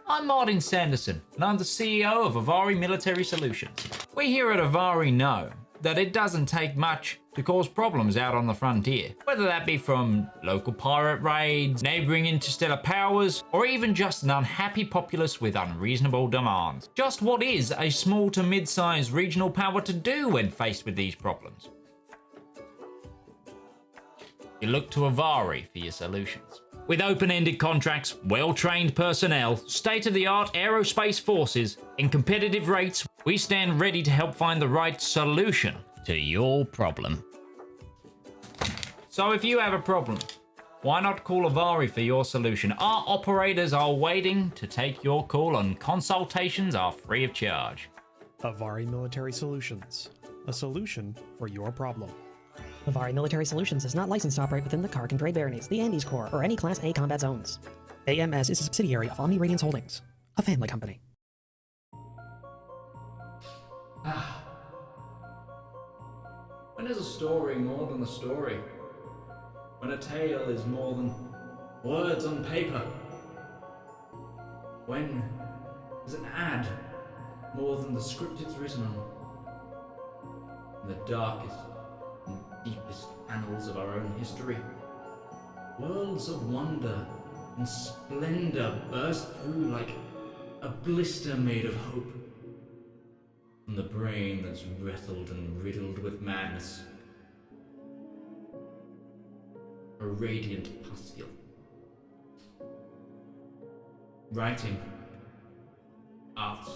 S1: I'm Martin Sanderson, and I'm the CEO of Avari Military Solutions. We here at Avari know that it doesn't take much to cause problems out on the frontier, whether that be from local pirate raids, neighboring interstellar powers, or even just an unhappy populace with unreasonable demands. Just what is a small to mid-sized regional power to do when faced with these problems? You look to Avari for your solutions. With open-ended contracts, well-trained personnel, state-of-the-art aerospace forces, and competitive rates, we stand ready to help find the right solution to your problem. So if you have a problem, why not call Avari for your solution? Our operators are waiting to take your call, and consultations are free of charge.
S10: Avari Military Solutions, a solution for your problem.
S11: Avari Military Solutions is not licensed to operate within the Kark and Grey Baronies, the Andes Corps, or any Class A combat zones. AMS is a subsidiary of Omni Radiance Holdings, a family company.
S1: When is a story more than a story? When a tale is more than words on paper? When is an ad more than the script it's written on? In the darkest and deepest annals of our own history, worlds of wonder and splendor burst through like a blister made of hope. From the brain that's wrestled and riddled with madness, a radiant pustule. Writing, art,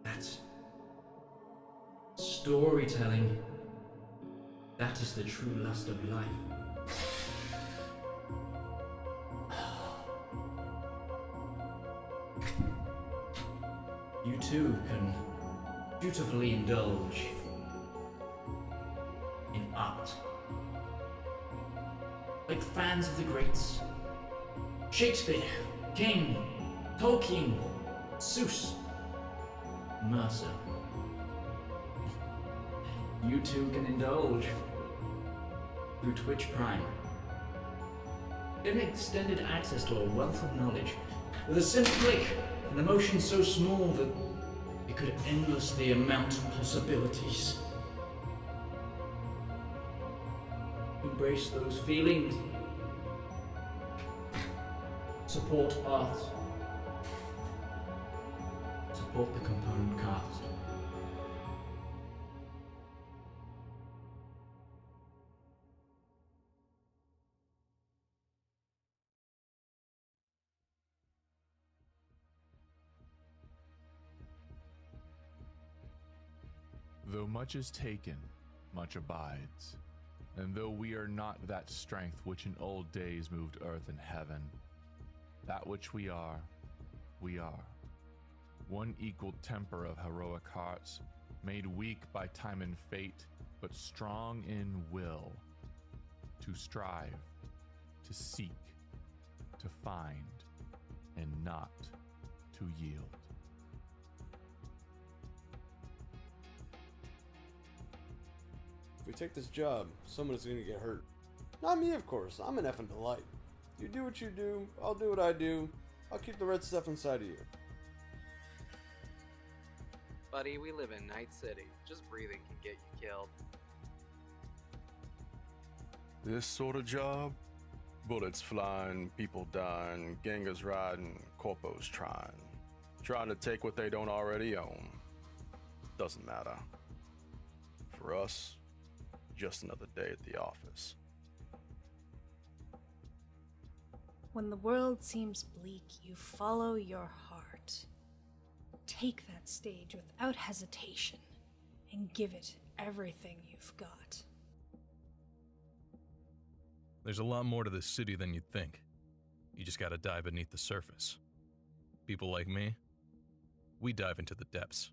S1: that's storytelling. That is the true lust of life. You too can beautifully indulge in art. Like fans of the greats. Shakespeare, King, Tolkien, Seuss, Mercer. You too can indulge through Twitch Prime. Get extended access to a wealth of knowledge with a simple click, an emotion so small that it could endlessly amount possibilities. Embrace those feelings. Support art. Support the component cast.
S3: Though much is taken, much abides. And though we are not that strength which in old days moved earth and heaven, that which we are, we are. One equal temper of heroic hearts, made weak by time and fate, but strong in will, to strive, to seek, to find, and not to yield.
S12: If we take this job, someone is going to get hurt. Not me, of course. I'm an effing delight. You do what you do, I'll do what I do. I'll keep the red stuff inside of you.
S13: Buddy, we live in Night City. Just breathing can get you killed.
S4: This sort of job? Bullets flying, people dying, gangers riding, corpos trying to take what they don't already own. Doesn't matter. For us, just another day at the office.
S14: When the world seems bleak, you follow your heart. Take that stage without hesitation and give it everything you've got.
S15: There's a lot more to this city than you'd think. You just gotta dive beneath the surface. People like me, we dive into the depths.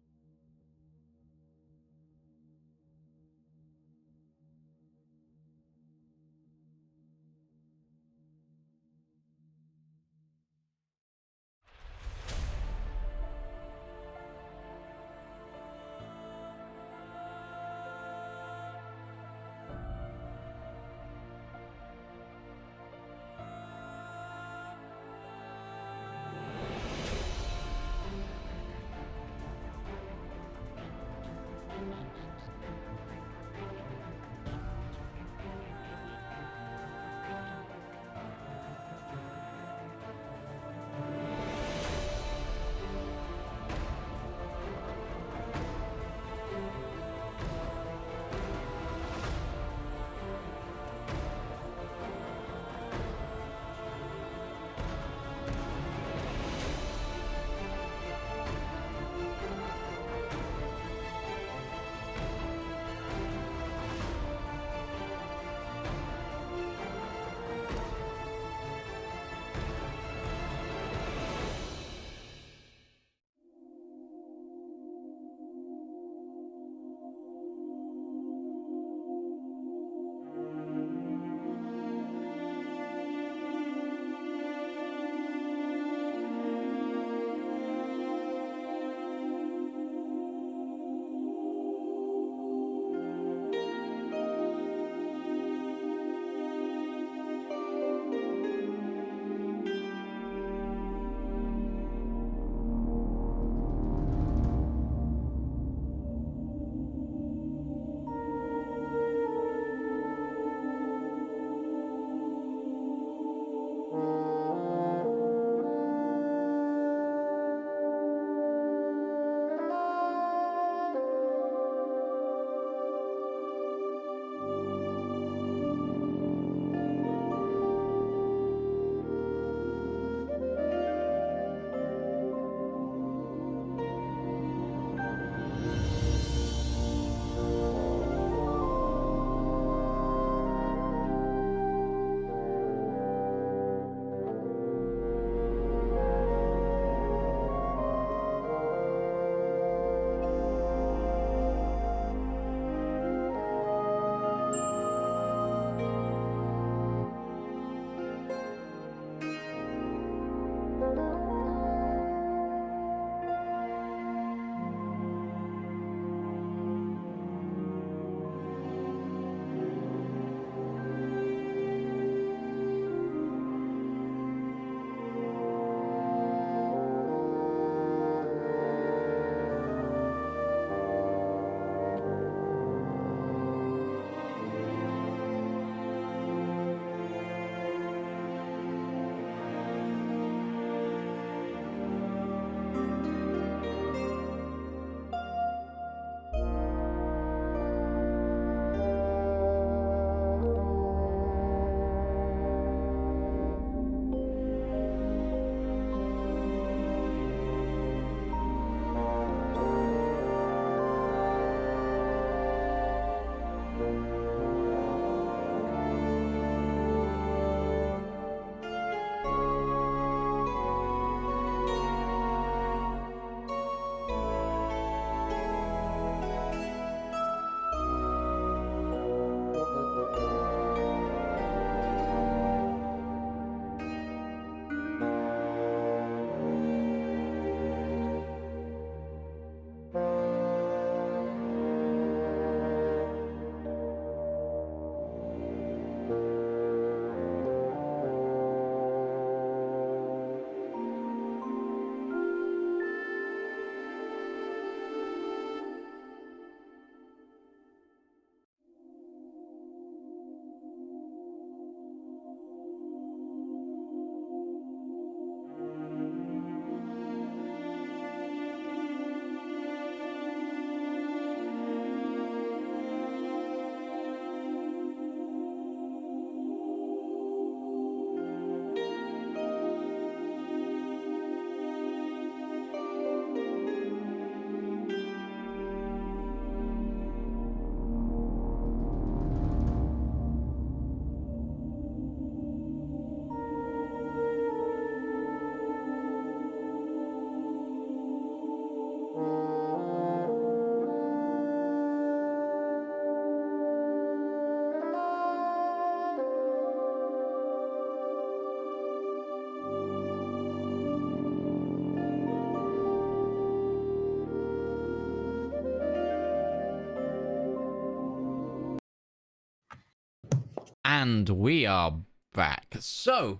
S1: And we are back. So,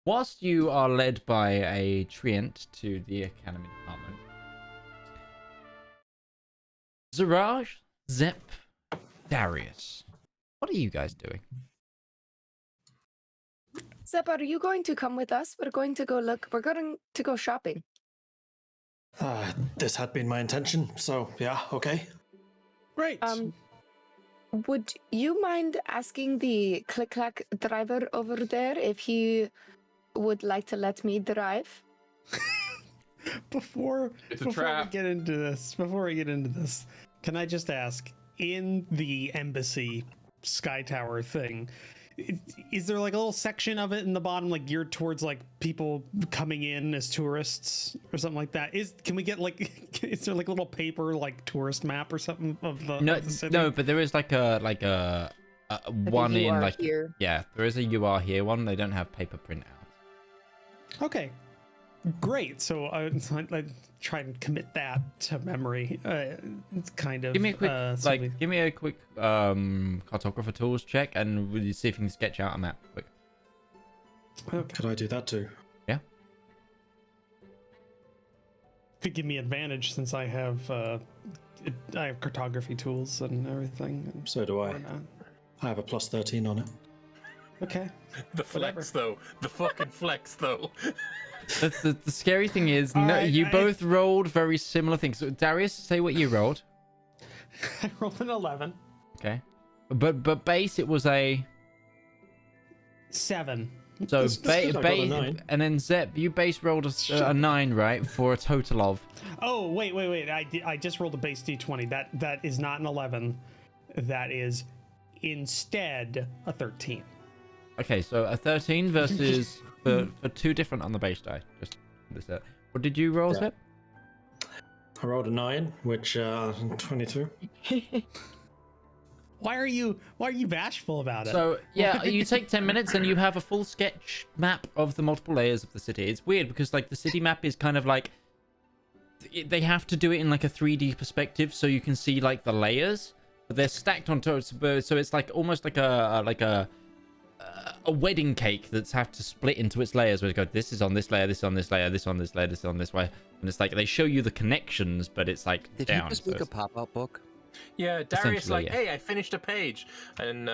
S1: whilst you are led by a treant to the Academy Department, Zedaar, Zep, Darius, what are you guys doing?
S6: Zep, are you going to come with us? We're going to go look. We're going to go shopping.
S8: This had been my intention, so yeah, okay.
S2: Great.
S6: Would you mind asking the Clack driver over there if he would like to let me drive?
S2: Before
S3: It's a
S2: we
S3: trap.
S2: get into this, can I just ask, in the embassy sky tower thing, is there like a little section of it in the bottom, like geared towards like people coming in as tourists or something like that? Can we get like, is there like a little paper like tourist map or something of the,
S1: No,
S2: of the city?
S1: no, but there is like a one in like
S6: here.
S1: yeah, there is a you are here one. They don't have paper printouts.
S2: Okay, great. So I try and commit that to memory. It's kind of
S1: Give me a quick
S2: something-
S1: give me a quick cartographer tools check, and we'll see if you can sketch out a map quick.
S2: Okay.
S8: Could I do that too?
S1: Yeah.
S2: Could give me advantage since I have cartography tools and everything. And
S8: So do I.
S2: why not?
S8: I have a plus 13 on it.
S2: Okay.
S5: The flex, though. The fucking flex, though.
S1: The scary thing is,
S2: All
S1: no,
S2: right,
S1: you both rolled very similar things. So, Darius, say what you rolled.
S2: I rolled an 11.
S1: Okay. But base, it was a...
S2: 7.
S1: So,
S8: That's good, I got a 9.
S1: and then Zep, you base rolled a 9, right? For a total of...
S2: Oh, wait. I just rolled a base d20. That is not an 11. That is instead a 13.
S1: Okay, so a 13 versus... for 2 different on the base die. Just this. What did you roll,
S8: Yeah.
S1: Zep?
S8: I rolled a 9, which 22.
S2: Why are you bashful about it?
S1: So yeah, you take 10 minutes and you have a full sketch map of the multiple layers of the city. It's weird because like the city map is kind of like they have to do it in like a 3D perspective so you can see like the layers, but they're stacked on top. So it's like almost like a wedding cake that's have to split into its layers. Where you go, this is on this layer, this is on this layer, this on this layer, this is on this way, and it's like they show you the connections, but it's like
S7: Did
S1: down.
S7: you just
S1: so
S7: make a
S1: it's-
S7: pop-up book?
S5: Yeah, Darius
S1: Essentially,
S5: like,
S1: yeah.
S5: hey, I finished a page, and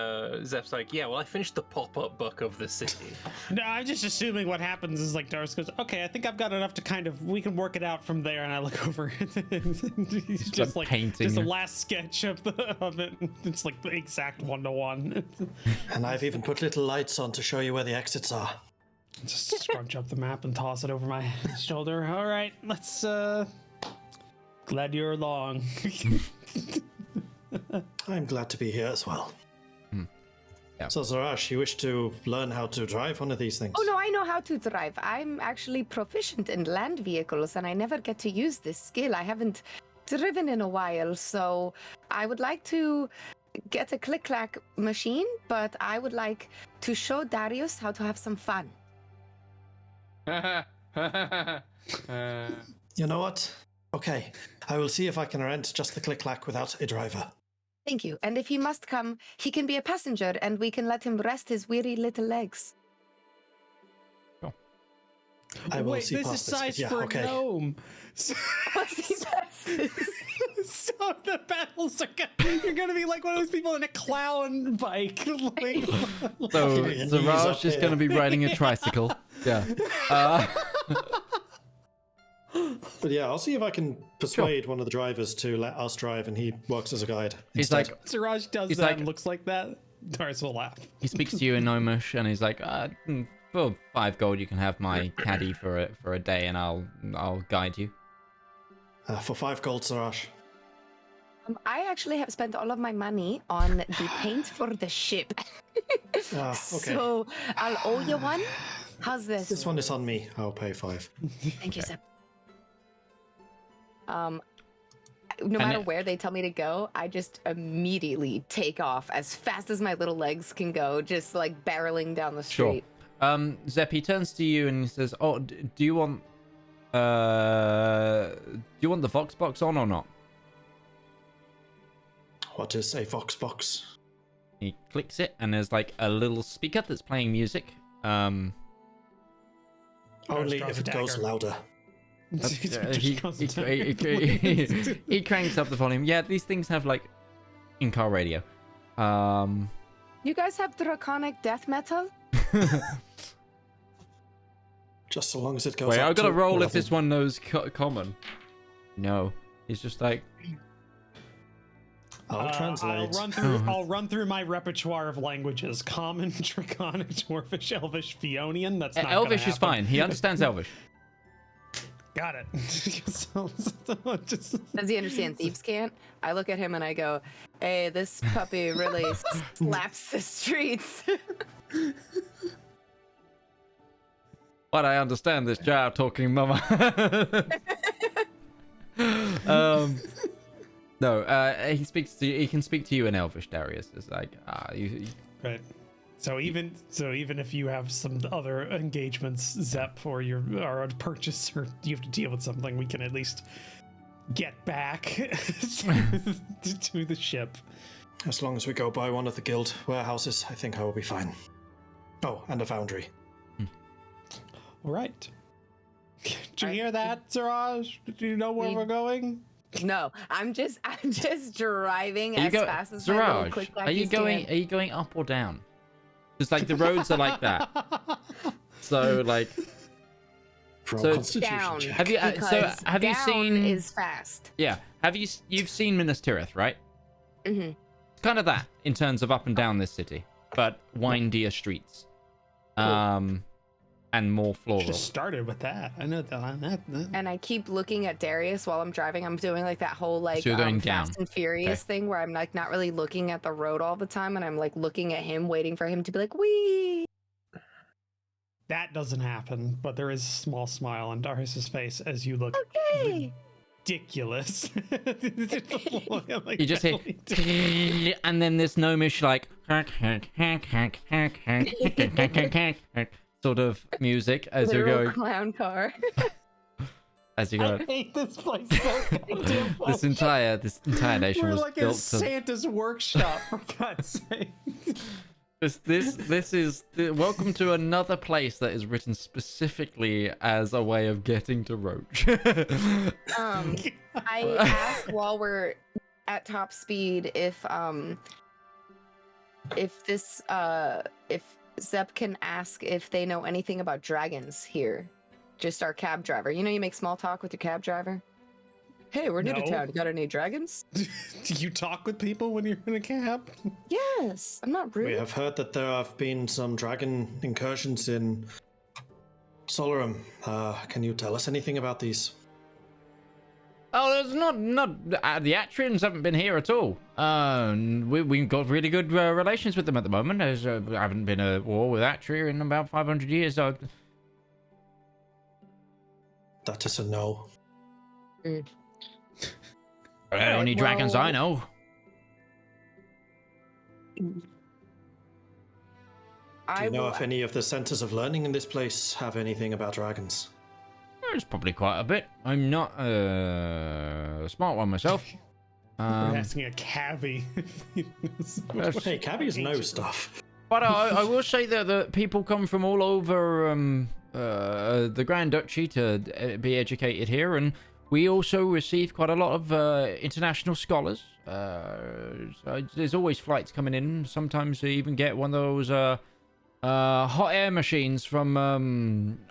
S5: Zep's like, yeah, well, I finished the pop-up book of the city.
S2: No, I'm just assuming what happens is like Darius goes, okay, I think I've got enough to kind of, we can work it out from there. And I look over it's just like
S1: painting.
S2: just the last sketch of it. It's like the exact 1-to-1.
S8: And I've even put little lights on to show you where the exits are.
S2: Just scrunch up the map and toss it over my shoulder. All right, let's, glad you're along.
S8: I'm glad to be here as well.
S1: Yeah.
S8: So, Zarash, you wish to learn how to drive one of these things?
S6: Oh no, I know how to drive. I'm actually proficient in land vehicles and I never get to use this skill. I haven't driven in a while, so I would like to get a click-clack machine, but I would like to show Darius how to have some fun.
S8: You know what? Okay, I will see if I can rent just the click-clack without a driver.
S6: Thank you. And if he must come, he can be a passenger and we can let him rest his weary little legs.
S8: I will
S2: Wait,
S8: see
S2: this is
S8: past this, but
S2: size
S8: yeah,
S2: for
S8: okay.
S2: a gnome. So, so the battles are you're gonna be like one of those people in a clown bike. Like,
S1: So
S8: Your knees
S1: Zedaar
S8: up
S1: is going to
S8: here.
S1: be riding a tricycle. Yeah.
S8: But yeah, I'll see if I can persuade one of the drivers to let us drive, and he works as a guide.
S1: He's
S8: instead.
S1: like,
S2: Siraj does
S1: He's
S2: that
S1: like-
S2: and looks like that. Darius will laugh.
S1: he speaks to you in Gnomish, and he's like, for 5 gold, you can have my caddy for a day, and I'll guide you.
S8: For 5 gold, Zarash.
S6: I actually have spent all of my money on the paint for the ship.
S8: Okay.
S6: So I'll owe you one. How's this?
S8: This one is on me. I'll pay 5.
S6: Thank you, Zep. No matter where they tell me to go, I just immediately take off as fast as my little legs can go, just like barreling down the
S1: Sure.
S6: street.
S1: Zep, he turns to you and he says, "Oh, do you want the Vox box on or not?"
S8: What is a Vox box?
S1: He clicks it, and there's like a little speaker that's playing music.
S8: Only if it goes louder.
S1: He cranks up the volume. Yeah, these things have like in-car radio.
S6: You guys have draconic death metal?
S8: Just so long as it goes.
S1: Wait,
S8: up
S1: I've got to roll if
S8: 11.
S1: this one knows common. No, he's just like.
S8: I'll translate.
S2: I'll run through my repertoire of languages: Common, Draconic, Dwarfish, Elvish, Fionian. That's not
S1: Elvish
S2: gonna
S1: is fine. He understands Elvish.
S2: Got it.
S6: Does he understand Thieves' Cant? I look at him and I go, "Hey, this puppy really slaps the streets."
S1: But I understand this jive talking, mama. No, he speaks to you. He can speak to you in Elvish, Darius. It's like,
S2: Right. So even if you have some other engagements, Zep, or a purchase, or you have to deal with something, we can at least get back to the ship.
S8: As long as we go by one of the guild warehouses, I think I will be fine. Oh, and a foundry.
S2: All right. Did you hear that, Siraj? Do you know where we're going?
S6: No, I'm just driving as fast as my little quick
S1: are you going up or down? Because like the roads are like that. So like.
S6: Down.
S1: Have you have you seen?
S6: Is fast.
S1: Yeah. You've seen Minas Tirith, right?
S6: Mhm.
S1: It's kind of that in terms of up and down this city, but windier streets. And more floral.
S2: Just started with that. I know that.
S6: And I keep looking at Darius while I'm driving. I'm doing like that whole like
S1: So you're going
S6: Fast
S1: down.
S6: and Furious thing where I'm like not really looking at the road all the time, and I'm like looking at him, waiting for him to be like, "Wee."
S2: That doesn't happen, but there is a small smile on Darius's face as you look ridiculous.
S1: You just hear, and then this gnomish like sort of music as you
S6: Literal
S1: go.
S6: clown car.
S1: As you go.
S2: I hate this place so goddamn much.
S1: This entire nation
S2: We're
S1: was
S2: like
S1: built
S2: in Santa's workshop, for God's sake.
S1: This is welcome to another place that is written specifically as a way of getting to Roach.
S6: I asked while we're at top speed if Zep can ask if they know anything about dragons here. Just our cab driver. You know, you make small talk with your cab driver. Hey, we're new to town. Got any dragons?
S2: Do you talk with people when you're in a cab?
S6: Yes, I'm not rude.
S8: We have heard that there have been some dragon incursions in Solorum. Can you tell us anything about these?
S1: Oh, there's not the Atrians haven't been here at all. We've got really good relations with them at the moment. There's haven't been a war with Atria in about 500 years.
S8: That is a no.
S1: Only dragons I know.
S8: Do you know if any of the centers of learning in this place have anything about dragons?
S1: There's probably quite a bit. I'm not a smart one myself.
S2: We're asking a cabbie.
S8: Hey, cabbies know stuff.
S1: But I will say that the people come from all over the Grand Duchy to be educated here, and we also receive quite a lot of international scholars. So there's always flights coming in. Sometimes we even get one of those hot air machines from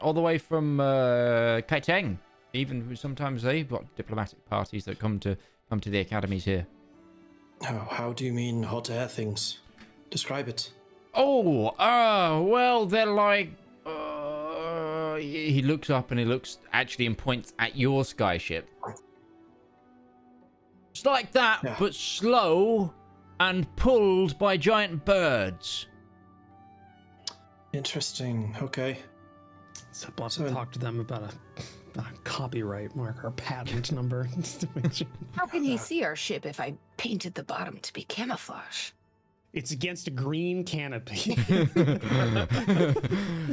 S1: all the way from Kaiteng. Even sometimes they've got diplomatic parties that come to the academies here.
S8: Oh, how do you mean hot air things? Describe it.
S1: Well, they're like. He looks up and he looks actually and points at your skyship. It's like that, but slow and pulled by giant birds.
S8: Interesting. Okay.
S2: So I'll have to talk to them about a copyright mark or patent number. To make sure.
S6: How can he see our ship if I painted the bottom to be camouflage?
S2: It's against a green canopy.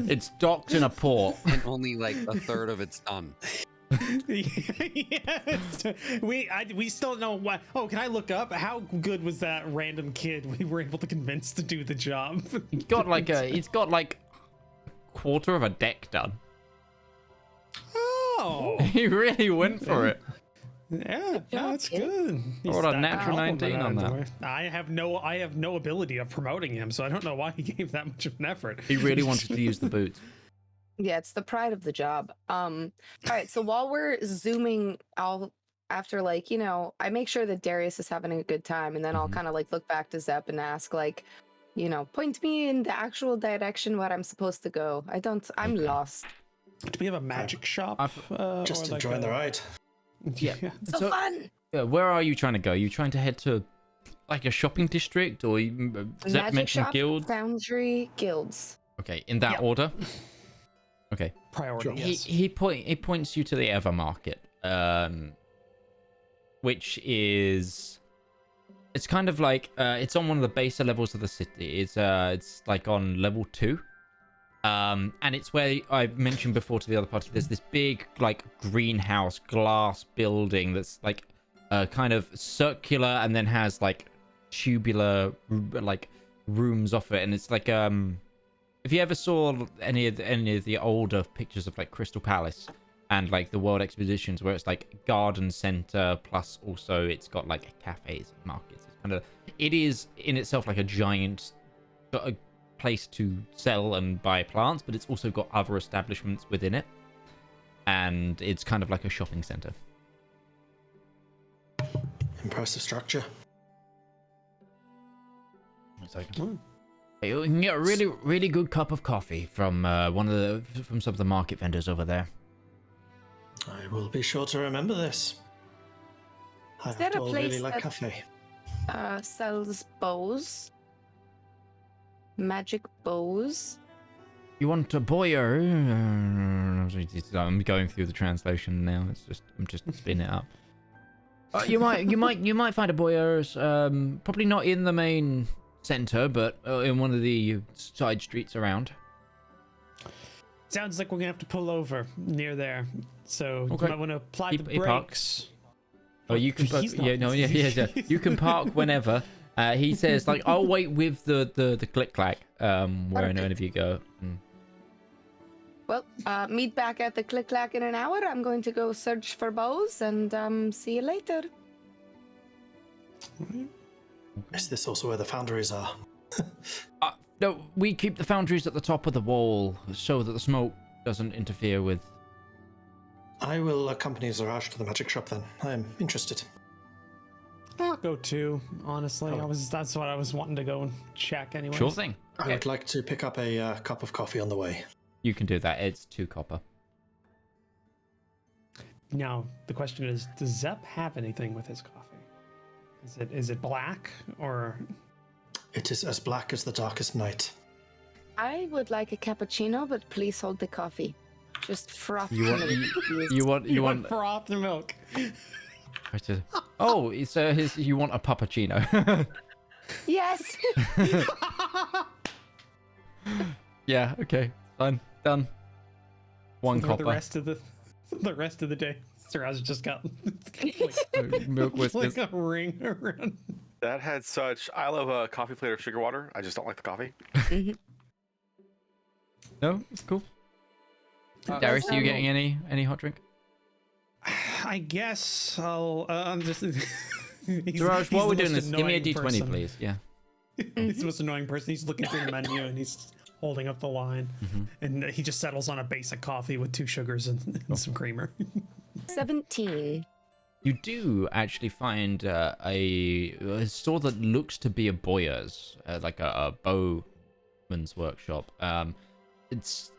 S1: It's docked in a port.
S7: And only like a third of it's done.
S2: Yes. We still don't know what. Oh, can I look up how good was that random kid we were able to convince to do the job?
S1: He's got like quarter of a deck done.
S2: Oh,
S1: He really went for it.
S2: yeah, that's good.
S1: Or a natural 19 on that.
S2: I have no ability of promoting him, so I don't know why he gave that much of an effort.
S1: He really wanted to use the boots.
S6: Yeah, it's the pride of the job. All right, so while we're zooming, after like, I make sure that Darius is having a good time, and then I'll kind of like look back to Zep and ask like, point me in the actual direction where I'm supposed to go. I'm lost.
S2: Do we have a magic shop?
S8: Just
S2: or like
S8: enjoying the ride.
S1: Yeah.
S6: So fun.
S1: Yeah, where are you trying to go? Are you trying to head to like a shopping district, or Zep
S6: Magic
S1: mentioned
S6: shop,
S1: guilds?
S6: Foundry, guilds.
S1: Okay, in that order. Okay.
S2: Priority. Yes.
S1: He points you to the Ever Market, which is it's kind of like it's on one of the baser levels of the city. It's like on level 2. And it's where I mentioned before to the other party, there's this big like greenhouse glass building that's like kind of circular and then has like tubular like rooms off it, and it's like if you ever saw any of the older pictures of like Crystal Palace and like the World Expositions, where it's like garden center plus also it's got like cafes and markets. It is in itself like a giant place to sell and buy plants, but it's also got other establishments within it, and it's kind of like a shopping center.
S8: Impressive structure.
S1: You can get a really, really good cup of coffee from from some of the market vendors over there.
S8: I will be sure to remember this.
S6: Is there a place
S8: really like
S6: that
S8: cafe.
S6: Sells bows? Magic bows?
S1: You want a boyer? I'm going through the translation now. I'm just spinning it up. You might find a boyer's. Probably not in the main center, but in one of the side streets around.
S2: Sounds like we're gonna have to pull over near there. So
S1: Okay.
S2: you might want to apply the
S1: He parks.
S2: brakes.
S1: Oh, you can park.
S2: He's not-
S1: Yeah. You can park whenever. He says like, I'll wait with the click clack where any of you go.
S6: Well, meet back at the Click Clack in an hour. I'm going to go search for bows, and see you later.
S8: Is this also where the foundries are?
S1: No, we keep the foundries at the top of the wall so that the smoke doesn't interfere with.
S8: I will accompany Zaraj to the magic shop then. I am interested.
S2: I'll go too. Honestly, that's what I was wanting to go and check anyway.
S1: Sure thing.
S8: I would like to pick up a cup of coffee on the way.
S1: You can do that. It's 2 copper.
S2: Now the question is, does Zep have anything with his coffee? Is it black or?
S8: It is as black as the darkest night.
S6: I would like a cappuccino, but please hold the coffee. Just froth
S1: You want
S6: milk, please.
S1: you want
S2: froth milk.
S1: Oh, it's you want a puppuccino.
S6: Yes.
S1: Yeah. Okay. Fine. Done. 1
S2: For
S1: copper.
S2: the rest of the day, Siraj just got
S1: Milk whiskers.
S2: like a ring around.
S4: That had such. I love a coffee flavor of sugar water. I just don't like the coffee.
S1: No, it's cool. Darius, are you getting any hot drink?
S2: I guess I'll. I'm just.
S1: Siraj, while we're doing this, give me a d20,
S2: person.
S1: please. Yeah.
S2: He's the most annoying person. He's looking through the menu and he's holding up the line, and he just settles on a basic coffee with 2 sugars and some creamer.
S6: 17.
S1: You do actually find a store that looks to be a boyer's, like a bowman's workshop. It's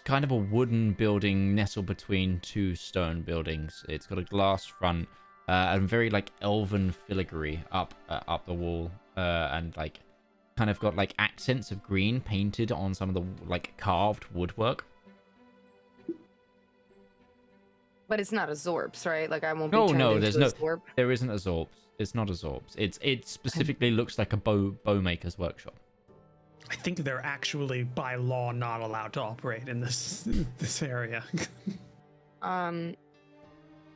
S1: kind of a wooden building nestled between 2 stone buildings. It's got a glass front and very like elven filigree up the wall, and like kind of got like accents of green painted on some of the like carved woodwork.
S6: But it's not a Zorps, right? Like I won't be
S1: No,
S6: turned
S1: no,
S6: into
S1: there's
S6: a
S1: no.
S6: Zorp.
S1: There isn't a Zorps. It's not a Zorps. It specifically looks like a bowmaker's workshop.
S2: I think they're actually by law not allowed to operate in this area.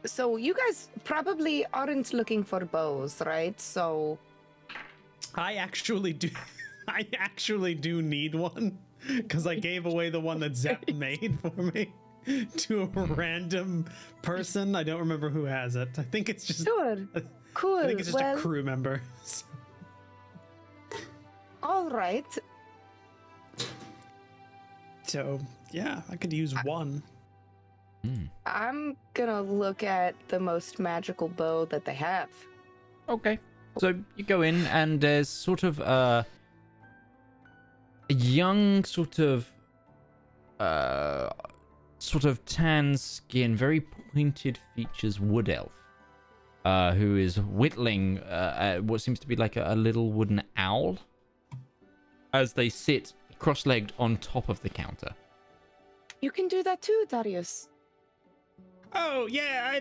S6: So you guys probably aren't looking for bows, right? So
S2: I actually do. I actually do need one because I gave away the one that Zep made for me to a random person. I don't remember who has it. I think it's just
S6: sure, cool.
S2: I think it's just a crew member.
S6: All right.
S2: So yeah, I could use one.
S6: I'm gonna look at the most magical bow that they have.
S1: Okay. So you go in, and there's sort of a young, sort of tan skin, very pointed features wood elf, who is whittling what seems to be like a little wooden owl, as they sit cross-legged on top of the counter.
S6: You can do that too, Darius.
S2: Oh yeah,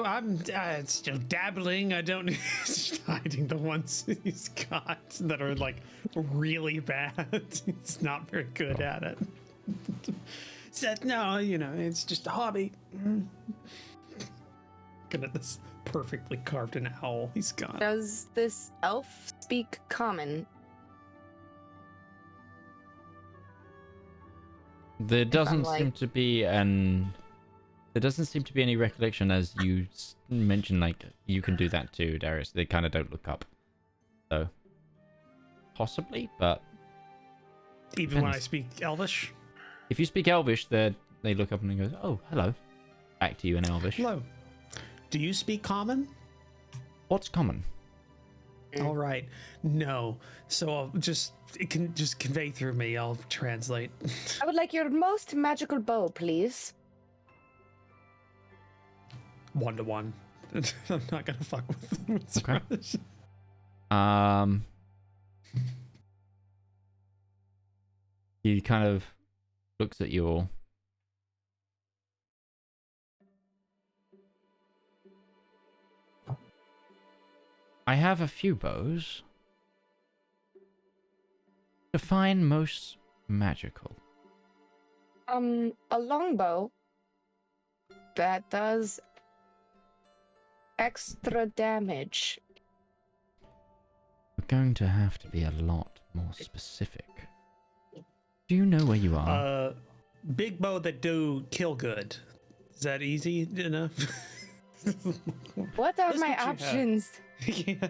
S2: I'm still dabbling. I don't just hiding the ones he's got that are like really bad. He's not very good at it. Said no, it's just a hobby. Look at this perfectly carved an owl he's got.
S6: Does this elf speak common?
S1: There doesn't seem to be any recollection, as you mentioned, like, you can do that too, Darius. They kind of don't look up. So, possibly, but...
S2: Even when I speak Elvish?
S1: If you speak Elvish, they look up and they go, oh, hello. Back to you in Elvish.
S2: Hello. Do you speak common?
S1: What's common?
S2: All right. No. So it can just convey through me. I'll translate.
S6: I would like your most magical bow, please.
S2: 1-to-1. I'm not gonna fuck with
S1: Okay. He kind of looks at you all. I have a few bows. Define most magical.
S6: A longbow that does extra damage.
S1: We're going to have to be a lot more specific. Do you know where you are?
S2: Big bow that do kill good. Is that easy enough?
S6: What are my options?
S2: Yeah.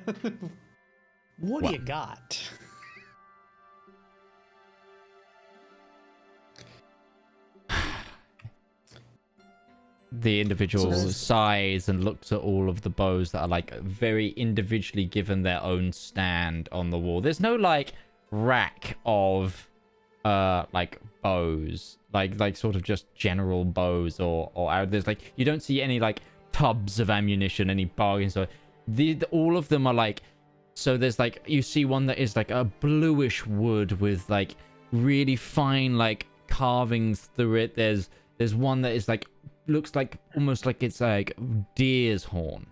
S2: What do you got?
S1: The individual sighs and looks at all of the bows that are like very individually given their own stand on the wall. There's no like rack of like bows, like sort of just general bows or there's like, you don't see any like tubs of ammunition, any bargains. So all of them are like, so there's like, you see one that is like a bluish wood with like really fine like carvings through it. There's one that is like, looks like almost like it's like deer's horn,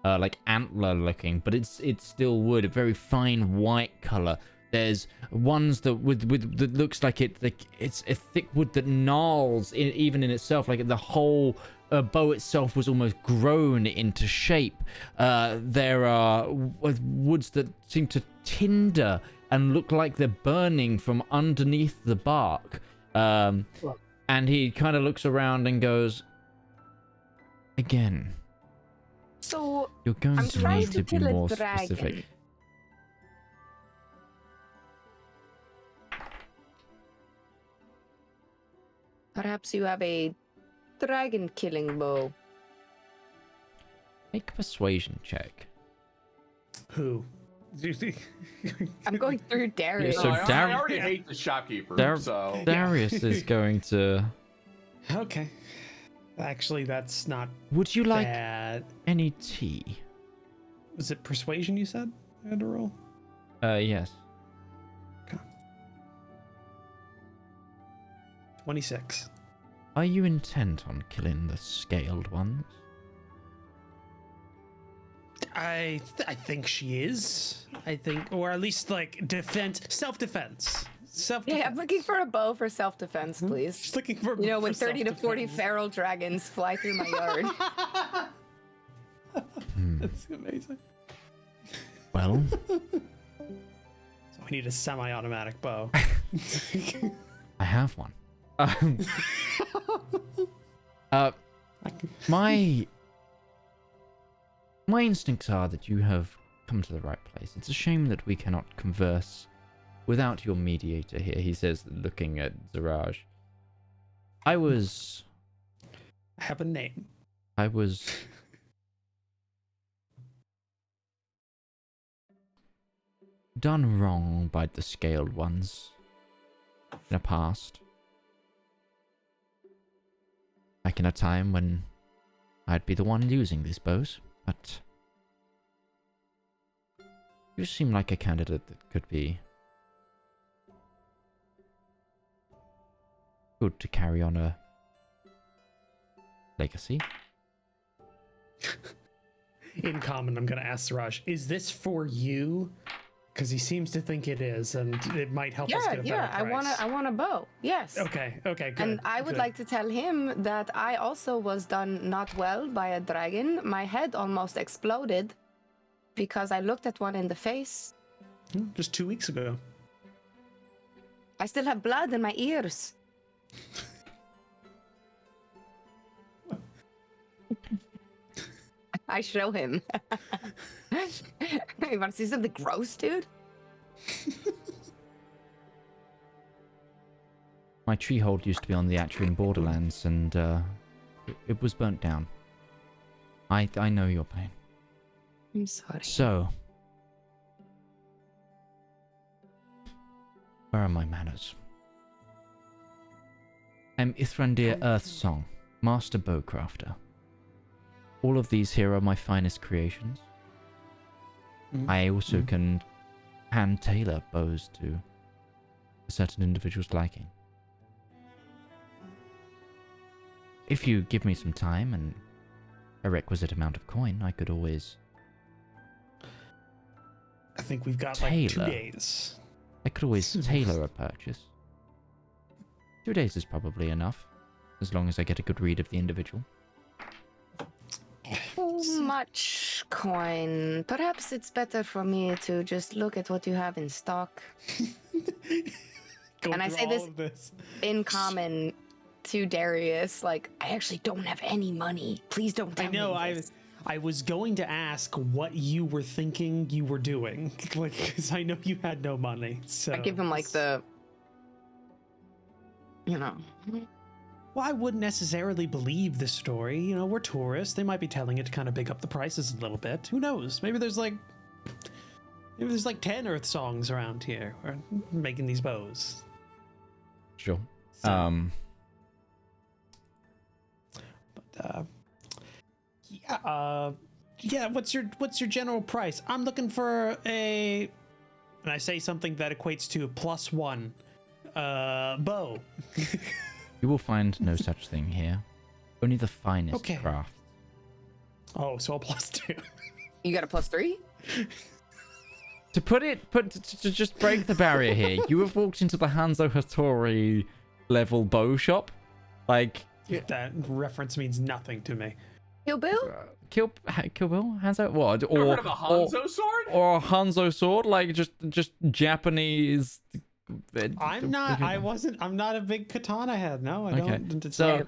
S1: like antler looking, but it's still wood, a very fine white color. There's ones that that looks like it's a thick wood that gnarls even in itself, like the whole bow itself was almost grown into shape. There are woods that seem to tinder and look like they're burning from underneath the bark. And he kind of looks around and goes, again,
S6: so
S1: you're going
S6: I'm
S1: to
S6: trying
S1: need to be
S6: kill a
S1: more
S6: dragon.
S1: specific.
S6: Perhaps you have a dragon killing bow.
S1: Make a persuasion check.
S2: Who?
S6: I'm going through Darius.
S1: Yeah, so
S3: I already hate the shopkeeper, so...
S1: Darius is going to...
S2: Okay. Actually, that's not
S1: Would you like
S2: bad.
S1: any tea?
S2: Was it persuasion you said I had to roll?
S1: Yes.
S2: Okay. 26.
S1: Are you intent on killing the scaled ones?
S2: I think she is. I think, or at least like self-defense.
S6: Yeah, I'm looking for a bow for self-defense, please.
S2: Just looking for
S6: when 30 to 40 feral dragons fly through my yard.
S2: That's amazing.
S1: Well,
S2: So I need a semi-automatic bow.
S1: I have one. My instincts are that you have come to the right place. It's a shame that we cannot converse without your mediator here, he says, looking at Zedaar. I
S2: have a name.
S1: I was done wrong by the Scaled Ones in the past. Back in a time when I'd be the one using these bows, but you seem like a candidate that could be good to carry on a legacy.
S2: In common, I'm going to ask Siraj, is this for you? Because he seems to think it is, and it might help us get a better price.
S6: I want a bow. Yes.
S2: Okay, good.
S6: And I would like to tell him that I also was done not well by a dragon. My head almost exploded because I looked at one in the face.
S2: Just 2 weeks ago.
S6: I still have blood in my ears. I show him. You want to see something gross, dude?
S1: My treehold used to be on the Atrian borderlands, and it was burnt down. I know your pain.
S6: I'm sorry.
S1: So, where are my manners? I'm Ithrandir Earthsong, Master Bowcrafter. All of these here are my finest creations. I also can hand tailor bows to a certain individual's liking. If you give me some time and a requisite amount of coin, I could always
S2: I think we've got like 2 days.
S1: I could always tailor a purchase. 2 days is probably enough, as long as I get a good read of the individual.
S6: Too much coin. Perhaps it's better for me to just look at what you have in stock. And I say this in common to Darius, like, I actually don't have any money. Please don't tell me.
S2: I know. I was going to ask what you were thinking you were doing, like, because I know you had no money. So
S6: I give him like the,
S2: Well, I wouldn't necessarily believe the story. You know, we're tourists. They might be telling it to kind of big up the prices a little bit. Who knows? Maybe there's like 10 Earth songs around here or making these bows.
S1: Sure.
S2: So, yeah. What's your general price? I'm looking for and I say something that equates to +1 bow.
S1: You will find no such thing here. Only the finest craft.
S2: Oh, so a +2.
S6: You got a +3?
S1: To just break the barrier here, you have walked into the Hanzo Hattori level bow shop. Like,
S2: that reference means nothing to me.
S6: Kill Bill?
S1: Kill Bill? Hanzo? What?
S3: You heard of a Hanzo sword?
S1: Or a Hanzo sword? Like, just Japanese...
S2: I'm not a big katana head. No, I don't.
S1: So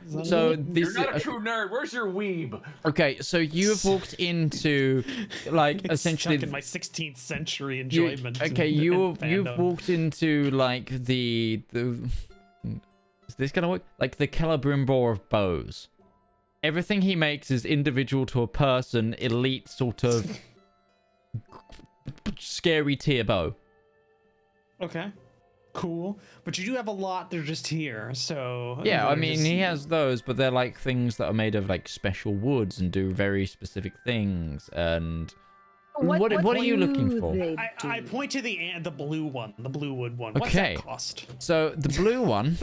S1: this
S3: You're not a true nerd. Where's your weeb?
S1: Okay, so you have walked into like essentially
S2: stuck in my 16th century enjoyment.
S1: You've walked into like the is this gonna work? Like the Celebrimbor of bows. Everything he makes is individual to a person, elite sort of scary tier bow.
S2: Okay. Cool, but you do have a lot that are just here, so
S1: yeah. I mean, he has those, but they're like things that are made of like special woods and do very specific things. And what are you looking for?
S2: I point to the blue one, the blue wood one. What's
S1: Okay.
S2: that cost?
S1: So the blue one.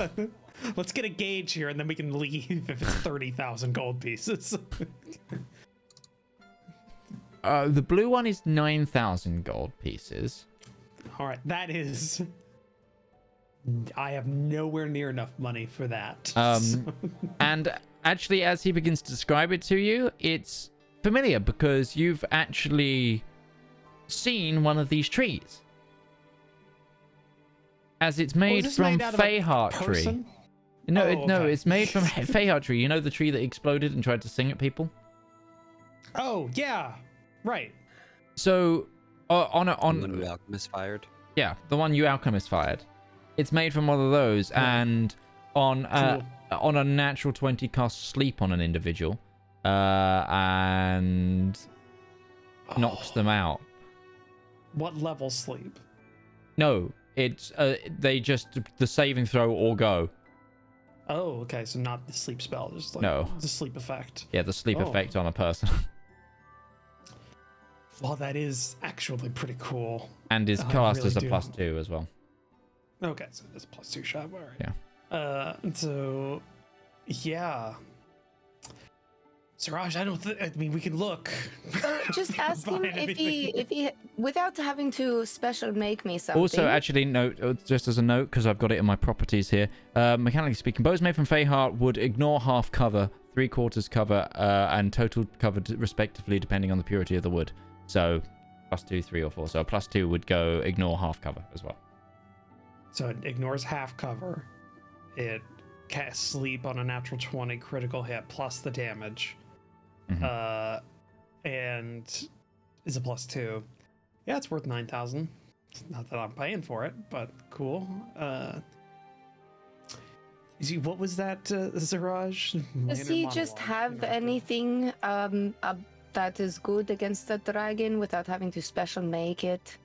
S2: Let's get a gauge here, and then we can leave if it's 30,000 gold pieces.
S1: The blue one is 9,000 gold pieces.
S2: All right, that is. I have nowhere near enough money for that.
S1: And actually, as he begins to describe it to you, it's familiar because you've actually seen one of these trees. As it's made from Feyheart tree. No, it's made from Feyheart tree. You know the tree that exploded and tried to sing at people?
S2: Oh, yeah. Right.
S1: So, on
S7: the one the alchemist fired?
S1: Yeah, the one you alchemist fired. It's made from one of those, and on a natural 20 cast sleep on an individual, and knocks them out.
S2: What level sleep?
S1: No, it's they just the saving throw or go.
S2: Oh, okay, so not the sleep spell, just like the sleep effect.
S1: Yeah, the sleep effect on a person.
S2: Well, that is actually pretty cool.
S1: And is cast as a +2 as well.
S2: Okay, so it's a +2 shot. All right.
S1: Yeah.
S2: So, yeah. Siraj, I mean, we can look.
S6: Just ask him if he, without having to special make me something.
S1: Also, actually, note, just as a note, because I've got it in my properties here. Mechanically speaking, bows made from Feyheart would ignore half cover, 3/4 cover, and total cover respectively, depending on the purity of the wood. So, +2, 3, or 4. So a +2 would go ignore half cover as well.
S2: So it ignores half cover. It casts sleep on a natural 20 critical hit plus the damage. And is a +2. Yeah, it's worth 9,000. Not that I'm paying for it, but cool. What was that, Siraj?
S6: Does he just have anything that is good against the dragon without having to special make it?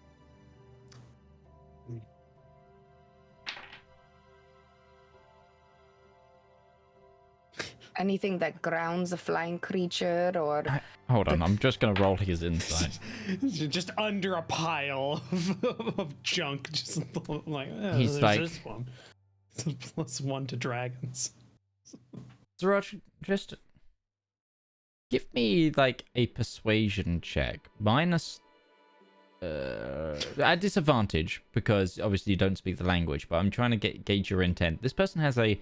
S6: Anything that grounds a flying creature or...
S1: Hold on, I'm just going to roll his insight.
S2: Just under a pile of junk. Just like,
S1: he's like...
S2: This one. +1 to dragons.
S1: Siraj, just... give me, like, a persuasion check. Minus... at disadvantage, because obviously you don't speak the language, but I'm trying to gauge your intent. This person has a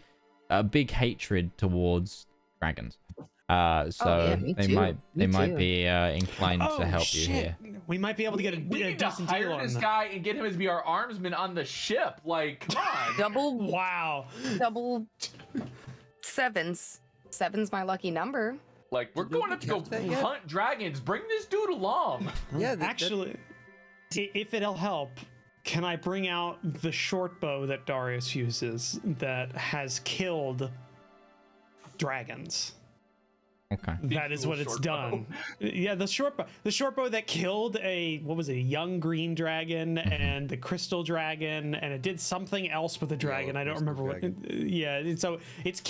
S1: big hatred towards dragons. They might be inclined to help you here.
S2: We might be able to get a decent deal on
S3: this guy and get him to be our armsman on the ship. Like, come on.
S6: Double sevens. Seven's my lucky number.
S3: Like, we're going to go hunt dragons. Bring this dude along.
S2: Yeah, actually, if it'll help, can I bring out the short bow that Darius uses that has killed dragons?
S1: Okay.
S2: That is what it's done. Yeah, the short bow that killed a young green dragon and the crystal dragon, and it did something else with the dragon. I don't remember what. Yeah, so it's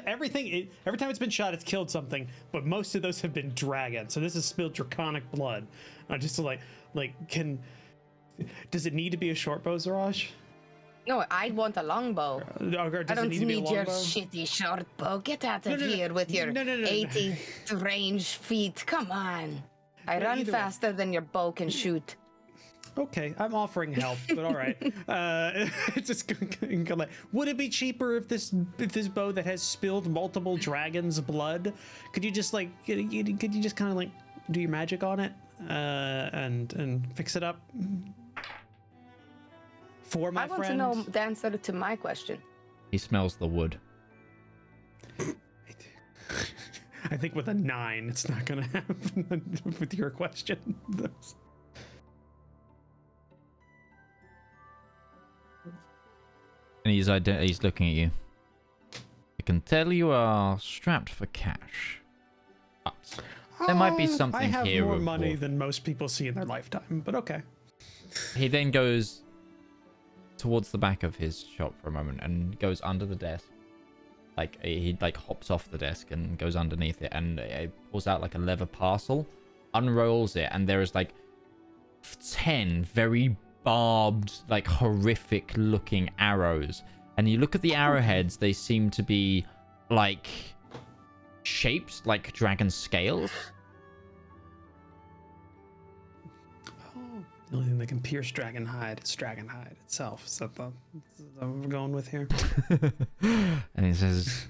S2: everything. Every time it's been shot, it's killed something, but most of those have been dragons. So this has spilled draconic blood. Just to does it need to be a short bow, Siraj?
S6: No, I want a longbow. I don't need your shitty short bow. Get out of here with your 80 range feet. Come on. I run faster than your bow can shoot.
S2: Okay, I'm offering help, but all right. It's just would it be cheaper if this bow that has spilled multiple dragons' blood? Could you just kind of do your magic on it and fix it up? For my friend.
S6: I want to know the answer to my question.
S1: He smells the wood.
S2: I think with a 9, it's not going to happen with your question.
S1: And he's looking at you. I can tell you are strapped for cash. But there might be something here.
S2: I have more money than most people see in their lifetime, but okay.
S1: He then goes towards the back of his shop for a moment and goes under the desk. He hops off the desk and goes underneath it and pulls out a leather parcel, unrolls it, and there is 10 very barbed, horrific looking arrows. And you look at the arrowheads, they seem to be shaped like dragon scales.
S2: The only thing that can pierce dragon hide is dragon hide itself. Is that what we're going with here?
S1: And he says,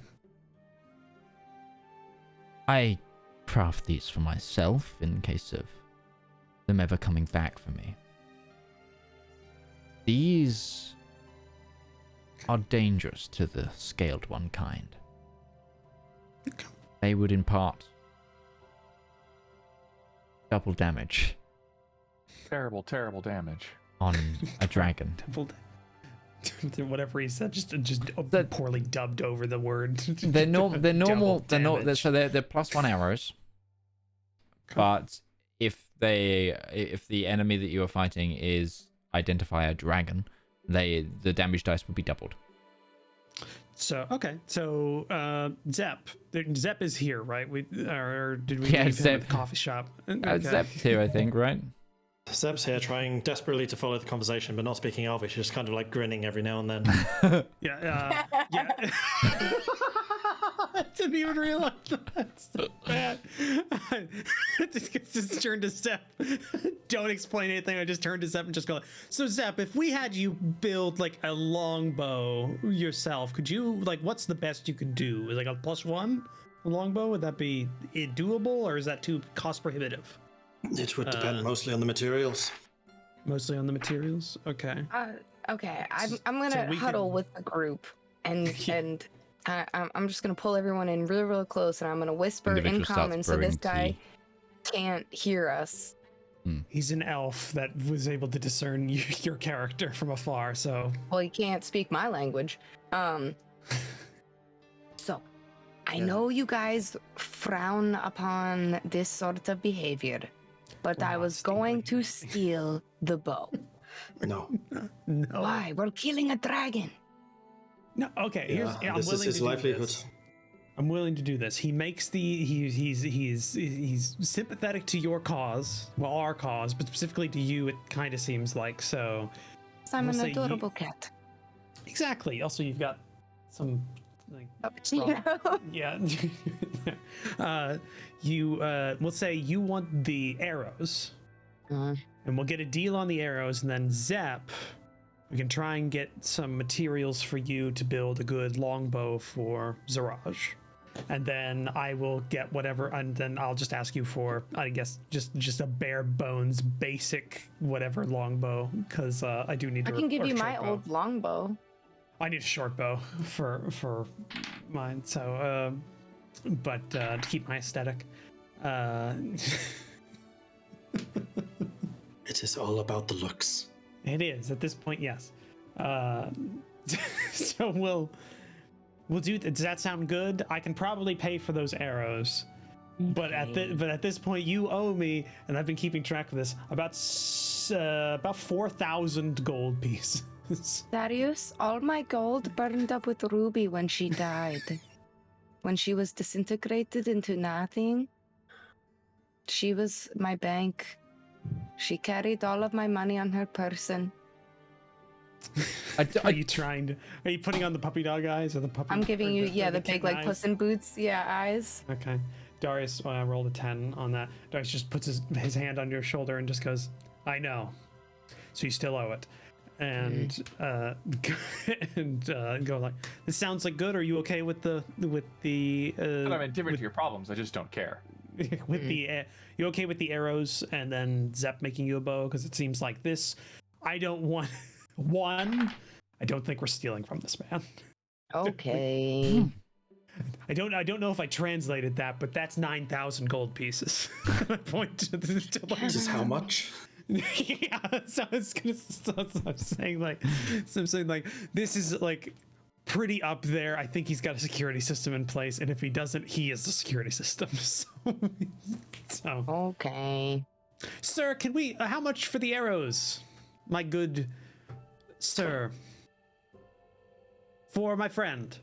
S1: I craft these for myself in case of them ever coming back for me. These are dangerous to the scaled one kind. They would impart double damage
S3: Terrible, terrible damage.
S1: on a dragon.
S2: Whatever he said, just poorly dubbed over the word.
S1: They're normal. They're +1 arrows. But if the enemy that you are fighting is identify a dragon, the damage dice will be doubled.
S2: So okay, so Zep is here, right? Or did we
S1: Yeah,
S2: leave him
S1: Zep.
S2: at the coffee shop? Okay.
S1: Zep's here, I think, right?
S8: Zeb's here trying desperately to follow the conversation, but not speaking Elvish, just kind of like grinning every now and then.
S2: Yeah. I didn't even realize that. So bad. just turn to Zep. Don't explain anything. I just turned to Zep and just go, so Zep, if we had you build like a longbow yourself, could you, like, what's the best you could do? Like a +1 longbow? Would that be doable, or is that too cost prohibitive?
S8: It would depend mostly on the materials.
S2: Mostly on the materials? Okay.
S6: Okay, I'm gonna huddle with the group and I'm just gonna pull everyone in real close, and I'm gonna whisper in common so this guy can't hear us.
S2: He's an elf that was able to discern your character from afar, so.
S6: Well, he can't speak my language. So, I know you guys frown upon this sort of behavior, but I was going to steal the bow.
S8: No.
S6: Why? We're killing a dragon.
S2: No, okay. I'm
S8: this
S2: willing
S8: is his
S2: to do
S8: livelihood.
S2: this. I'm willing to do this. He makes he's sympathetic to your cause, well, our cause, but specifically to you, it kind of seems like. So
S6: I'm an adorable cat.
S2: Exactly. Also, you've got some like yeah. We'll say you want the arrows, and we'll get a deal on the arrows, and then Zep, we can try and get some materials for you to build a good longbow for Zaraj. And then I will get whatever, and then I'll just ask you for, I guess, just a bare bones basic whatever longbow, because I do need to.
S6: I can give you my old longbow.
S2: I need a short bow for mine, so but to keep my aesthetic.
S8: It is all about the looks.
S2: It is at this point, yes. So we'll do. Does that sound good? I can probably pay for those arrows, but at this point, you owe me, and I've been keeping track of this, about 4,000 gold pieces.
S6: Darius, all my gold burned up with Ruby when she died. When she was disintegrated into nothing, she was my bank. She carried all of my money on her person.
S2: Are you putting on the puppy dog eyes or the puppy?
S6: I'm giving you, the big
S2: kitten
S6: like
S2: eyes?
S6: Puss in Boots, eyes.
S2: Okay. Darius, I rolled a 10 on that. Darius just puts his hand on your shoulder and just goes, I know. So you still owe it. And go like, this sounds like good. Are you okay with the
S3: But I'm indifferent to your problems. I just don't care.
S2: You okay with the arrows and then Zep making you a bow? Because it seems like this, I don't want I don't think we're stealing from this man.
S6: Okay.
S2: I don't know if I translated that, but that's 9,000 gold pieces. I point to
S8: This is how much?
S2: Yeah, so I'm saying like this is like pretty up there. I think he's got a security system in place, and if he doesn't, he is the security system. So
S6: okay,
S2: sir, can we? How much for the arrows, my good sir? For my friend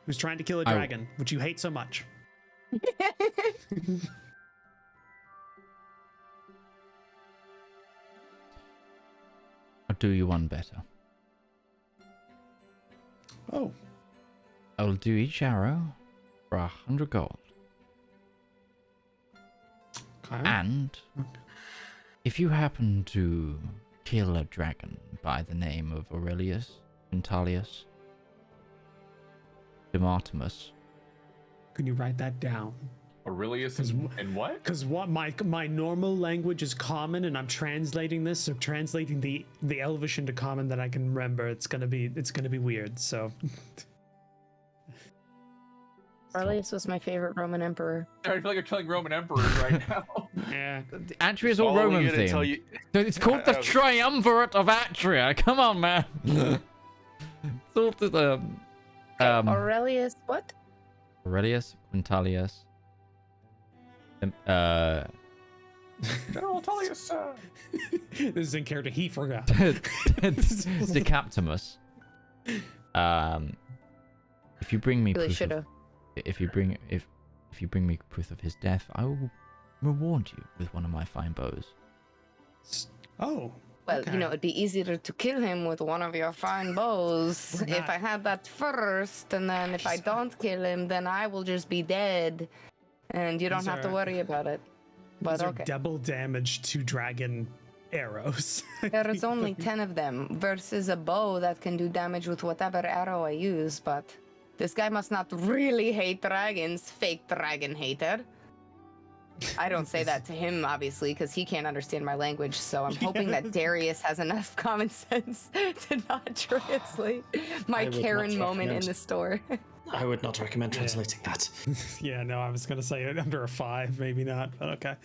S2: who's trying to kill a dragon, which you hate so much.
S1: I'll do you one better.
S2: Oh.
S1: I'll do each arrow for 100 gold.
S2: Okay.
S1: And if you happen to kill a dragon by the name of Aurelius, Ventalius, Demartimus,
S2: Can you write that down?
S3: Aurelius and what?
S2: Because what my normal language is common, and I'm translating this. So translating the Elvish into common that I can remember, it's gonna be weird. So.
S6: Aurelius was my favorite Roman emperor.
S3: I feel like you're telling Roman emperors right now.
S2: Yeah.
S1: Atria's all Roman themed. It's called the Triumvirate of Atria. Come on, man. It's all to the
S6: Aurelius, what?
S1: Aurelius Quintilius.
S3: General Tullius.
S2: This is in character. He forgot.
S1: Decaptimus. If you bring me
S6: Really
S1: proof
S6: shoulda.
S1: if you bring me proof of his death, I will reward you with one of my fine bows.
S2: Oh.
S6: Well,
S2: okay.
S6: you know, it'd be easier to kill him with one of your fine bows if I had that first, and then if I don't kill him, then I will just be dead, and you don't have to worry about it. But
S2: These
S6: okay.
S2: are double damage to dragon arrows.
S6: There is only 10 of them versus a bow that can do damage with whatever arrow I use, but this guy must not really hate dragons, fake dragon hater. I don't say that to him, obviously, because he can't understand my language, so I'm hoping that Darius has enough common sense to not translate my Karen moment in the store.
S8: I would not recommend translating that.
S2: Yeah, no, I was gonna say under a 5, maybe not, but okay.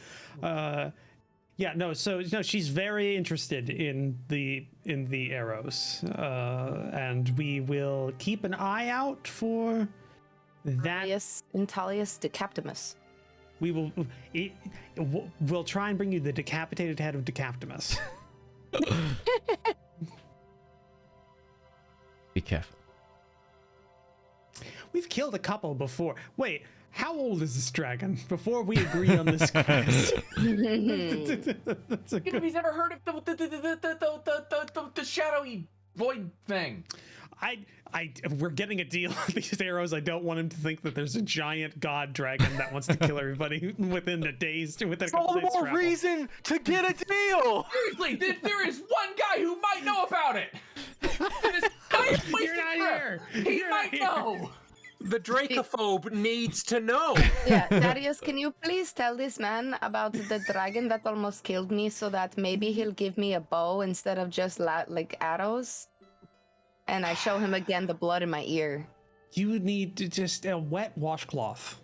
S2: Yeah, no, so no, she's very interested in the arrows, and we will keep an eye out for that.
S6: Yes, Intalius Decaptimus.
S2: We will. We'll try and bring you the decapitated head of Decaptimus.
S1: Be careful.
S2: We've killed a couple before. Wait, how old is this dragon? Before we agree on this quest.
S3: That's a good... He's never heard of the shadowy void thing.
S2: We're getting a deal with these arrows. I don't want him to think that there's a giant god dragon that wants to kill everybody within a days. Within a couple
S4: all the
S2: days
S4: more
S2: travel.
S4: reason to get a deal.
S3: Seriously, there is one guy who might know about it.
S2: You're not here.
S3: He might know.
S5: The Dracophobe needs to know.
S6: Yeah, Darius, can you please tell this man about the dragon that almost killed me so that maybe he'll give me a bow instead of just like arrows? And I show him again the blood in my ear.
S2: You need to just a wet washcloth.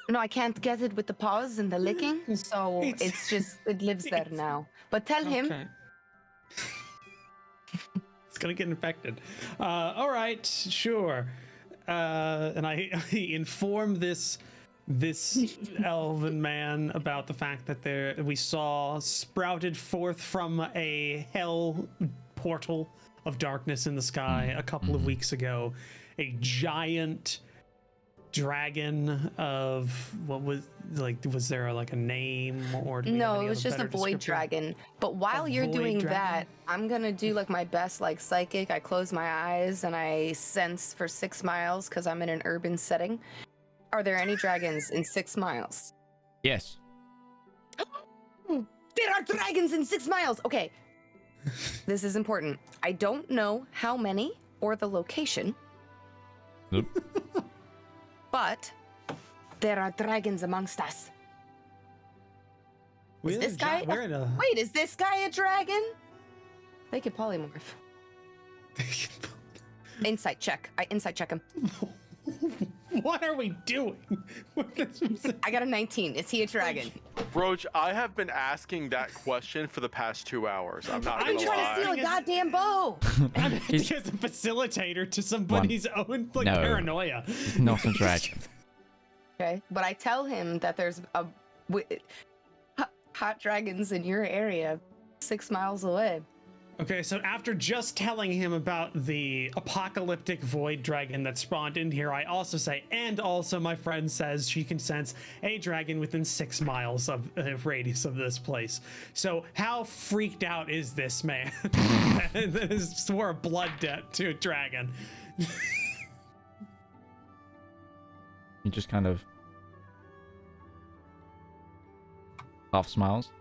S6: No, I can't get it with the paws and the licking, so it lives there now. But tell him.
S2: It's gonna get infected. All right, sure. And I inform this elven man about the fact that we saw sprouted forth from a hell portal of darkness in the sky a couple of weeks ago, a giant dragon of what was there like a name or
S6: no, it was just a void dragon. But while you're doing that, I'm gonna do like my best like psychic. I close my eyes and I sense for 6 miles because I'm in an urban setting. Are there any dragons in 6 miles?
S1: Yes.
S6: There are dragons in 6 miles. Okay. This is important. I don't know how many or the location.
S1: Nope.
S6: But there are dragons amongst us. Is this guy? Wait, is this guy a dragon? They could polymorph. Insight check. I insight check him.
S2: What are we doing?
S6: I got a 19. Is he a dragon?
S4: Roach, I have been asking that question for the past 2 hours. I'm not gonna lie.
S6: I'm trying to steal a goddamn bow.
S2: I'm acting as a facilitator to somebody's own paranoia.
S1: Not a dragon.
S6: Okay, but I tell him that there's hot dragons in your area 6 miles away.
S2: Okay, so after just telling him about the apocalyptic void dragon that spawned in here, I also say, and also my friend says she can sense a dragon within 6 miles of radius of this place. So how freaked out is this man that has swore a blood debt to a dragon?
S1: He just kind of half smiles.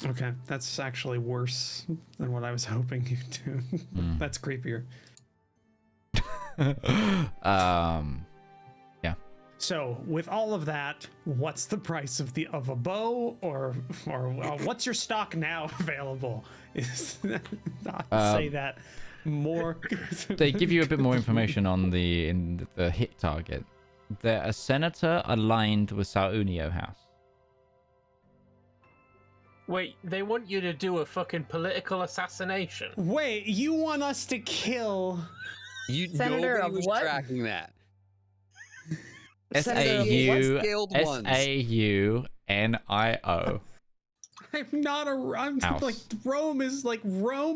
S2: Okay, that's actually worse than what I was hoping you'd do. That's creepier.
S1: Yeah.
S2: So, with all of that, what's the price of a bow, or what's your stock now available? Is not to say that more.
S1: They give you a bit more information on the hit target. They're a senator aligned with Saunio House.
S5: Wait, they want you to do a fucking political assassination?
S2: Wait, you want us to kill?
S6: Senator
S7: Nobody
S6: of
S7: was
S6: what?
S7: tracking that.
S1: SAUNIO.
S2: I'm not I'm
S1: House.
S2: like Rome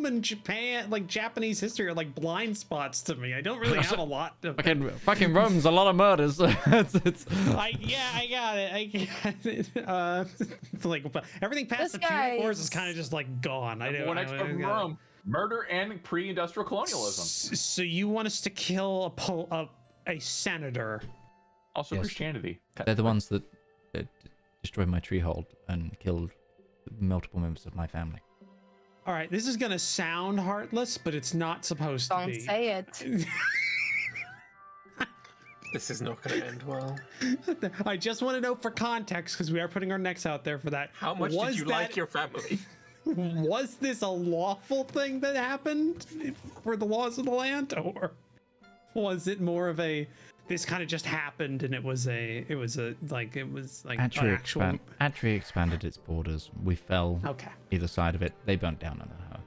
S2: and Japan, like Japanese history are like blind spots to me. I don't really have a lot of
S1: Fucking Rome's a lot of murders.
S2: I got it. Like everything past the Punic Wars is kind of just like gone.
S3: One extra from Rome. Murder and pre-industrial colonialism.
S2: So you want us to kill a senator?
S3: Also
S1: Yes.
S3: Christianity.
S1: They're the ones that destroyed my treehold and killed multiple members of my family.
S2: All right, this is gonna sound heartless, but it's not supposed to be.
S6: Don't say it.
S5: This is not going to end well.
S2: I just want to know for context, because we are putting our necks out there for that.
S5: How much did you like your family?
S2: Was this a lawful thing that happened for the laws of the land, or was it more of a this kind of just happened and it was like
S1: Atri expanded its borders. We fell
S2: Okay.
S1: either side of it. They burnt down under her.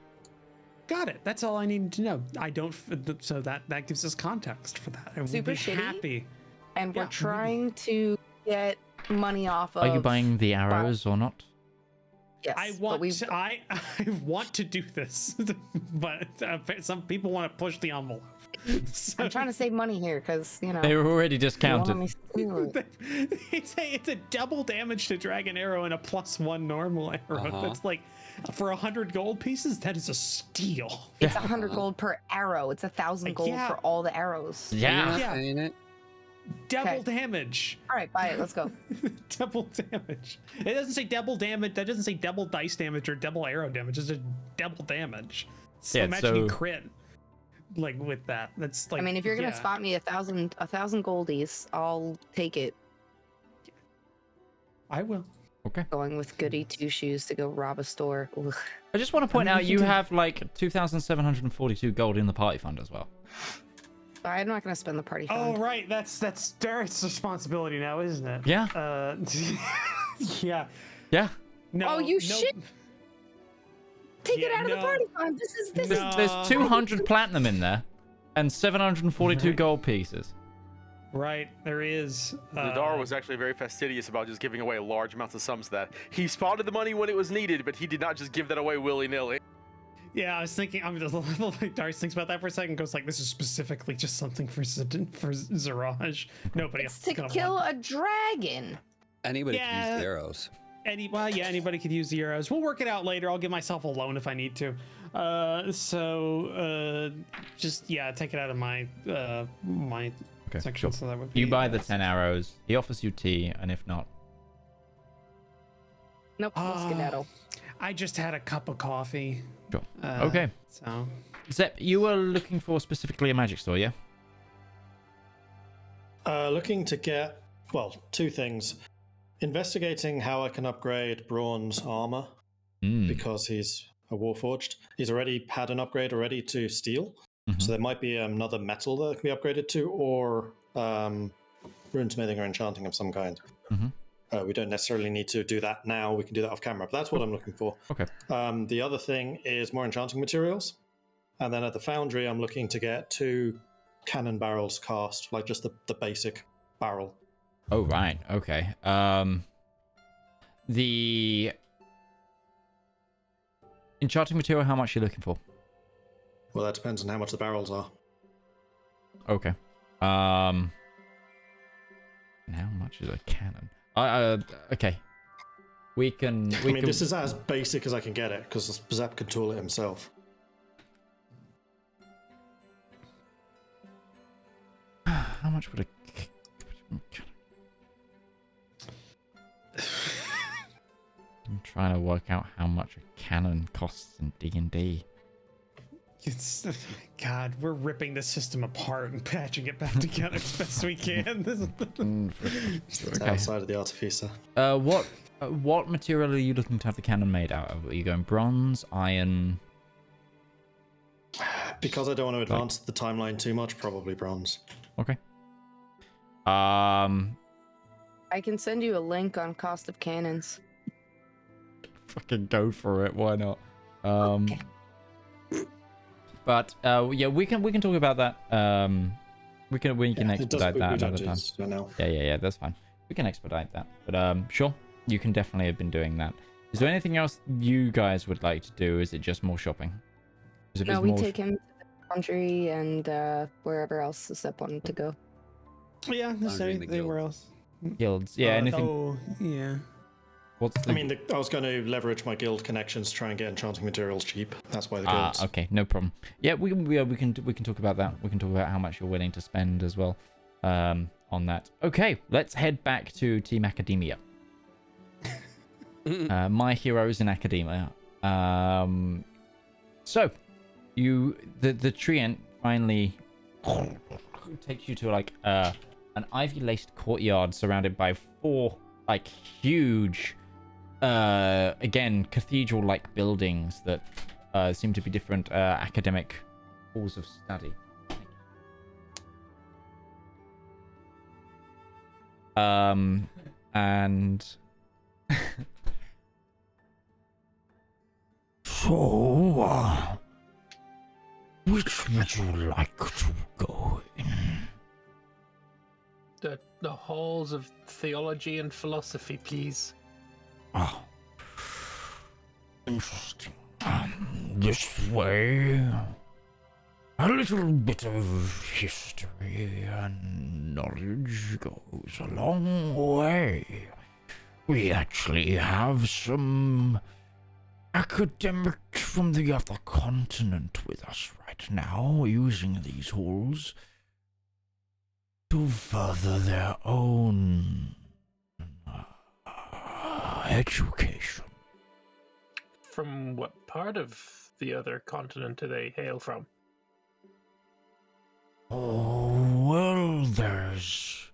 S2: Got it. That's all I needed to know. I don't. So that gives us context for that. And
S6: Super
S2: we'll be
S6: shitty.
S2: happy.
S6: And we're
S2: Yeah.
S6: trying to get money off of.
S1: Are you buying the arrows or not?
S6: Yes.
S2: I want to do this, but some people want to push the envelope. So,
S6: I'm trying to save money here because
S1: They were already discounted.
S2: it's a double damage to dragon arrow and a +1 normal arrow. That's like for 100 gold pieces. That is a steal.
S6: It's 100 gold per arrow. It's 1,000 gold
S2: Yeah.
S6: for all the arrows.
S2: Yeah. Double damage.
S6: All right, buy it. Let's go.
S2: Double damage. It doesn't say double damage. That doesn't say double dice damage or double arrow damage. It's just double damage. So
S1: Yeah,
S2: imagine you
S1: so-
S2: crit. Like with that, that's like.
S6: I mean, if you're gonna
S2: yeah.
S6: spot me a thousand goldies, I'll take it.
S2: I will.
S1: Okay.
S6: Going with goody two shoes to go rob a store. Ugh.
S1: I just want to point
S2: I mean,
S1: out
S2: we
S1: you
S2: can do-
S1: have like 2,742 gold in the party fund as well.
S6: I'm not gonna spend the party fund.
S2: Oh right, that's Derek's responsibility now, isn't it?
S1: Yeah.
S2: Yeah.
S1: Yeah.
S2: No.
S6: Oh, you
S2: no,
S6: shit. Take it out of the party fund. This is.
S1: There's 200 platinum in there and 742 gold pieces.
S2: Right, there is.
S4: Zedaar was actually very fastidious about just giving away large amounts of sums to that. He spotted the money when it was needed, but he did not just give that away willy-nilly.
S2: Yeah, I was thinking. I mean, Darius thinks about that for a second. Goes like, "This is specifically just something for Zeraj. Nobody else
S6: It's
S2: is
S6: to
S2: gonna
S6: kill
S2: want
S6: a dragon.
S7: Anybody can use the arrows.
S2: Anybody could use the arrows. We'll work it out later. I'll give myself a loan if I need to. Just take it out of my my section.
S1: Sure.
S2: So that would be.
S1: You buy the 10 arrows. He offers you tea, and if not,
S6: Nope, we'll skedaddle.
S2: I just had a cup of coffee.
S1: sure. Okay.
S2: So.
S1: Zep, you were looking for specifically a magic store, yeah?
S8: Looking to get, two things. Investigating how I can upgrade Braun's armor, because he's a Warforged. He's already had an upgrade already to steel, so there might be another metal that can be upgraded to, or runesmithing or enchanting of some kind. We don't necessarily need to do that now. We can do that off camera, but that's what I'm looking for.
S1: Okay.
S8: The other thing is more enchanting materials. And then at the foundry, I'm looking to get 2 cannon barrels cast, like just the basic barrel.
S1: Oh, right. Okay. The enchanting material, how much are you looking for?
S8: Well, that depends on how much the barrels are.
S1: Okay. And how much is a cannon? Okay. We can.
S8: This is as basic as I can get it, because Zep can tool it himself.
S1: How much would a... I'm trying to work out how much a cannon costs in D&D.
S2: It's God, we're ripping the system apart and patching it back together as best we can.
S8: It's the outside of the artificer.
S1: What material are you looking to have the cannon made out of? Are you going bronze, iron?
S8: Because I don't want to advance the timeline too much, probably bronze.
S1: Okay.
S6: I can send you a link on cost of cannons.
S1: Fucking go for it. Why not? Okay. But yeah, we can talk about that. We can expedite that another time. Yeah. That's fine. We can expedite that. But sure, you can definitely have been doing that. Is there anything else you guys would like to do? Is it just more shopping?
S6: No, we take him to the laundry and wherever else the Sep wanted to go.
S2: Yeah, there's anywhere else.
S1: Guilds, yeah, anything.
S2: Oh, yeah.
S8: I was going to leverage my guild connections to try and get enchanting materials cheap. That's why the guilds.
S1: Okay, no problem. Yeah, we can talk about that. We can talk about how much you're willing to spend as well, on that. Okay, let's head back to Team Academia. My heroes in Academia. So, the treant finally takes you to like an ivy-laced courtyard surrounded by 4 like huge again cathedral-like buildings that seem to be different academic halls of study. And
S9: so which would you like to go in?
S5: The halls of theology and philosophy, please.
S9: Oh, interesting. This way, a little bit of history and knowledge goes a long way. We actually have some academics from the other continent with us right now, using these halls to further their own education.
S5: From what part of the other continent do they hail from?
S9: Oh, well, there's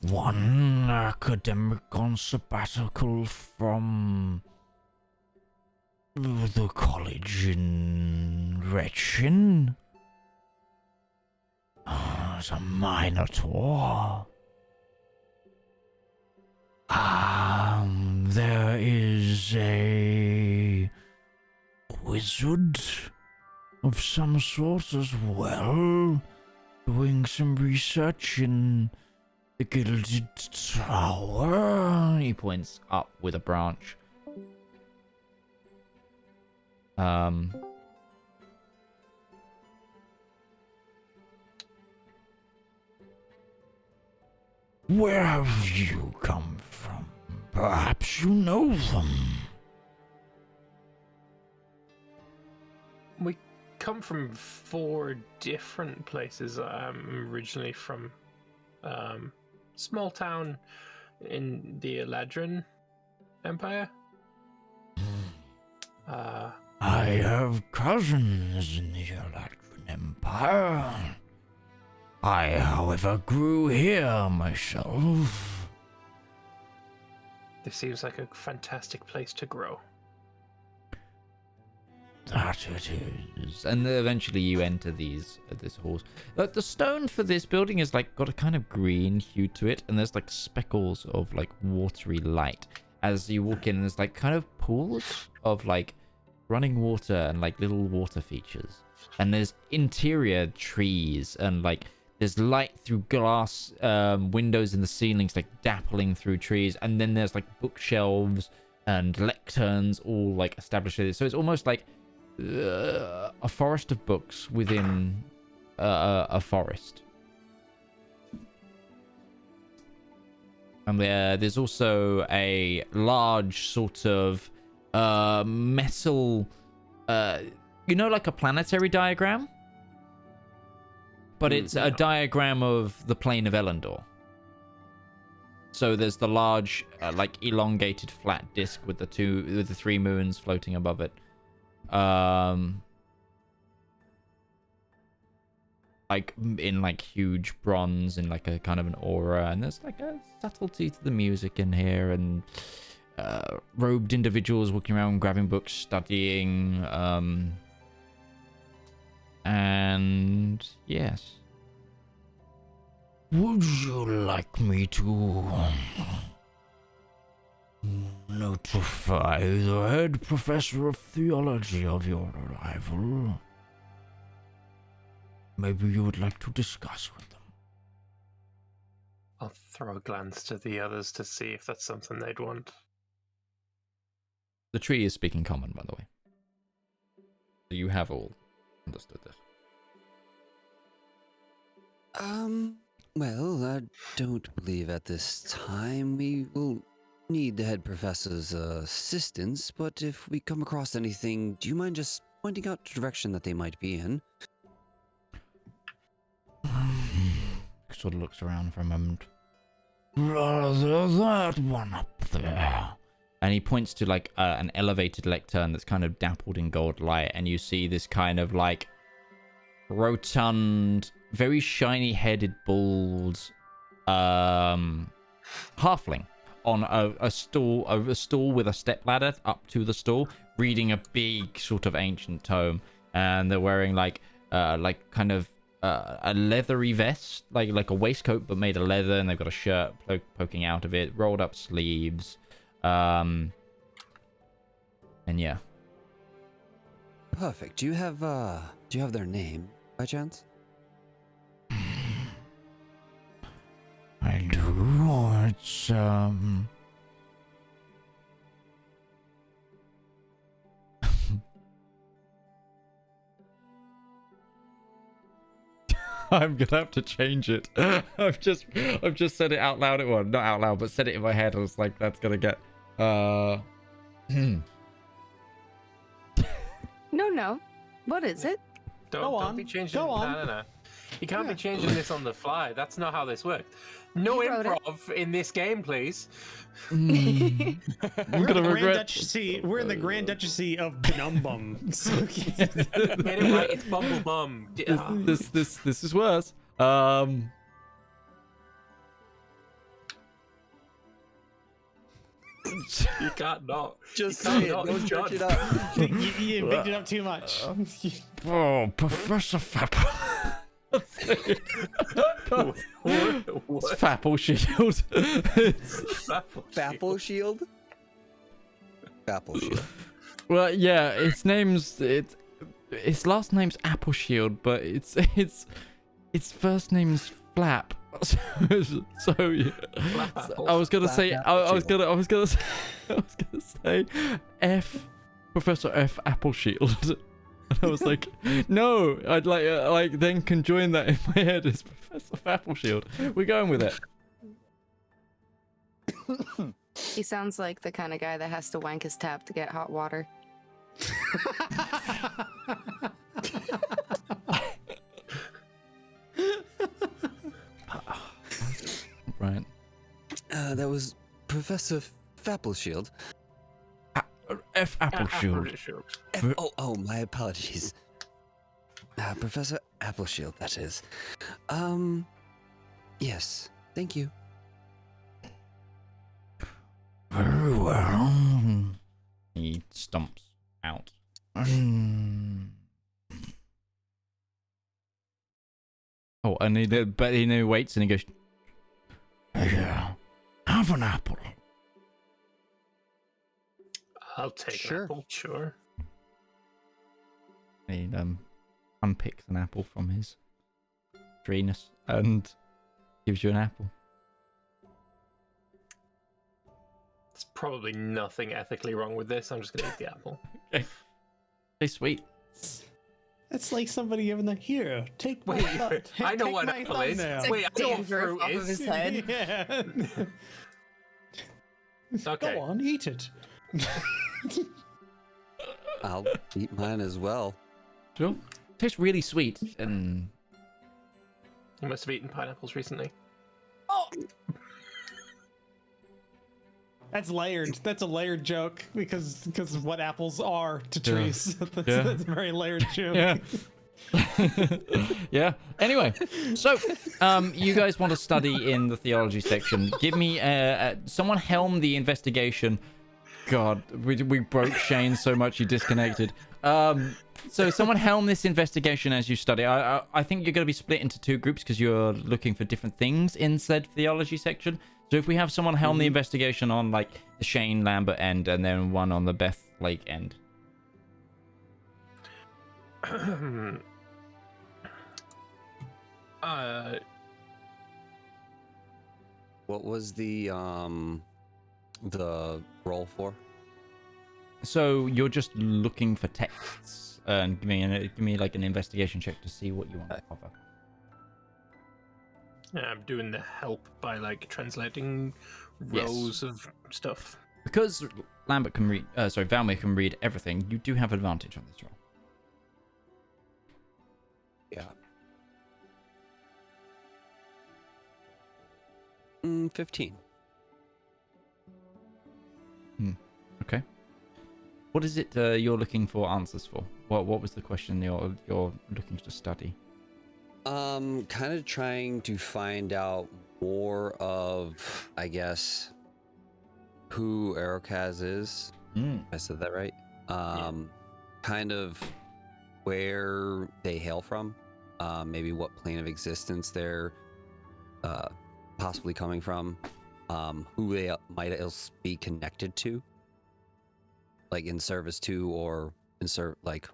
S9: one academic on sabbatical from the college in Retchin. There's a Minotaur. There is a wizard of some sort as well, doing some research in the Gilded Tower.
S1: He points up with a branch.
S9: Where have you come from? Perhaps you know them.
S5: We come from 4 different places. I'm originally from small town in the Eladrin Empire.
S9: I have cousins in the Eladrin Empire. I, however, grew here myself.
S5: This seems like a fantastic place to grow.
S1: That it is. And eventually you enter this halls. The stone for this building is like got a kind of green hue to it, and there's like speckles of like watery light. As you walk in, there's like kind of pools of like running water and like little water features. And there's interior trees and like there's light through glass windows in the ceilings, like dappling through trees. And then there's like bookshelves and lecterns all like established with it. So it's almost like a forest of books within a forest. And there's also a large sort of metal, like a planetary diagram? But it's a diagram of the plane of Elendor. So there's the large, like elongated flat disc with the 3 moons floating above it. like in like huge bronze and like a kind of an aura, and there's like a subtlety to the music in here, and robed individuals walking around grabbing books, studying, and yes.
S9: Would you like me to notify the head professor of theology of your arrival? Maybe you would like to discuss with them.
S5: I'll throw a glance to the others to see if that's something they'd want.
S1: The tree is speaking common, by the way. So you have all understood this.
S7: Well, I don't believe at this time we will need the head professor's assistance, but if we come across anything, do you mind just pointing out the direction that they might be in?
S1: Sort of looks around for a moment.
S9: Rather that one up there.
S1: And he points to like an elevated lectern that's kind of dappled in gold light, and you see this kind of like rotund, very shiny-headed, bald halfling on a stool with a stepladder up to the stool, reading a big sort of ancient tome, and they're wearing like kind of a leathery vest, like a waistcoat but made of leather, and they've got a shirt poking out of it, rolled up sleeves, and yeah.
S7: Perfect. Do you have their name by chance?
S9: I do. It's
S1: I'm gonna have to change it. I've just said it out loud. Not out loud, but said it in my head. I was like, that's gonna get.
S6: No. What is it?
S5: Don't be changing. No. You can't be changing this on the fly. That's not how this works. No improv in this game, please.
S1: I'm gonna regret.
S2: We're in the Grand Duchy of Bumnumdum. So
S5: get it right. It's Bumblebum.
S1: This is worse.
S5: You can't not.
S7: Just say it. Don't stretch it up.
S2: You bigged it up too much.
S9: Oh, Professor Fap.
S1: It's Fapple Shield.
S7: Fapple Shield? Fapple Shield.
S1: Well, yeah, its last name's Apple Shield, but its first name's Flap. So yeah. I was gonna say F Professor F Apple Shield. And I was like, no, I'd like then conjoin that in my head as Professor Appleshield. We're going with it.
S6: He sounds like the kind of guy that has to wank his tap to get hot water.
S1: Right.
S7: That was Professor Fappleshield.
S9: F Appleshield.
S7: Oh, my apologies. Professor Appleshield, that is. Yes, thank you.
S9: Very well.
S1: He stomps out. Oh, and he waits and he goes,
S9: yeah, have an apple.
S5: I'll take an apple, sure.
S1: He unpicks an apple from his treeness and gives you an apple.
S5: There's probably nothing ethically wrong with this. I'm just gonna eat the apple.
S1: Okay. Tastes sweet.
S2: It's like somebody giving the here. Take my
S5: I know what an apple is. Wait, I know what fruit is.
S6: Of his head.
S2: Yeah.
S5: Okay.
S2: Go on, eat it.
S7: I'll eat mine as well.
S1: Sure. Tastes really sweet and.
S5: You must have eaten pineapples recently.
S2: Oh. That's layered. That's a layered joke because of what apples are to trees. That's a very layered joke.
S1: Yeah. Yeah. Anyway, so you guys want to study in the theology section. Give me someone helm the investigation. God, we broke Shane so much he disconnected. So someone helm this investigation as you study. I think you're going to be split into two groups because you're looking for different things in said theology section. So if we have someone helm the investigation on like the Shane Lambert end and then one on the Beth Lake end.
S7: What was the roll for?
S1: So you're just looking for texts and give me like an investigation check to see what you want to cover.
S5: Yeah, I'm doing the help by like translating rows of stuff.
S1: Because Lambert can read, Valmir can read everything. You do have advantage on this roll.
S7: Yeah. 15.
S1: Okay. What is it you're looking for answers for? What was the question you're looking to study?
S7: Kind of trying to find out more of, I guess, who Arokaz is. I said that right. Kind of where they hail from. Maybe what plane of existence they're possibly coming from. Who they might else be connected to. Like in service to, or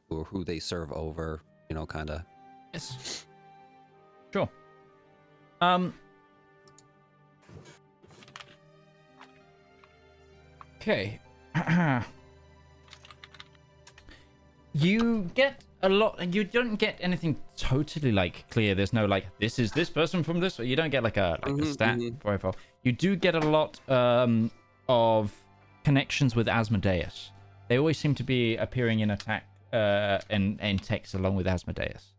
S7: or who they serve over, kind of.
S1: Yes. Sure. Okay. You get a lot. You don't get anything totally like clear. There's no like this is this person from this. You don't get like a stat profile. You do get a lot of connections with Asmodeus. They always seem to be appearing in attack in text along with Asmodeus.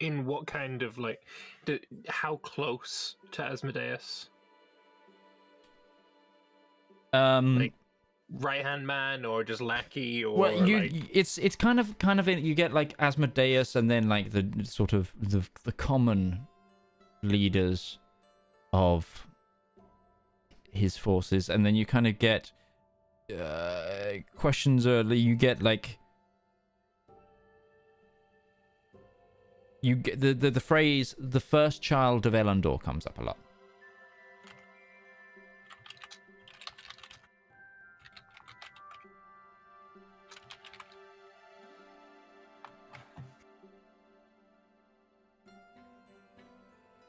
S5: In what kind of like, how close to Asmodeus? Like right hand man or just lackey or
S1: well, it's kind of you get like Asmodeus and then like the sort of the common leaders of his forces, and then you kind of get questions early. You get like you get the phrase "the first child of Elendor" comes up a lot.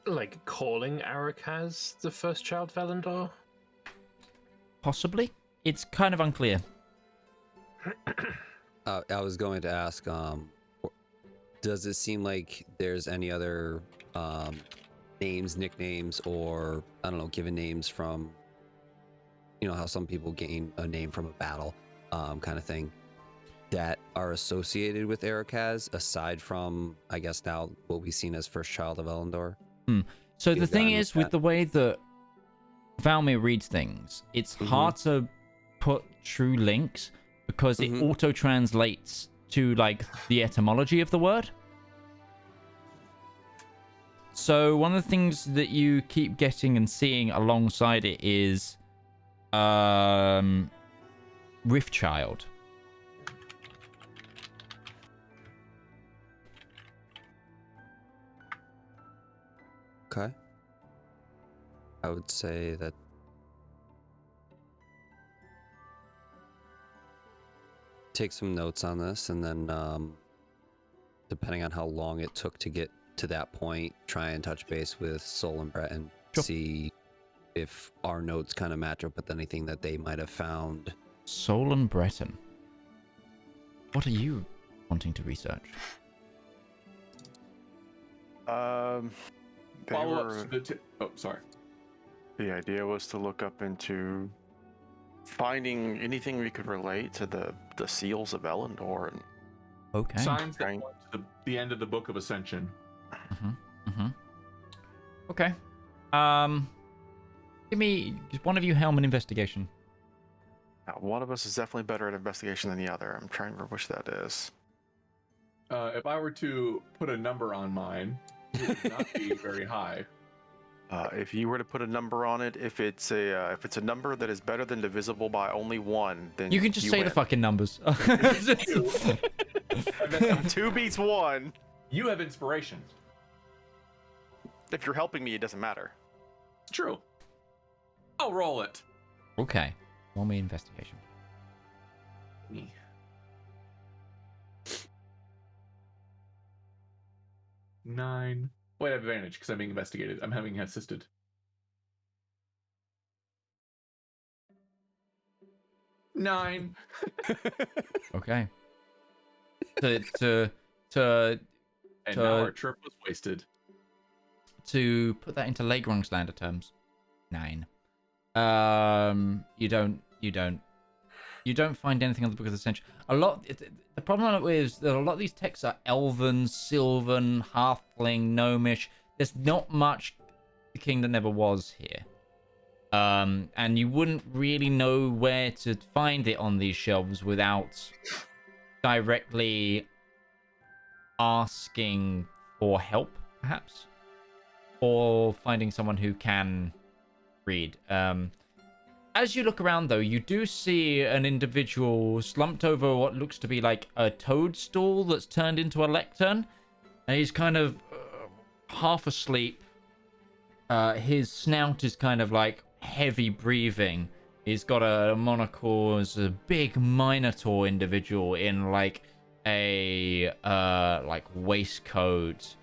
S5: Like calling Arokaz the first child of Elendor?
S1: Possibly. It's kind of unclear.
S7: I was going to ask, does it seem like there's any other names, nicknames, or, I don't know, given names from, how some people gain a name from a battle, kind of thing, that are associated with Arokaz, aside from, I guess now, what we've seen as first child of Elendor?
S1: So the thing is, with the way that Valmir reads things, it's hard to put true links because it auto-translates to, like, the etymology of the word. So one of the things that you keep getting and seeing alongside it is Riftchild.
S7: Okay. I would say that take some notes on this, and then depending on how long it took to get to that point, try and touch base with Sol and Breton, see if our notes kind of match up with anything that they might have found.
S1: Sol and Breton. What are you wanting to research?
S3: Sorry.
S4: The idea was to look up into finding anything we could relate to the seals of Elendor and
S3: signs that point to the end of the Book of Ascension.
S1: Okay. Give me one of you helm an investigation.
S4: One of us is definitely better at investigation than the other. I'm trying to remember which that is.
S3: If I were to put a number on mine, it would not be very high.
S4: If you were to put a number on it, if it's a number that is better than divisible by only 1, then
S1: You can just say
S4: win.
S1: the fucking numbers.
S4: 2 beats 1.
S3: You have inspiration.
S4: If you're helping me, it doesn't matter.
S3: It's true. I'll roll it.
S1: Okay. Roll me investigation.
S3: Me. Nine. Wait, I have advantage because I'm being investigated. I'm having assisted. 9.
S1: Okay. And
S3: now our trip was wasted.
S1: To put that into Lagrungslander terms, 9. You don't find anything on the Book of Ascension. The problem is that a lot of these texts are Elven, Sylvan, Halfling, Gnomish. There's not much The King That Never Was here. And you wouldn't really know where to find it on these shelves without directly asking for help, perhaps, or finding someone who can read. As you look around, though, you do see an individual slumped over what looks to be like a toadstool that's turned into a lectern. And he's kind of half asleep. His snout is kind of like heavy breathing. He's got a monocle as a big minotaur individual in like a like waistcoat.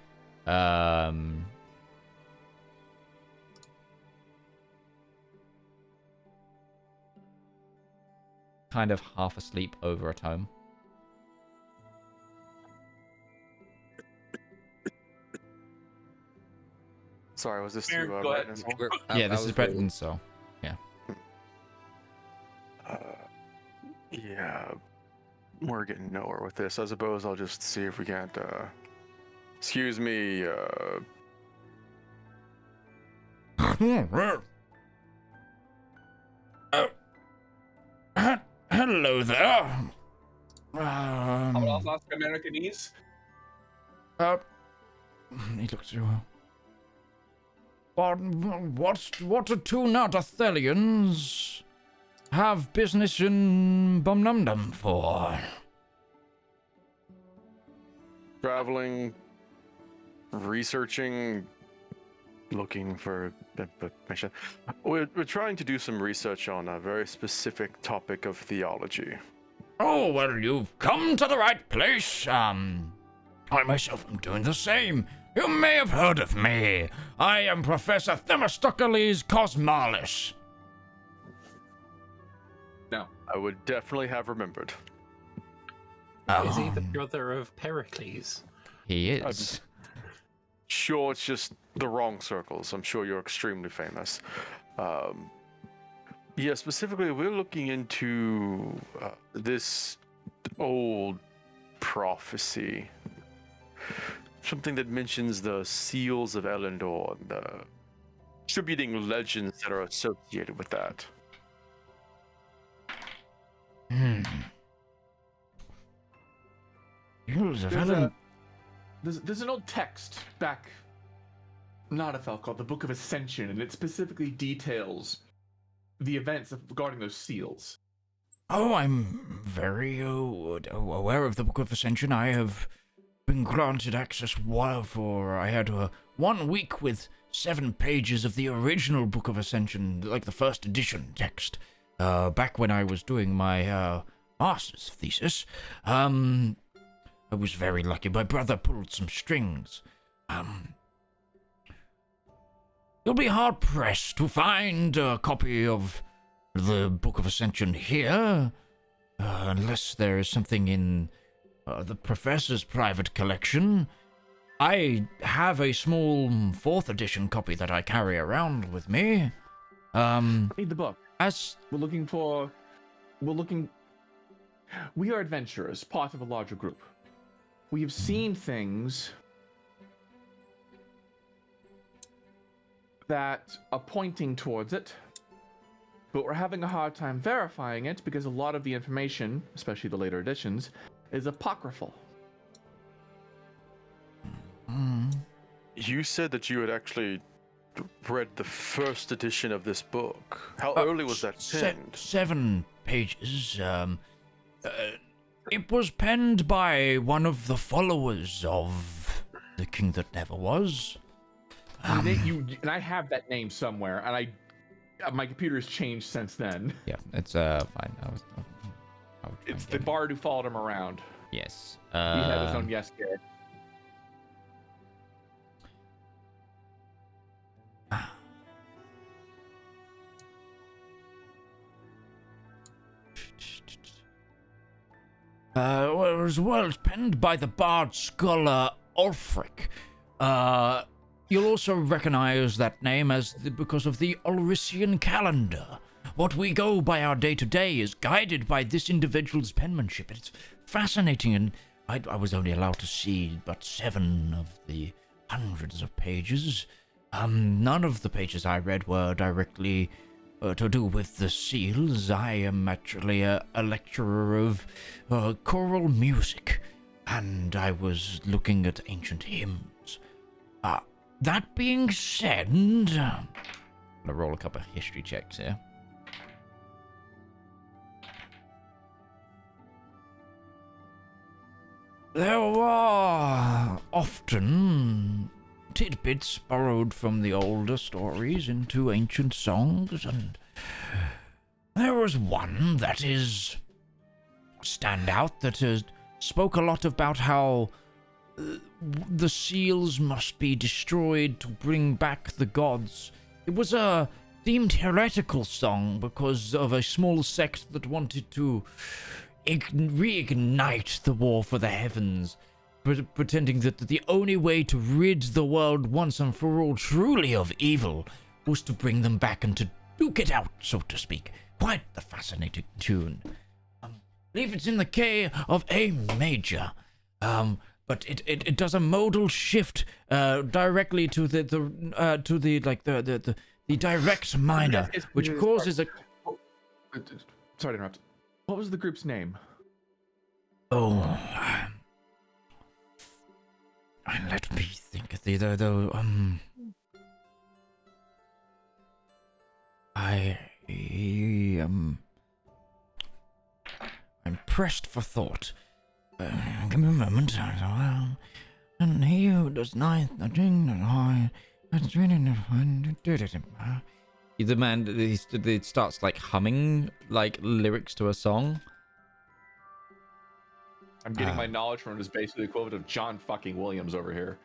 S1: Kind of half asleep over a tome.
S4: Sorry, was this
S3: Aaron,
S4: through
S3: go ahead.
S4: Breton?
S1: Yeah, this is Breton, so yeah.
S4: Yeah, we're getting nowhere with this. I suppose I'll just see if we can't. Excuse me.
S9: Hello there.
S3: I would also ask Americanese.
S9: He looks through. What do 2 Nardathelians have business in Bumnumdum for?
S4: Traveling, researching, looking for information. We're trying to do some research on a very specific topic of theology.
S9: Oh, well, you've come to the right place. I myself am doing the same. You may have heard of me. I am Professor Themistocles Cosmalis.
S3: No.
S4: I would definitely have remembered.
S5: Is he the brother of Pericles?
S1: He is.
S4: Sure, it's just the wrong circles. I'm sure you're extremely famous. Yeah, specifically, we're looking into this old prophecy. Something that mentions the seals of Elendor and the contributing legends that are associated with that.
S3: There's an old text back Nadafel called the Book of Ascension, and it specifically details the events regarding those seals.
S9: Oh, I'm very aware of the Book of Ascension. I have been granted access for I had 1 week with 7 pages of the original Book of Ascension, like the first edition text, back when I was doing my master's thesis. I was very lucky. My brother pulled some strings. You'll be hard-pressed to find a copy of the Book of Ascension here, unless there is something in the professor's private collection. I have a small 4th edition copy that I carry around with me.
S3: Read the book. We are adventurers, part of a larger group. We have seen things that are pointing towards it, but we're having a hard time verifying it because a lot of the information, especially the later editions, is apocryphal.
S4: You said that you had actually read the first edition of this book. How early was that penned?
S9: 7 pages. It was penned by one of the followers of the king that never was.
S3: And I have that name somewhere, and my computer has changed since then.
S1: Yeah, it's fine.
S3: It's the bard who followed him around.
S1: Yes.
S3: He had his own yes gear.
S9: As well as penned by the bard scholar Ulfric. You'll also recognize that name because of the Ulrician calendar. What we go by our day-to-day is guided by this individual's penmanship. It's fascinating, and I was only allowed to see but 7 of the hundreds of pages. None of the pages I read were directly to do with the seals. I am actually a lecturer of choral music, and I was looking at ancient hymns. That being said,
S1: I'm gonna roll a couple of history checks here.
S9: There were often tidbits borrowed from the older stories into ancient songs, and there was one that is stand out that spoke a lot about how the seals must be destroyed to bring back the gods. It was a deemed heretical song because of a small sect that wanted to reignite the war for the heavens, pretending that the only way to rid the world once and for all truly of evil was to bring them back and to duke it out, so to speak. Quite the fascinating tune. I believe it's in the key of A major. But it does a modal shift directly to the direct minor, which causes a.
S3: Sorry to interrupt. What was the group's name?
S9: Oh, let me think. I'm pressed for thought. Give me a moment. And he who does neither drink nor high, that's really not fun.
S1: The man, he starts like humming like lyrics to a song.
S3: I'm getting my knowledge from is basically the equivalent of John fucking Williams over here.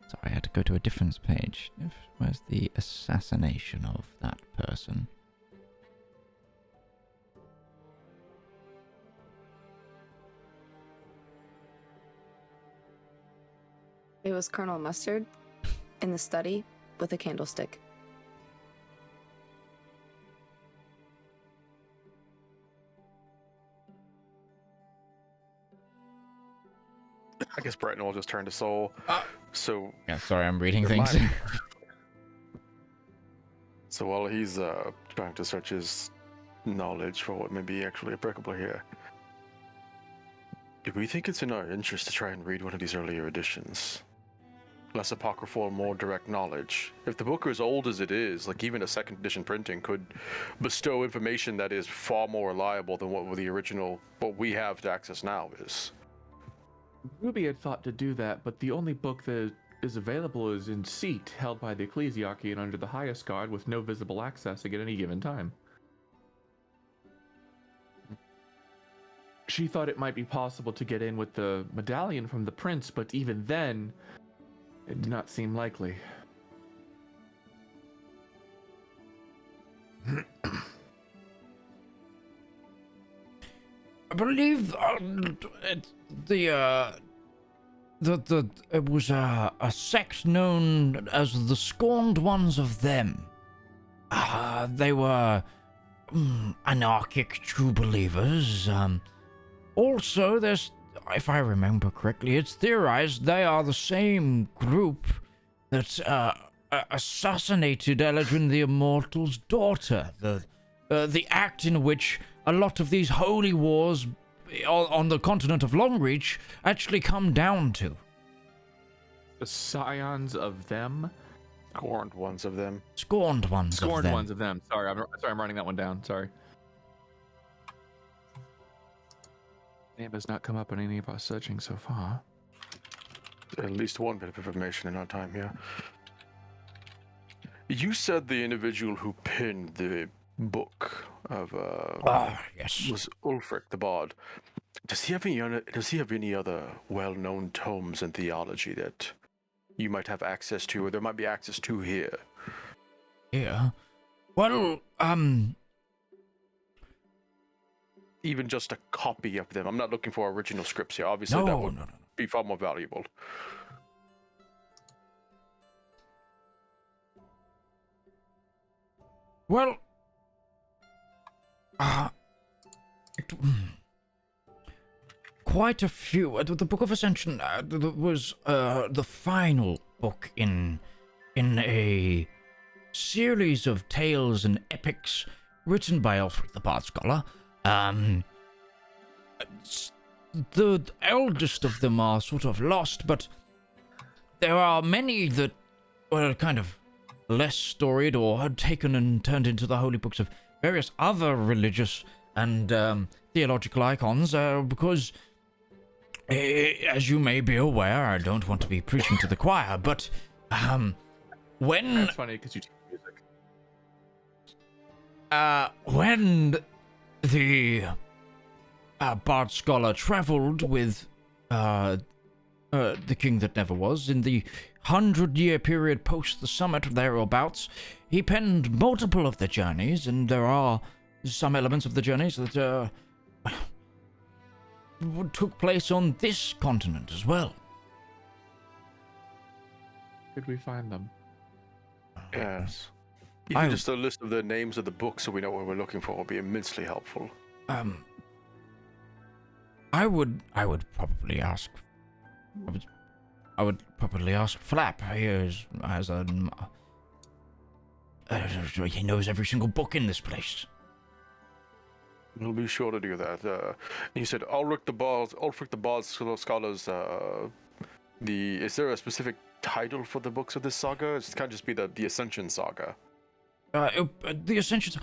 S1: Sorry, I had to go to a different page. Where's the assassination of that person?
S6: It was Colonel Mustard in the study with a candlestick.
S4: I guess Breton will just turn to Soul. So
S1: yeah, sorry, I'm reading things.
S4: So while he's trying to search his knowledge for what may be actually applicable here, do we think it's in our interest to try and read one of these earlier editions? Less apocryphal, more direct knowledge. If the book are as old as it is, like even a second edition printing could bestow information that is far more reliable than what we have to access now is.
S3: Ruby had thought to do that, but the only book that is available is in Seat, held by the Ecclesiarchy and under the highest guard with no visible access at any given time. She thought it might be possible to get in with the medallion from the prince, but even then, it did not seem likely.
S9: I believe it was a sect known as the Scorned Ones of Them. They were anarchic true believers. Also, there's if I remember correctly, it's theorized they are the same group that assassinated Eladrin the Immortal's daughter. The act in which a lot of these holy wars on the continent of Longreach actually come down to.
S3: The scions of them?
S4: Scorned ones of them.
S1: Scorned ones of them.
S3: Scorned ones of them. Sorry, I'm writing that one down. Sorry. Name has not come up in any of our searching so far.
S4: At least one bit of information in our time here. You said the individual who pinned the book of
S9: yes,
S4: was Ulfric the Bard. Does he have any other well-known tomes in theology that you might have access to, or there might be access to here?
S9: Yeah. Well,
S4: even just a copy of them. I'm not looking for original scripts here. Obviously, that would be far more valuable.
S9: Well, quite a few. The Book of Ascension was the final book in a series of tales and epics written by Ulfric the Bard Scholar. The eldest of them are sort of lost, but there are many that were kind of less storied or had taken and turned into the holy books of various other religious and theological icons, because, as you may be aware, I don't want to be preaching to the choir, but when...
S3: That's funny, because you teach music.
S9: When the Bard Scholar traveled with the King That Never Was in the 100-year period post the summit thereabouts, he penned multiple of the journeys, and there are some elements of the journeys that took place on this continent as well.
S3: Could we find them?
S4: Yes. Even just a list of the names of the books so we know what we're looking for will be immensely helpful.
S9: I would probably ask. I would probably ask Flap. He knows every single book in this place.
S4: We'll be sure to do that. You said Ulfric the Bard Scholars. Is there a specific title for the books of this saga? It can't just be the Ascension Saga.
S9: The Ascension.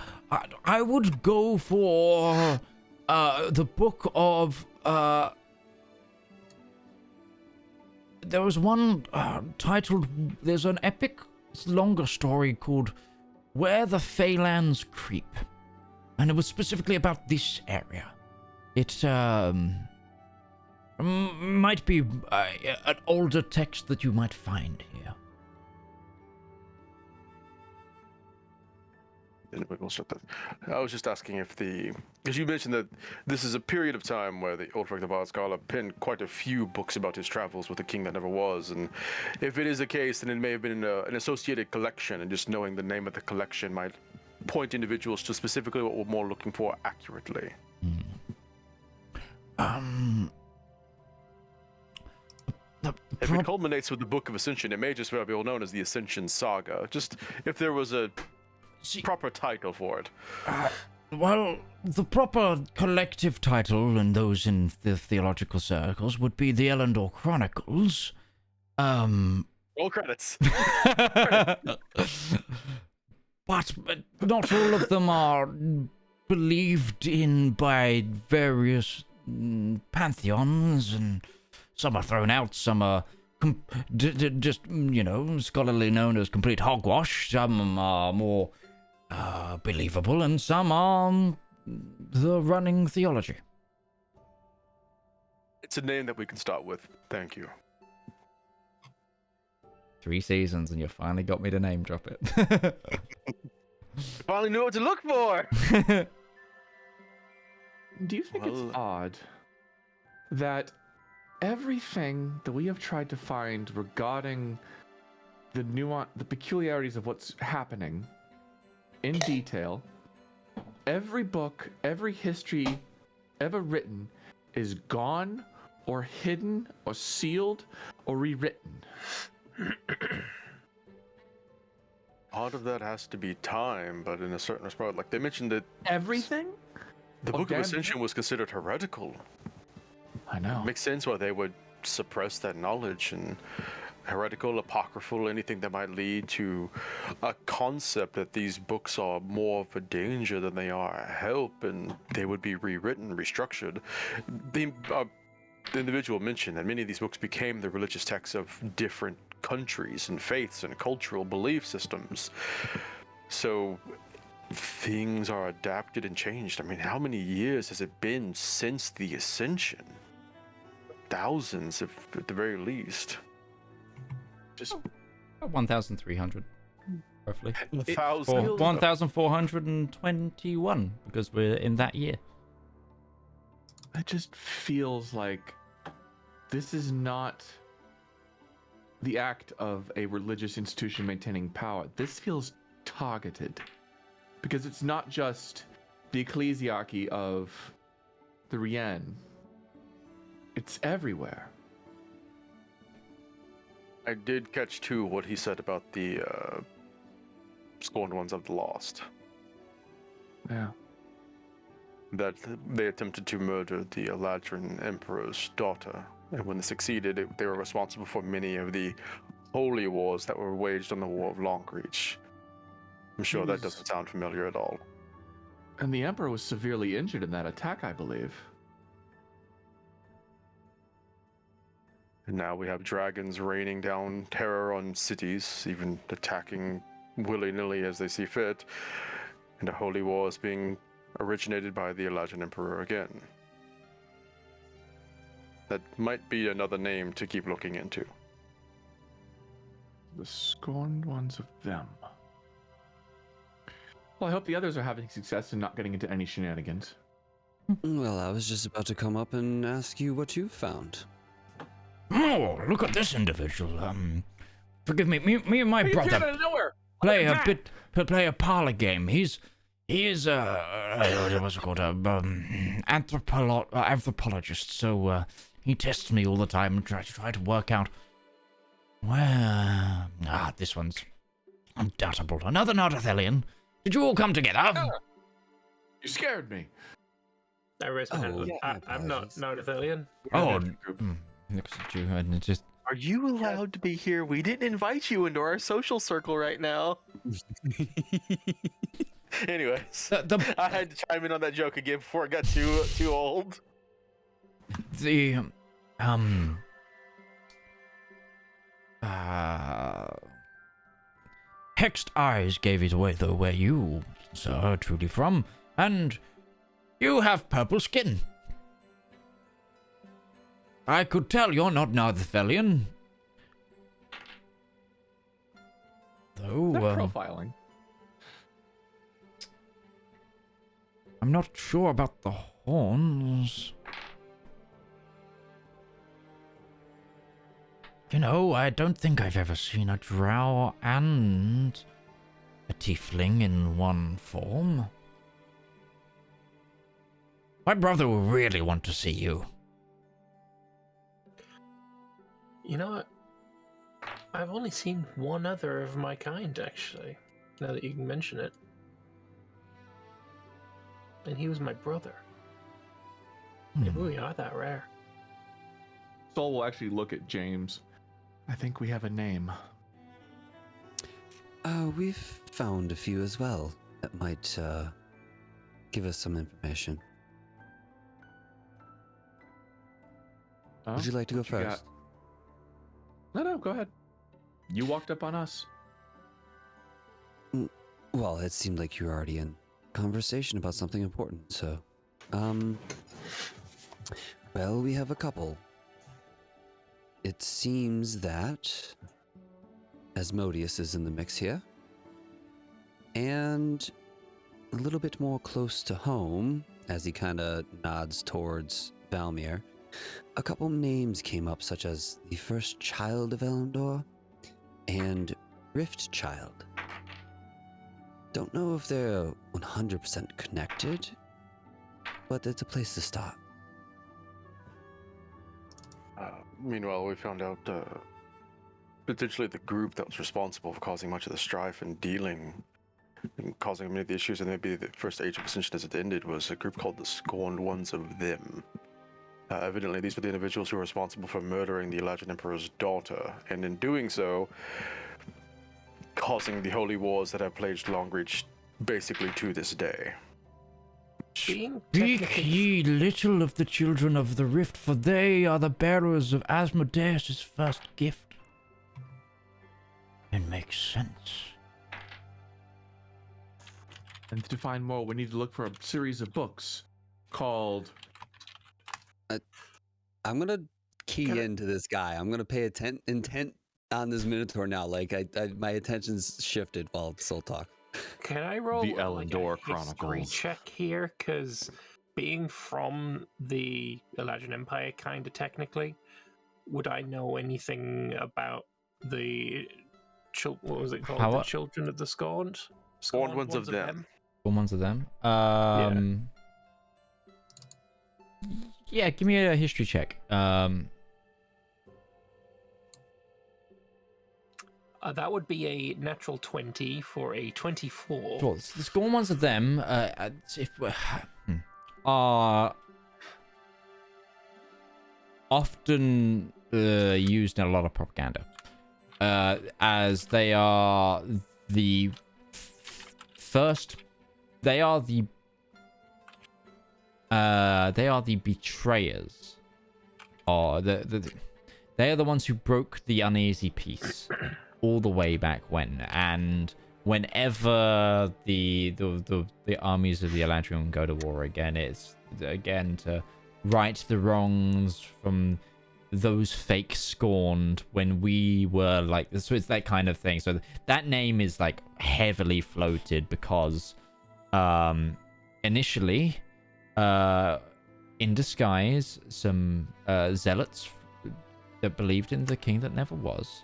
S9: I would go for the book of. There was one titled. There's an epic, longer story called "Where the Phalanx Creep," and it was specifically about this area. It might be an older text that you might find here.
S4: I was just asking because you mentioned that this is a period of time where the Ulfric the Bard Scholar penned quite a few books about his travels with the King That Never Was, and if it is the case, then it may have been an associated collection, and just knowing the name of the collection might point individuals to specifically what we're more looking for accurately. If it culminates with the Book of Ascension, it may just well be known as the Ascension Saga. Just if there was a proper title for it.
S9: Well, the proper collective title, and those in the theological circles, would be the Elendor Chronicles.
S4: Roll credits.
S9: But not all of them are believed in by various pantheons, and some are thrown out, some are just, scholarly known as complete hogwash, some are more believable, and some are the running theology.
S4: It's a name that we can start with. Thank you.
S1: 3 seasons and you finally got me to name drop it.
S4: Finally knew what to look for!
S3: Do you think it's odd that everything that we have tried to find regarding the peculiarities of what's happening in detail, every book, every history ever written is gone or hidden or sealed or rewritten.
S4: Part of that has to be time, but in a certain respect, like they mentioned that
S3: Everything?
S4: the
S3: Oh,
S4: Book of
S3: damn.
S4: Ascension was considered heretical.
S3: I know.
S4: Makes sense why they would suppress that knowledge, and heretical, apocryphal, anything that might lead to a concept that these books are more of a danger than they are a help, and they would be rewritten, restructured. The individual mentioned that many of these books became the religious texts of different countries and faiths and cultural belief systems. So things are adapted and changed. I mean, how many years has it been since the Ascension? Thousands, if at the very least. Just
S1: 1,300, roughly. Or
S4: 1,000.
S1: 1,421, because we're in that year.
S3: It just feels like this is not the act of a religious institution maintaining power. This feels targeted. Because it's not just the ecclesiarchy of the Rien. It's everywhere.
S4: I did catch too what he said about the scorned ones of the lost.
S3: Yeah.
S4: That they attempted to murder the Eladrin Emperor's daughter, and when they succeeded, they were responsible for many of the holy wars that were waged on the War of Longreach. I'm sure that doesn't sound familiar at all.
S3: And the Emperor was severely injured in that attack, I believe.
S4: And now we have dragons raining down terror on cities, even attacking willy-nilly as they see fit, and a holy war is being originated by the Eladrin Emperor again. That might be another name to keep looking into.
S3: The scorned ones of them. Well, I hope the others are having success and not getting into any shenanigans.
S7: Well, I was just about to come up and ask you what you found.
S9: Oh, look at this individual. Forgive me. Me and my brother play a parlor game. He is what's it called? Anthropologist. So he tests me all the time and try to work out where. This one's undoubtable. Another Nardathelian. Did you all come together?
S3: You scared me.
S5: I raised my hand. I'm not Nardathelian.
S1: Oh, looks at you and just.
S4: Are you allowed to be here? We didn't invite you into our social circle right now. Anyways, I had to chime in on that joke again before it got too old.
S1: The
S9: Hexed Eyes gave it away, though, where you, sir, are truly from, and you have purple skin. I could tell you're not Nardathelian. Though,
S3: profiling.
S9: I'm not sure about the horns. You know, I don't think I've ever seen a drow and a tiefling in one form. My brother will really want to see you.
S5: You know what? I've only seen one other of my kind, actually, now that you can mention it. And he was my brother. Maybe we are that rare.
S3: Sol will actually look at James. I think we have a name.
S7: We've found a few as well that might give us some information. Would you like to go first?
S3: No, go ahead. You walked up on us.
S7: Well, it seemed like you were already in conversation about something important, so... Well, we have a couple. It seems that Asmodeus is in the mix here. And a little bit more close to home, as he kind of nods towards Valmir, a couple names came up, such as the first child of Elendor and Rift Child. Don't know if they're 100% connected, but it's a place to start.
S4: Meanwhile, we found out potentially the group that was responsible for causing much of the strife and dealing and causing many of the issues, and maybe the first age of ascension as it ended, was a group called the Scorned Ones of Them. Evidently, these were the individuals who were responsible for murdering the Eladrin Emperor's daughter, and in doing so, causing the holy wars that have plagued Longreach basically to this day.
S5: Being
S9: Speak ye little of the children of the rift, for they are the bearers of Asmodeus' first gift. It makes sense.
S3: And to find more, we need to look for a series of books called...
S7: I'm gonna key into this guy. I'm gonna pay intent on this Minotaur now. Like, my attention's shifted while Soul talk.
S5: Can I roll
S3: The
S5: a
S3: Elendor
S5: history
S3: Chronicles
S5: check here? Because being from the Eladrin Empire, kind of technically, would I know anything about the what was it called? The Children of the Scorned?
S4: Scorned Ones of Them.
S1: Scorned Ones of Them. Yeah, give me a history check.
S5: That would be a natural 20 for a 24.
S1: Sure. The Scorned Ones of Them are often used in a lot of propaganda, as they are the first. They are the betrayers, or they are the ones who broke the uneasy peace all the way back when. And whenever the armies of the Eladrin go to war again, it's again to right the wrongs from those fake Scorned when we were like, so it's that kind of thing. So that name is like heavily floated because initially in disguise, some zealots that believed in the king that never was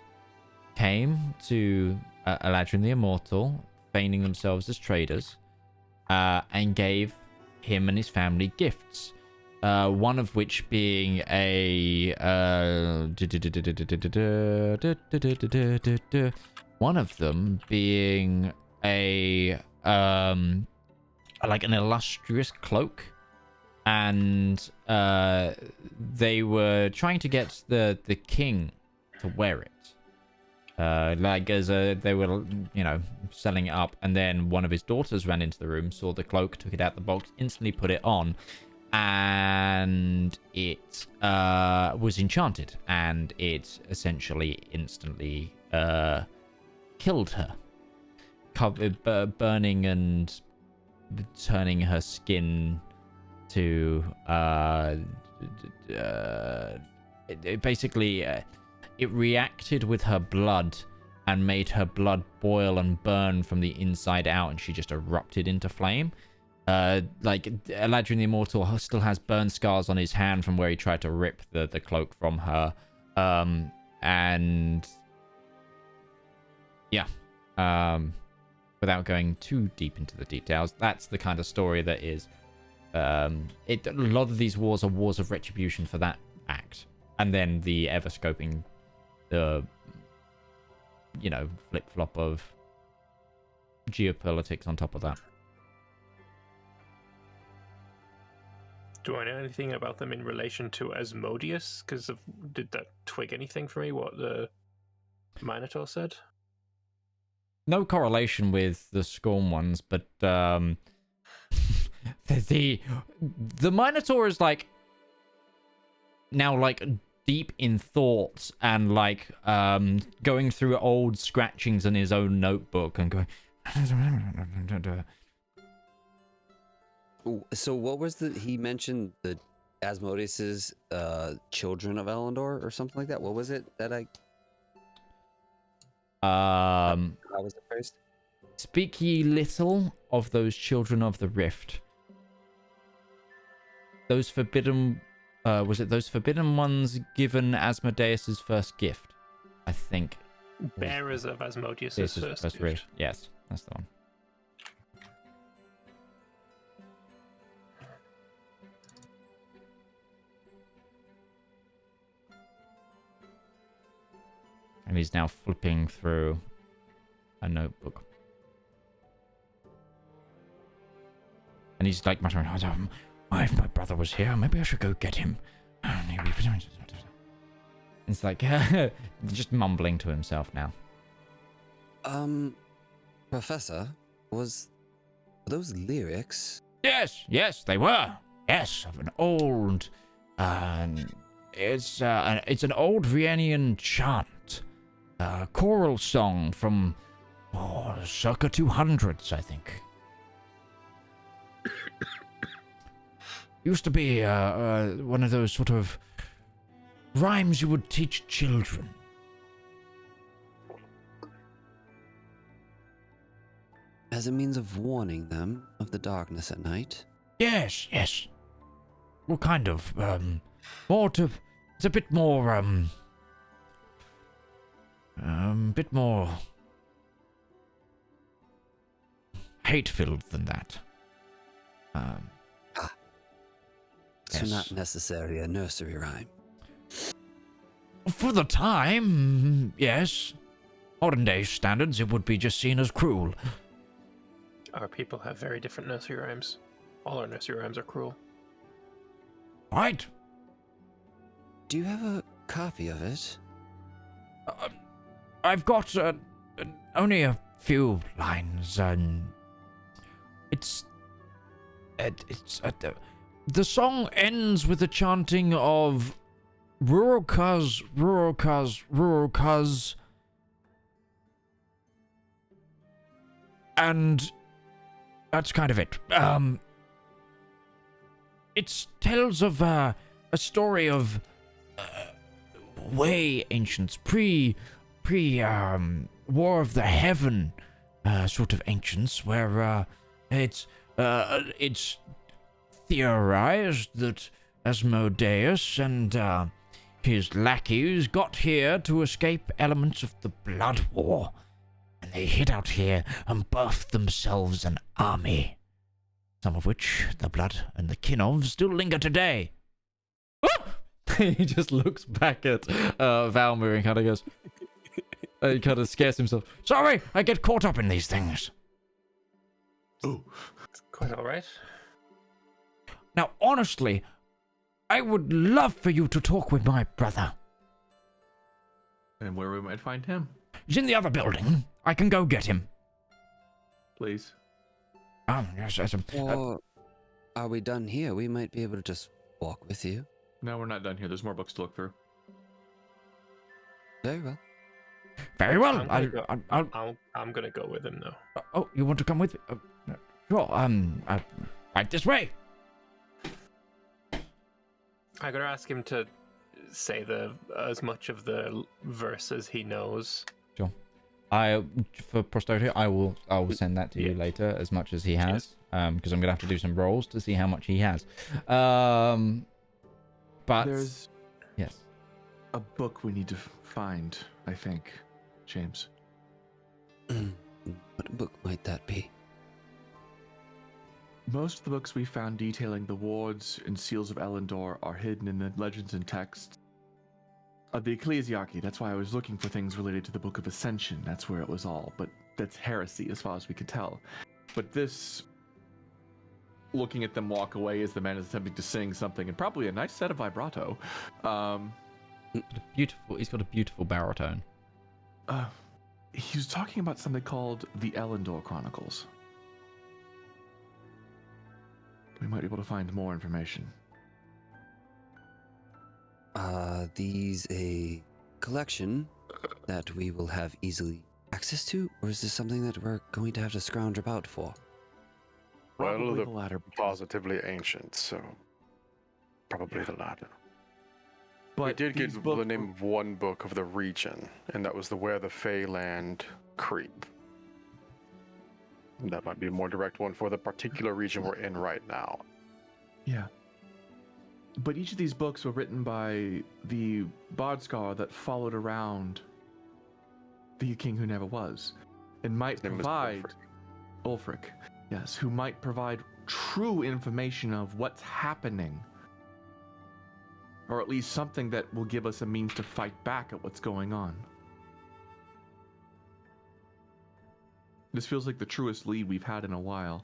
S1: came to Eladrin the Immortal, feigning themselves as traders, and gave him and his family gifts. One of which being one of them being a like an illustrious cloak, and they were trying to get the king to wear it. Like as they were, selling it up, and then one of his daughters ran into the room, saw the cloak, took it out the box, instantly put it on, and it was enchanted, and it essentially instantly killed her, burning and turning her skin to basically it reacted with her blood and made her blood boil and burn from the inside out, and she just erupted into flame. Like Eladrin the Immortal still has burn scars on his hand from where he tried to rip the cloak from her, and yeah, without going too deep into the details, that's the kind of story that is a lot of these wars are wars of retribution for that act, and then the ever scoping the flip-flop of geopolitics on top of that.
S5: Do I know anything about them in relation to Asmodeus? Because did that twig anything for me, what the Minotaur said?
S1: No correlation with the Scorn ones, but the Minotaur is like now like deep in thoughts and like going through old scratchings in his own notebook and going.
S7: So what was he mentioned the Asmodeus's children of Elendor or something like that? What was it that I was the first?
S1: Speak ye little of those children of the rift. Those forbidden was it those forbidden ones given Asmodeus's first gift? I think.
S5: Bearers of Asmodeus's first gift.
S1: Yes, that's the one. And he's now flipping through a notebook. And he's like muttering, if my brother was here, maybe I should go get him. It's like, just mumbling to himself now.
S7: Professor, were those lyrics?
S9: Yes, they were. Yes, of an old, it's an old Vienian chant, choral song from circa 200s, I think. Used to be one of those sort of rhymes you would teach children.
S7: As a means of warning them of the darkness at night?
S9: Yes. Well, kind of, it's a bit more, bit more hate-filled than that.
S7: So not necessarily a nursery rhyme.
S9: For the time, yes. Modern day standards, it would be just seen as cruel.
S5: Our people have very different nursery rhymes. All our nursery rhymes are cruel.
S9: Right.
S7: Do you have a copy of it?
S9: I've got only a few lines, and the song ends with the chanting of Rurokaz, Rurokaz, Rurokaz, and that's kind of it. It tells of a story of way ancients, pre War of the Heaven sort of ancients, where it's theorized that Asmodeus and his lackeys got here to escape elements of the Blood War, and they hid out here and birthed themselves an army, some of which the blood and the kin of still linger today.
S1: He just looks back at Valmir and kind of goes, he kind of scares himself.
S9: Sorry, I get caught up in these things.
S5: Ooh, it's quite all right.
S9: Now, honestly, I would love for you to talk with my brother.
S3: And where we might find him?
S9: He's in the other building. I can go get him.
S3: Please.
S9: Yes.
S7: Or are we done here? We might be able to just walk with you.
S3: No, we're not done here. There's more books to look through.
S7: Very well.
S9: Very well.
S5: I'm gonna go with him though.
S9: Oh, you want to come with me? Sure. Right this way.
S5: I'm gonna ask him to say as much of the verse as he knows.
S1: Sure. For posterity, I will send that to you later, as much as he has, because I'm gonna have to do some rolls to see how much he has. But
S3: there's
S1: yes,
S3: a book we need to find, I think, James.
S7: What book might that be?
S3: Most of the books we found detailing the wards and seals of Elendor are hidden in the legends and texts of the Ecclesiarchy. That's why I was looking for things related to the Book of Ascension. That's where it was all. But that's heresy as far as we could tell. But this, looking at them walk away as the man is attempting to sing something, and probably a nice set of vibrato.
S1: He's got a beautiful baritone.
S3: He was talking about something called the Elendor Chronicles. We might be able to find more information.
S7: Are these a collection that we will have easily access to, or is this something that we're going to have to scrounge about for?
S4: Well,
S3: the latter.
S4: Positively ancient, so probably the latter.
S3: But
S4: we did get the name of one book of the region, and that was the Where the Feyland Creep. That might be a more direct one for the particular region we're in right now.
S3: Yeah. But each of these books were written by the Bardskar that followed around the king who never was, and might provide Ulfric, yes, who might provide true information of what's happening, or at least something that will give us a means to fight back at what's going on. This feels like the truest lead we've had in a while.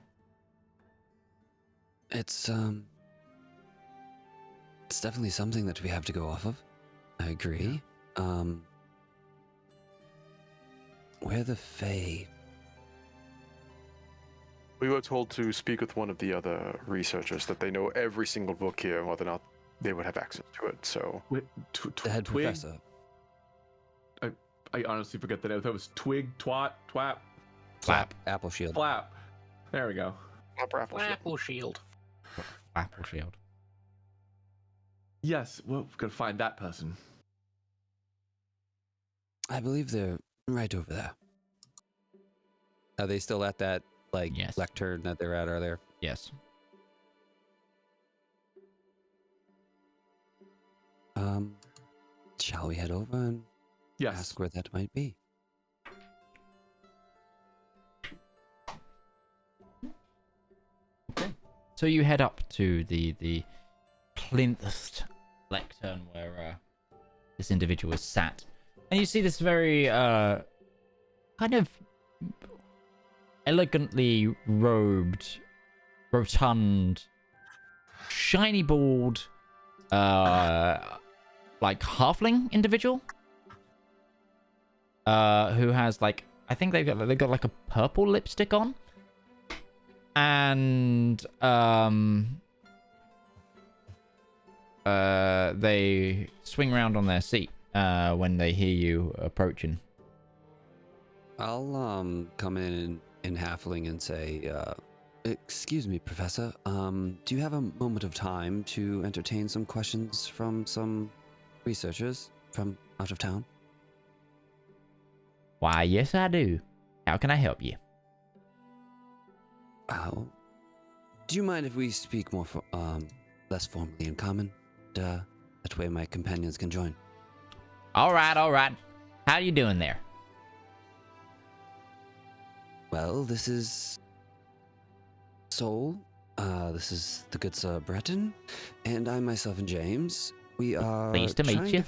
S7: It's definitely something that we have to go off of. I agree. Where the Fae?
S4: We were told to speak with one of the other researchers, that they know every single book here and whether or not they would have access to it. So
S7: The head
S3: Twig?
S7: professor.
S3: I honestly forget the name. That was Twig, Twat, Twap,
S7: Flap. Apple Shield.
S3: Flap. There we go.
S5: Apple Shield.
S1: Apple Shield.
S3: Yes, well, we've got to find that person.
S7: I believe they're right over there. Are they still at that, like,
S1: Yes.
S7: lectern that they're at earlier?
S1: Yes.
S7: Shall we head over and ask where that might be?
S1: So you head up to the plinth lectern where this individual is sat, and you see this very kind of elegantly robed, rotund, shiny bald, like halfling individual, who has like, I think they've got like a purple lipstick on. And they swing around on their seat when they hear you approaching.
S7: I'll come in halfling and say, excuse me, Professor. Do you have a moment of time to entertain some questions from some researchers from out of town?
S1: Why, yes, I do. How can I help you?
S7: Do you mind if we speak more less formally in common? That way my companions can join.
S1: All right. How you doing there?
S7: Well, this is Sol. This is the good Sir Breton, and I myself and James. We are
S1: pleased to meet you.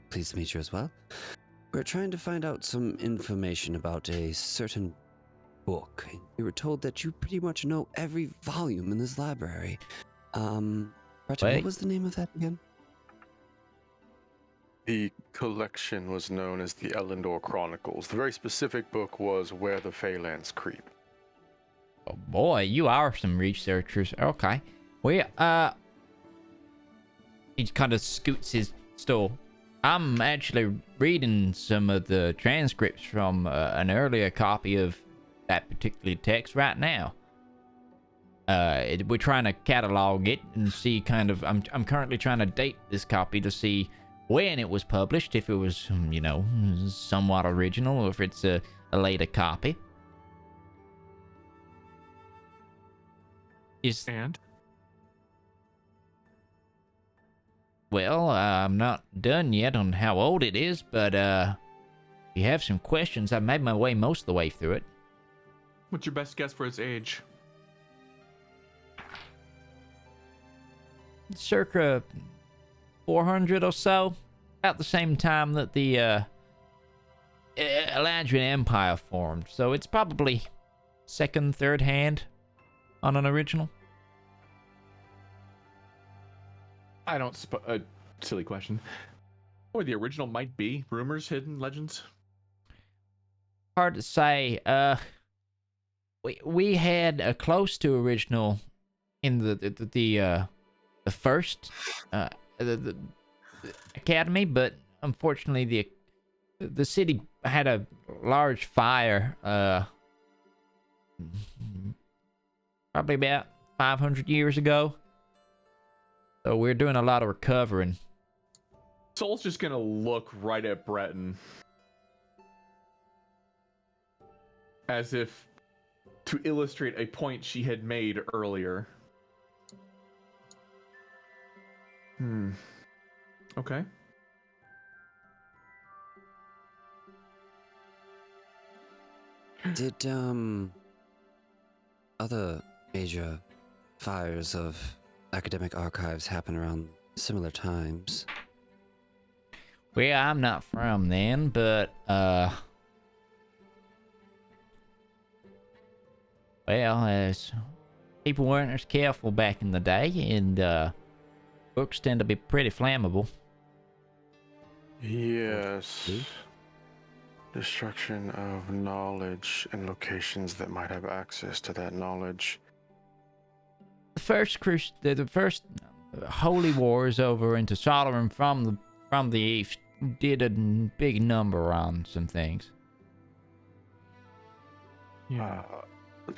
S7: Pleased to meet you as well. We're trying to find out some information about a certain book. We were told that you pretty much know every volume in this library. Breton, what was the name of that again?
S4: The collection was known as the Elendor Chronicles. The very specific book was Where the Phalanx Creep.
S1: Oh boy, you are some researchers. Okay. We, he kind of scoots his stool. I'm actually reading some of the transcripts from an earlier copy of that particular text right now. We're trying to catalog it and see kind of, I'm currently trying to date this copy to see when it was published, if it was, you know, somewhat original, or if it's a later copy. Well, I'm not done yet on how old it is, but if you have some questions, I've made my way most of the way through it.
S3: What's your best guess for its age?
S1: Circa 400 or so. About the same time that the Elandrian Empire formed. So it's probably second, third hand on an original.
S3: I don't silly question. Or the original might be. Rumors, hidden legends?
S1: Hard to say. We had a close to original in the first the academy, but unfortunately the city had a large fire probably about 500 years ago. So we're doing a lot of recovering.
S3: Sol's just gonna look right at Breton. As if to illustrate a point she had made earlier. Okay.
S7: Did other major fires of academic archives happen around similar times?
S1: Well, I'm not from then, but Well, as people weren't as careful back in the day, and books tend to be pretty flammable.
S4: Yes. Destruction of knowledge and locations that might have access to that knowledge.
S1: The first holy wars over into Solorum from the east did a big number on some things.
S3: Yeah.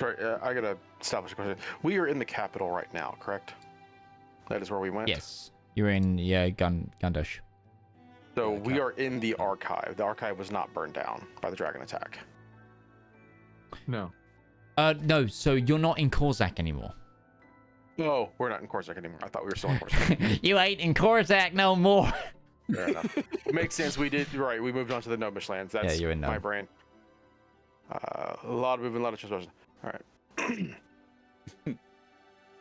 S4: Sorry, I gotta establish a question. We are in the capital right now, correct? That is where we went?
S1: Yes. You're in, Gundish.
S4: So we are in the archive. The archive was not burned down by the dragon attack.
S3: No.
S1: No, so you're not in Korzak anymore.
S4: No, we're not in Korzak anymore. I thought we were still in Korzak.
S1: You ain't in Korzak no more.
S4: Fair enough. Makes sense. We did, right. We moved on to the Gnomish lands. That's
S1: you're in
S4: my
S1: Gnome.
S4: brain. A lot of movement, a lot of transmission. All right.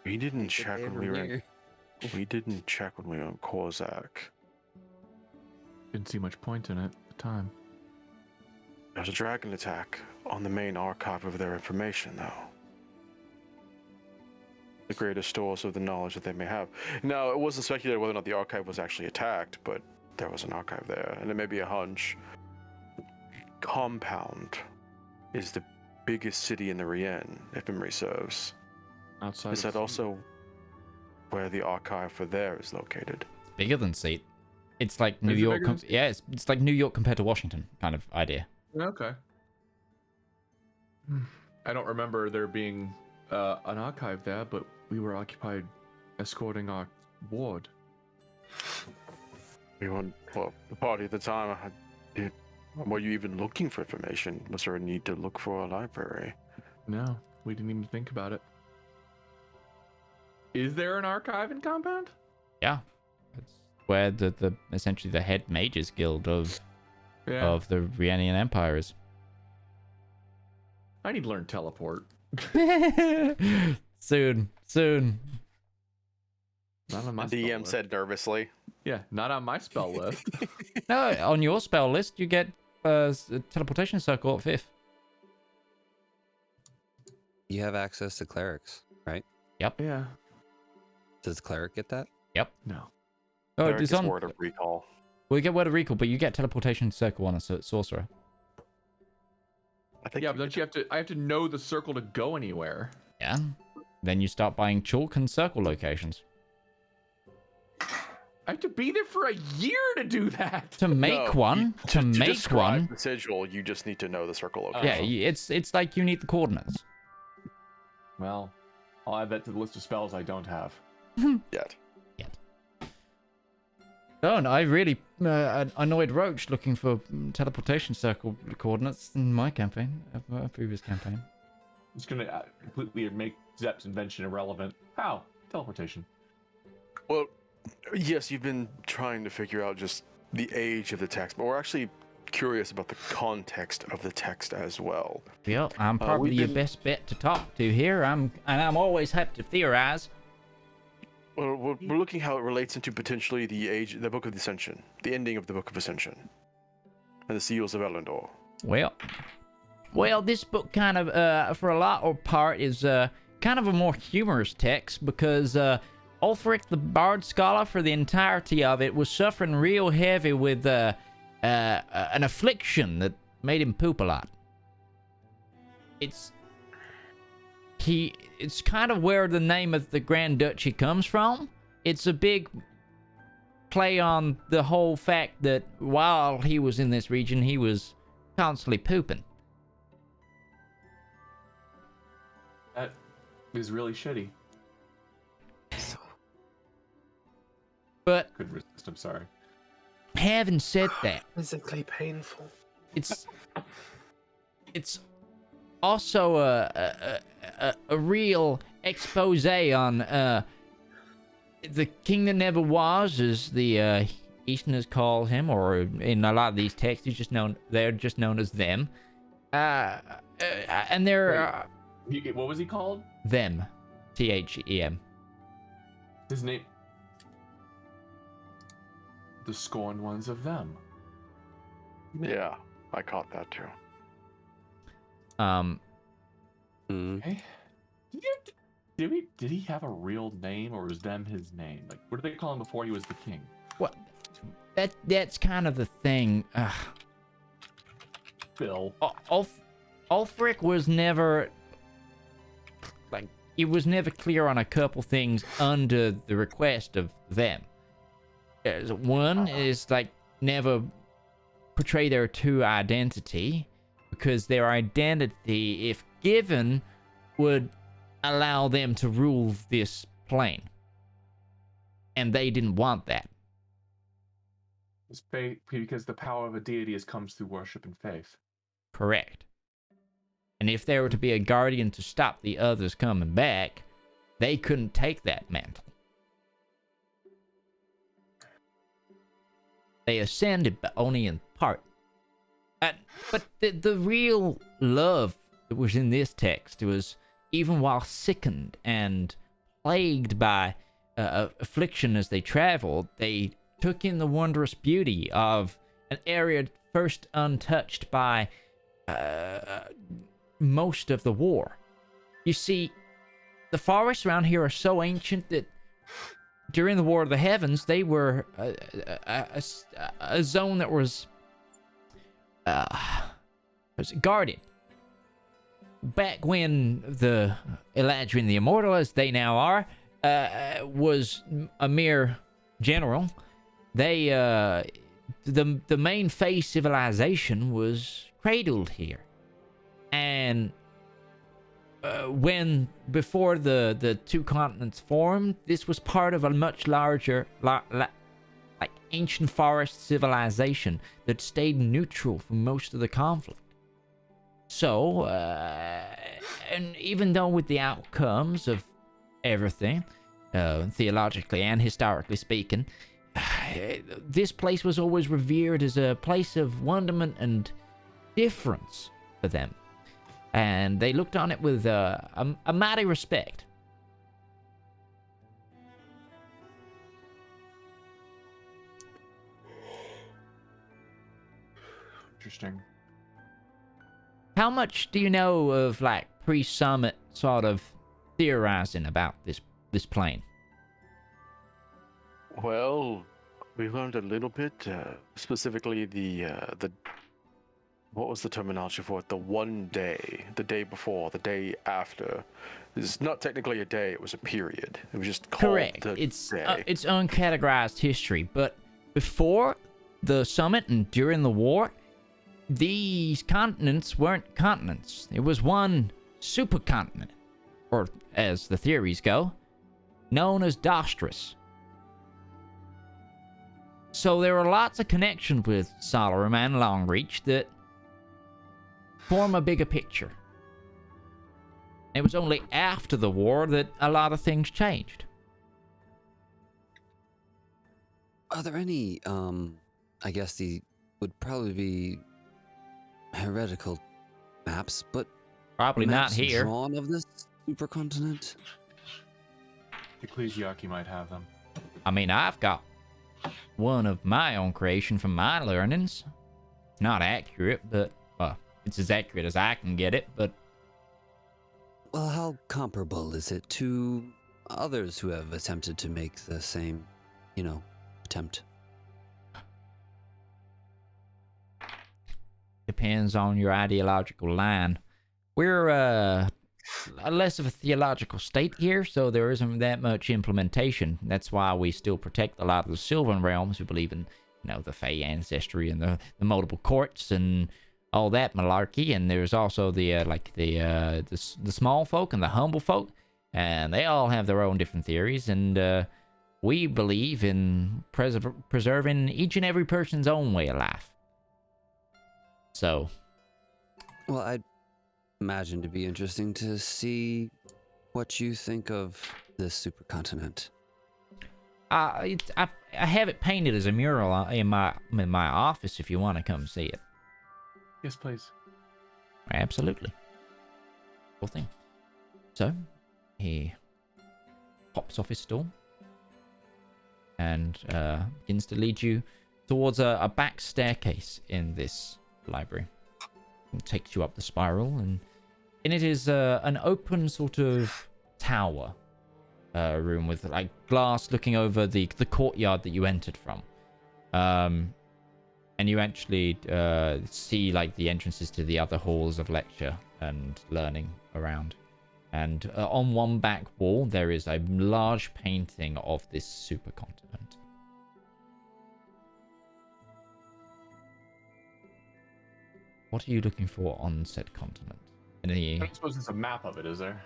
S4: We didn't check when we were in... We didn't check when we were in Korzak.
S3: Didn't see much point in it at the time.
S4: There was a dragon attack on the main archive of their information, though. The greatest source of the knowledge that they may have. Now, it wasn't speculated whether or not the archive was actually attacked, but there was an archive there, and it may be a hunch. Compound is the biggest city in the Rien, if memory serves.
S3: Outside
S4: Is that also where the archive for there is located?
S1: Bigger than Seat. It's like New
S3: Is it
S1: York.
S3: bigger than
S1: Yeah, it's like New York compared to Washington, kind of idea.
S3: Okay. I don't remember there being an archive there, but we were occupied escorting our ward.
S4: We went, well, the party at the time, were you even looking for information? Was there a need to look for a library?
S3: No, we didn't even think about it. Is there an archive in Compound?
S1: Yeah, it's where the essentially the head mages guild of the Rienian Empire is.
S3: I need to learn teleport.
S1: Soon.
S3: Not on my
S4: The
S3: spell
S4: DM
S3: list.
S4: said nervously.
S3: Yeah, not on my spell list.
S1: No, on your spell list you get a teleportation circle at 5th.
S7: You have access to clerics, right?
S1: Yep.
S3: Yeah.
S7: Does cleric get that?
S1: Yep.
S3: No.
S1: Oh,
S4: Cleric
S1: it's
S4: is
S1: on.
S4: word of recall.
S1: Well, you get word of recall, but you get teleportation circle on a sorcerer.
S4: I think
S3: Yeah, but don't you have to? I have to know the circle to go anywhere.
S1: Yeah. Then you start buying chalk and circle locations.
S3: I have to be there for a year to do that.
S1: To make one, to make
S4: describe
S1: one.
S4: the sigil, you just need to know the circle
S1: Yeah,
S4: location.
S1: it's like you need the coordinates.
S3: Well, I'll add that to the list of spells I don't have.
S4: Yet.
S1: Oh, and I really annoyed Roach looking for teleportation circle coordinates in my campaign, my previous campaign.
S3: I'm just gonna completely make Zep's invention irrelevant. How? Teleportation.
S4: Well, yes, you've been trying to figure out just the age of the text, but we're actually curious about the context of the text as well.
S1: Well, I'm probably your best bet to talk to here. I'm always happy to theorize.
S4: Well, we're looking how it relates into potentially the Book of the Ascension, the ending of the Book of Ascension, and the Seals of Elendor.
S1: Well, this book kind of, for a lot or part, is kind of a more humorous text because Ulfric the Bard Scholar, for the entirety of it, was suffering real heavy with an affliction that made him poop a lot. It's kind of where the name of the Grand Duchy comes from. It's a big play on the whole fact that while he was in this region, he was constantly pooping.
S3: That is really shitty.
S1: But
S3: Couldn't resist. I'm sorry.
S1: having said that,
S16: Physically painful.
S1: it's also a real expose on the king that never was, as the Easterners call him, or in a lot of these texts, they're just known as them. And they're
S3: What was he called?
S1: them, THEM.
S3: His name. The scorned ones of them.
S4: Yeah, I caught that too.
S3: Okay. Did he have a real name, or was them his name? Like, what did they call him before he was the king?
S1: Well, that's kind of the thing.
S3: Bill.
S1: Ulfric was never like, it was never clear on a couple things under the request of them. One is like never portray their true identity, because their identity, if given, would allow them to rule this plane, and they didn't want that.
S3: It's because the power of a deity comes through worship and faith.
S1: Correct. And if there were to be a guardian to stop the others coming back, they couldn't take that mantle. They ascended, but only in part. But the real love that was in this text was, even while sickened and plagued by affliction as they traveled, they took in the wondrous beauty of an area first untouched by most of the war. You see, the forests around here are so ancient that during the War of the Heavens, they were a zone that was guarded. Back when the Eladrin the Immortal, as they now are, was a mere general, they the main phase civilization was cradled here. And before the two continents formed, this was part of a much larger like ancient forest civilization that stayed neutral for most of the conflict. So, and even though with the outcomes of everything, theologically and historically speaking, this place was always revered as a place of wonderment and difference for them. And they looked on it with a mighty respect.
S3: Interesting.
S1: How much do you know of, like, pre-summit sort of theorizing about this plane?
S4: Well, we learned a little bit, specifically the what was the terminology for it? The one day, the day before, the day after. It's not technically a day, it was a period. It was just called
S1: Correct.
S4: the
S1: It's
S4: day.
S1: its uncategorized history, but before the summit and during the war, these continents weren't continents. It was one supercontinent, or as the theories go, known as Dostris. So there are lots of connections with Solorum and Longreach that form a bigger picture. It was only after the war that a lot of things changed.
S7: Are there any, I guess the would probably be heretical maps, but
S1: probably
S7: maps
S1: not here.
S7: Drawn of this supercontinent?
S3: Ecclesiarchy might have them.
S1: I mean, I've got one of my own creation from my learnings. Not accurate, but, well, it's as accurate as I can get it, but...
S7: Well, how comparable is it to others who have attempted to make the same, attempt?
S1: Depends on your ideological line. We're, less of a theological state here, so there isn't that much implementation. That's why we still protect a lot of the Sylvan realms who believe in, the Fey ancestry and the multiple courts and all that malarkey. And there's also the small folk and the humble folk, and they all have their own different theories. And we believe in preserving each and every person's own way of life. So,
S7: well, I'd imagine to be interesting to see what you think of this supercontinent.
S1: I have it painted as a mural in my office if you want to come see it.
S3: Yes, please.
S1: Absolutely. Cool thing. So, he pops off his stool and begins to lead you towards a back staircase in this library. It takes you up the spiral and and it is an open sort of tower room with like glass looking over the courtyard that you entered from. And you actually see like the entrances to the other halls of lecture and learning around. And on one back wall, there is a large painting of this supercontinent. What are you looking for on said continent?
S3: I don't suppose there's a map of it, is there?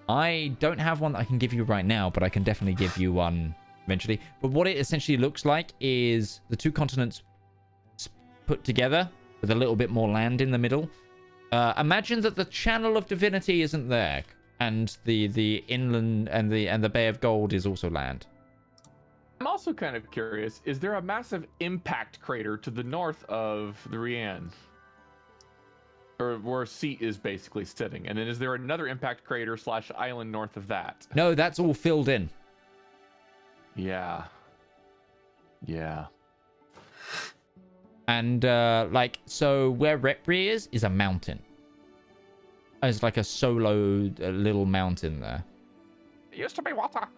S1: I don't have one that I can give you right now, but I can definitely give you one eventually. But what it essentially looks like is the two continents put together with a little bit more land in the middle. Imagine that the Channel of Divinity isn't there, and the inland and the Bay of Gold is also land.
S3: I'm also kind of curious, is there a massive impact crater to the north of the Rian? Or where Seat is basically sitting. And then is there another impact crater / island north of that?
S1: No, that's all filled in.
S3: Yeah.
S1: And like, so where Repri is a mountain. It's like a solo little mountain there.
S3: It used to be water.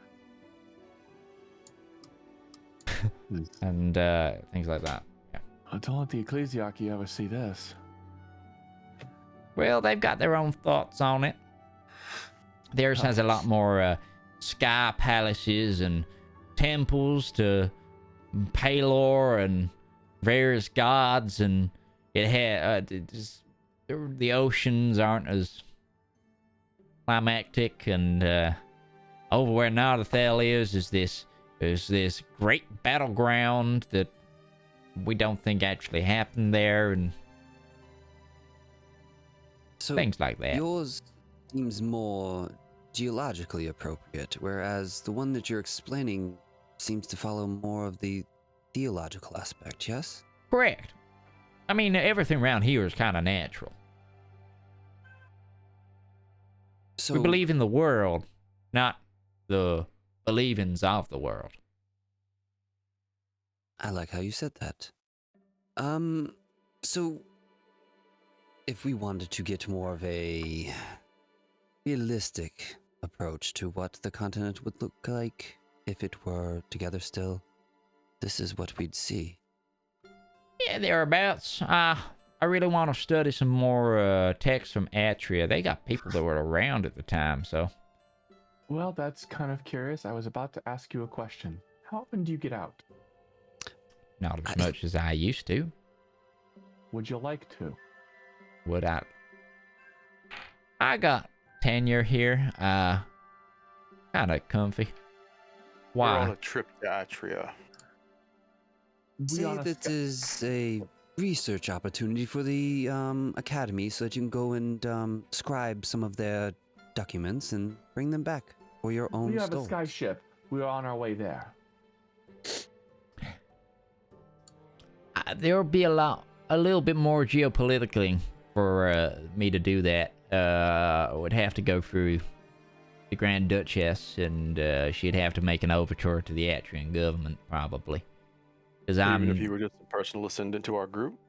S1: And things like that. Yeah.
S3: I don't let the ecclesiarchy ever see this.
S1: Well, they've got their own thoughts on it. Theirs has a lot more sky palaces and temples to Palor and various gods, and it had the oceans aren't as climactic, and over where Nardathel is this great battleground that we don't think actually happened there, and
S7: so
S1: things like that.
S7: Yours seems more geologically appropriate, whereas the one that you're explaining seems to follow more of the theological aspect, yes?
S1: Correct. I mean, everything around here is kind of natural.
S7: So
S1: we believe in the world, not the believings of the world.
S7: I like how you said that. So if we wanted to get more of a realistic approach to what the continent would look like if it were together still, this is what we'd see.
S1: Yeah, thereabouts. I really want to study some more texts from Atria. They got people that were around at the time, so.
S3: Well, that's kind of curious. I was about to ask you a question. How often do you get out?
S1: Not as much as I used to.
S3: Would you like to?
S1: Would I? I got tenure here. Kind of comfy. Why?
S4: We're on a trip to Atria.
S7: Say that is a research opportunity for the academy, so that you can go and scribe some of their documents and bring them back for your own
S3: We have
S7: stores.
S3: a sky ship. We are on our way there.
S1: There'll be a little bit more geopolitically for me to do that. I would have to go through the Grand Duchess, and she'd have to make an overture to the Atrian government, probably. Because
S4: Even if you were just a personal ascendant to our group?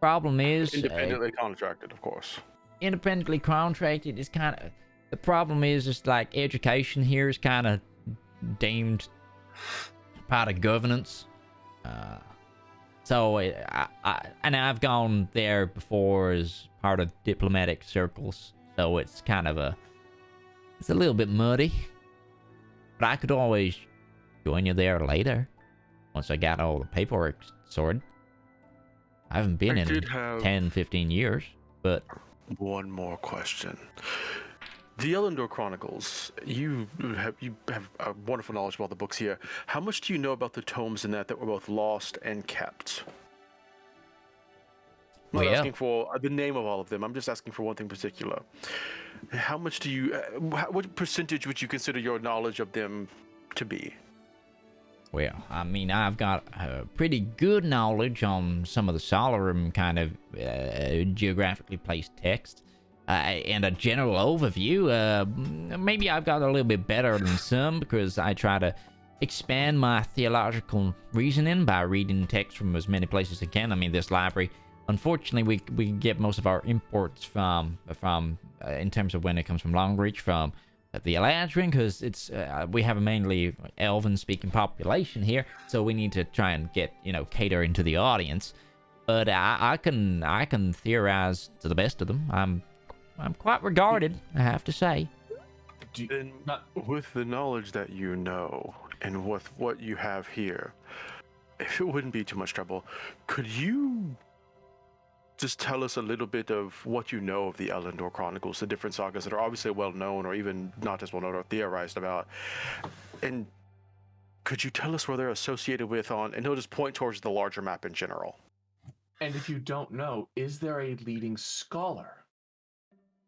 S1: Problem is...
S4: Independently contracted, of course.
S1: Independently contracted is kind of... The problem is just like education here is kind of deemed part of governance. So and I've gone there before as part of diplomatic circles, so it's kind of it's a little bit muddy. But I could always join you there later, once I got all the paperwork sorted. I haven't been in 10, 15 years, but...
S4: One more question. The Elendor Chronicles, you have a wonderful knowledge about the books here. How much do you know about the tomes in that were both lost and kept? I'm not asking for the name of all of them. I'm just asking for one thing in particular. How much do you... what percentage would you consider your knowledge of them to be?
S1: Well, I mean, I've got a pretty good knowledge on some of the Solorum kind of geographically placed text. And a general overview. Maybe I've got a little bit better than some because I try to expand my theological reasoning by reading text from as many places as I can. I mean, this library unfortunately, we get most of our imports from in terms of when it comes from long reach from the Eladrin, because it's we have a mainly Elven-speaking population here, so we need to try and get cater into the audience. But I can theorize to the best of them. I'm quite regarded, I have to say.
S4: Then, with the knowledge that you know, and with what you have here, if it wouldn't be too much trouble, could you just tell us a little bit of what you know of the Elendor Chronicles, the different sagas that are obviously well known, or even not as well known or theorized about? And could you tell us where they're associated with and he'll just point towards the larger map in general.
S3: And if you don't know, is there a leading scholar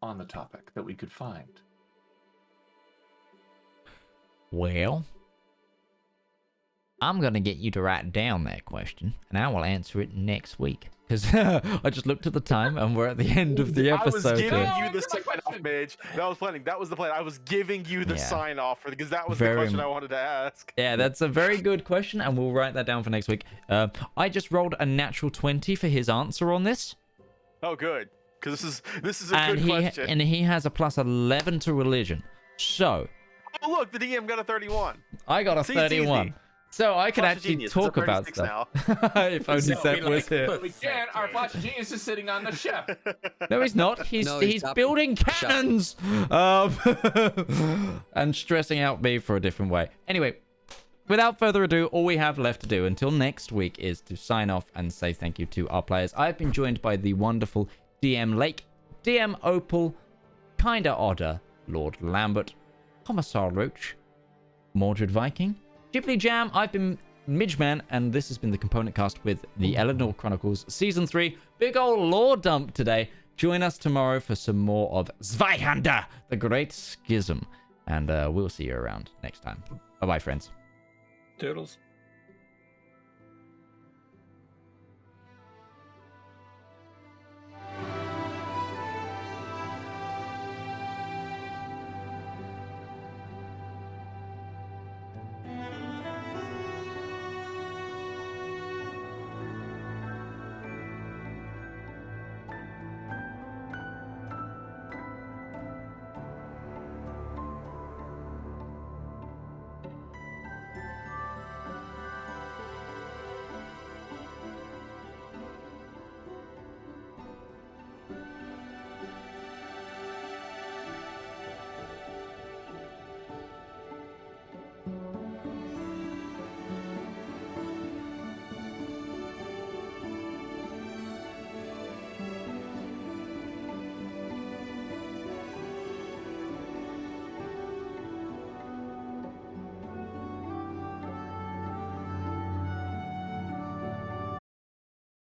S3: on the topic that we could find?
S1: Well, I'm going to get you to write down that question, and I will answer it next week. Because I just looked at the time, and we're at the end of the episode.
S4: I was giving you the sign-off, Midge. That was the plan. I was giving you the sign-off, because that was the question I wanted to ask.
S1: Yeah, that's a very good question, and we'll write that down for next week. I just rolled a natural 20 for his answer on this.
S4: Oh, good. Because this is a good question.
S1: And he has a plus 11 to religion. So...
S4: Oh, look, the DM got a 31.
S1: I got a 31. So I can actually talk about stuff. If only Seth was here.
S3: We can. Our Flash of Genius is sitting on the ship.
S1: No, he's not. He's building cannons. And stressing out me for a different way. Anyway, without further ado, all we have left to do until next week is to sign off and say thank you to our players. I've been joined by the wonderful DM Lake, DM Opal, Kinda Odder, Lord Lambert, Commissar Roach, Mordred Viking, Ghibli Jam. I've been Midgeman, and this has been the Component Cast with the Elendor Chronicles Season 3. Big old lore dump today. Join us tomorrow for some more of Zweihander, the Great Schism. And we'll see you around next time. Bye-bye, friends.
S5: Toodles.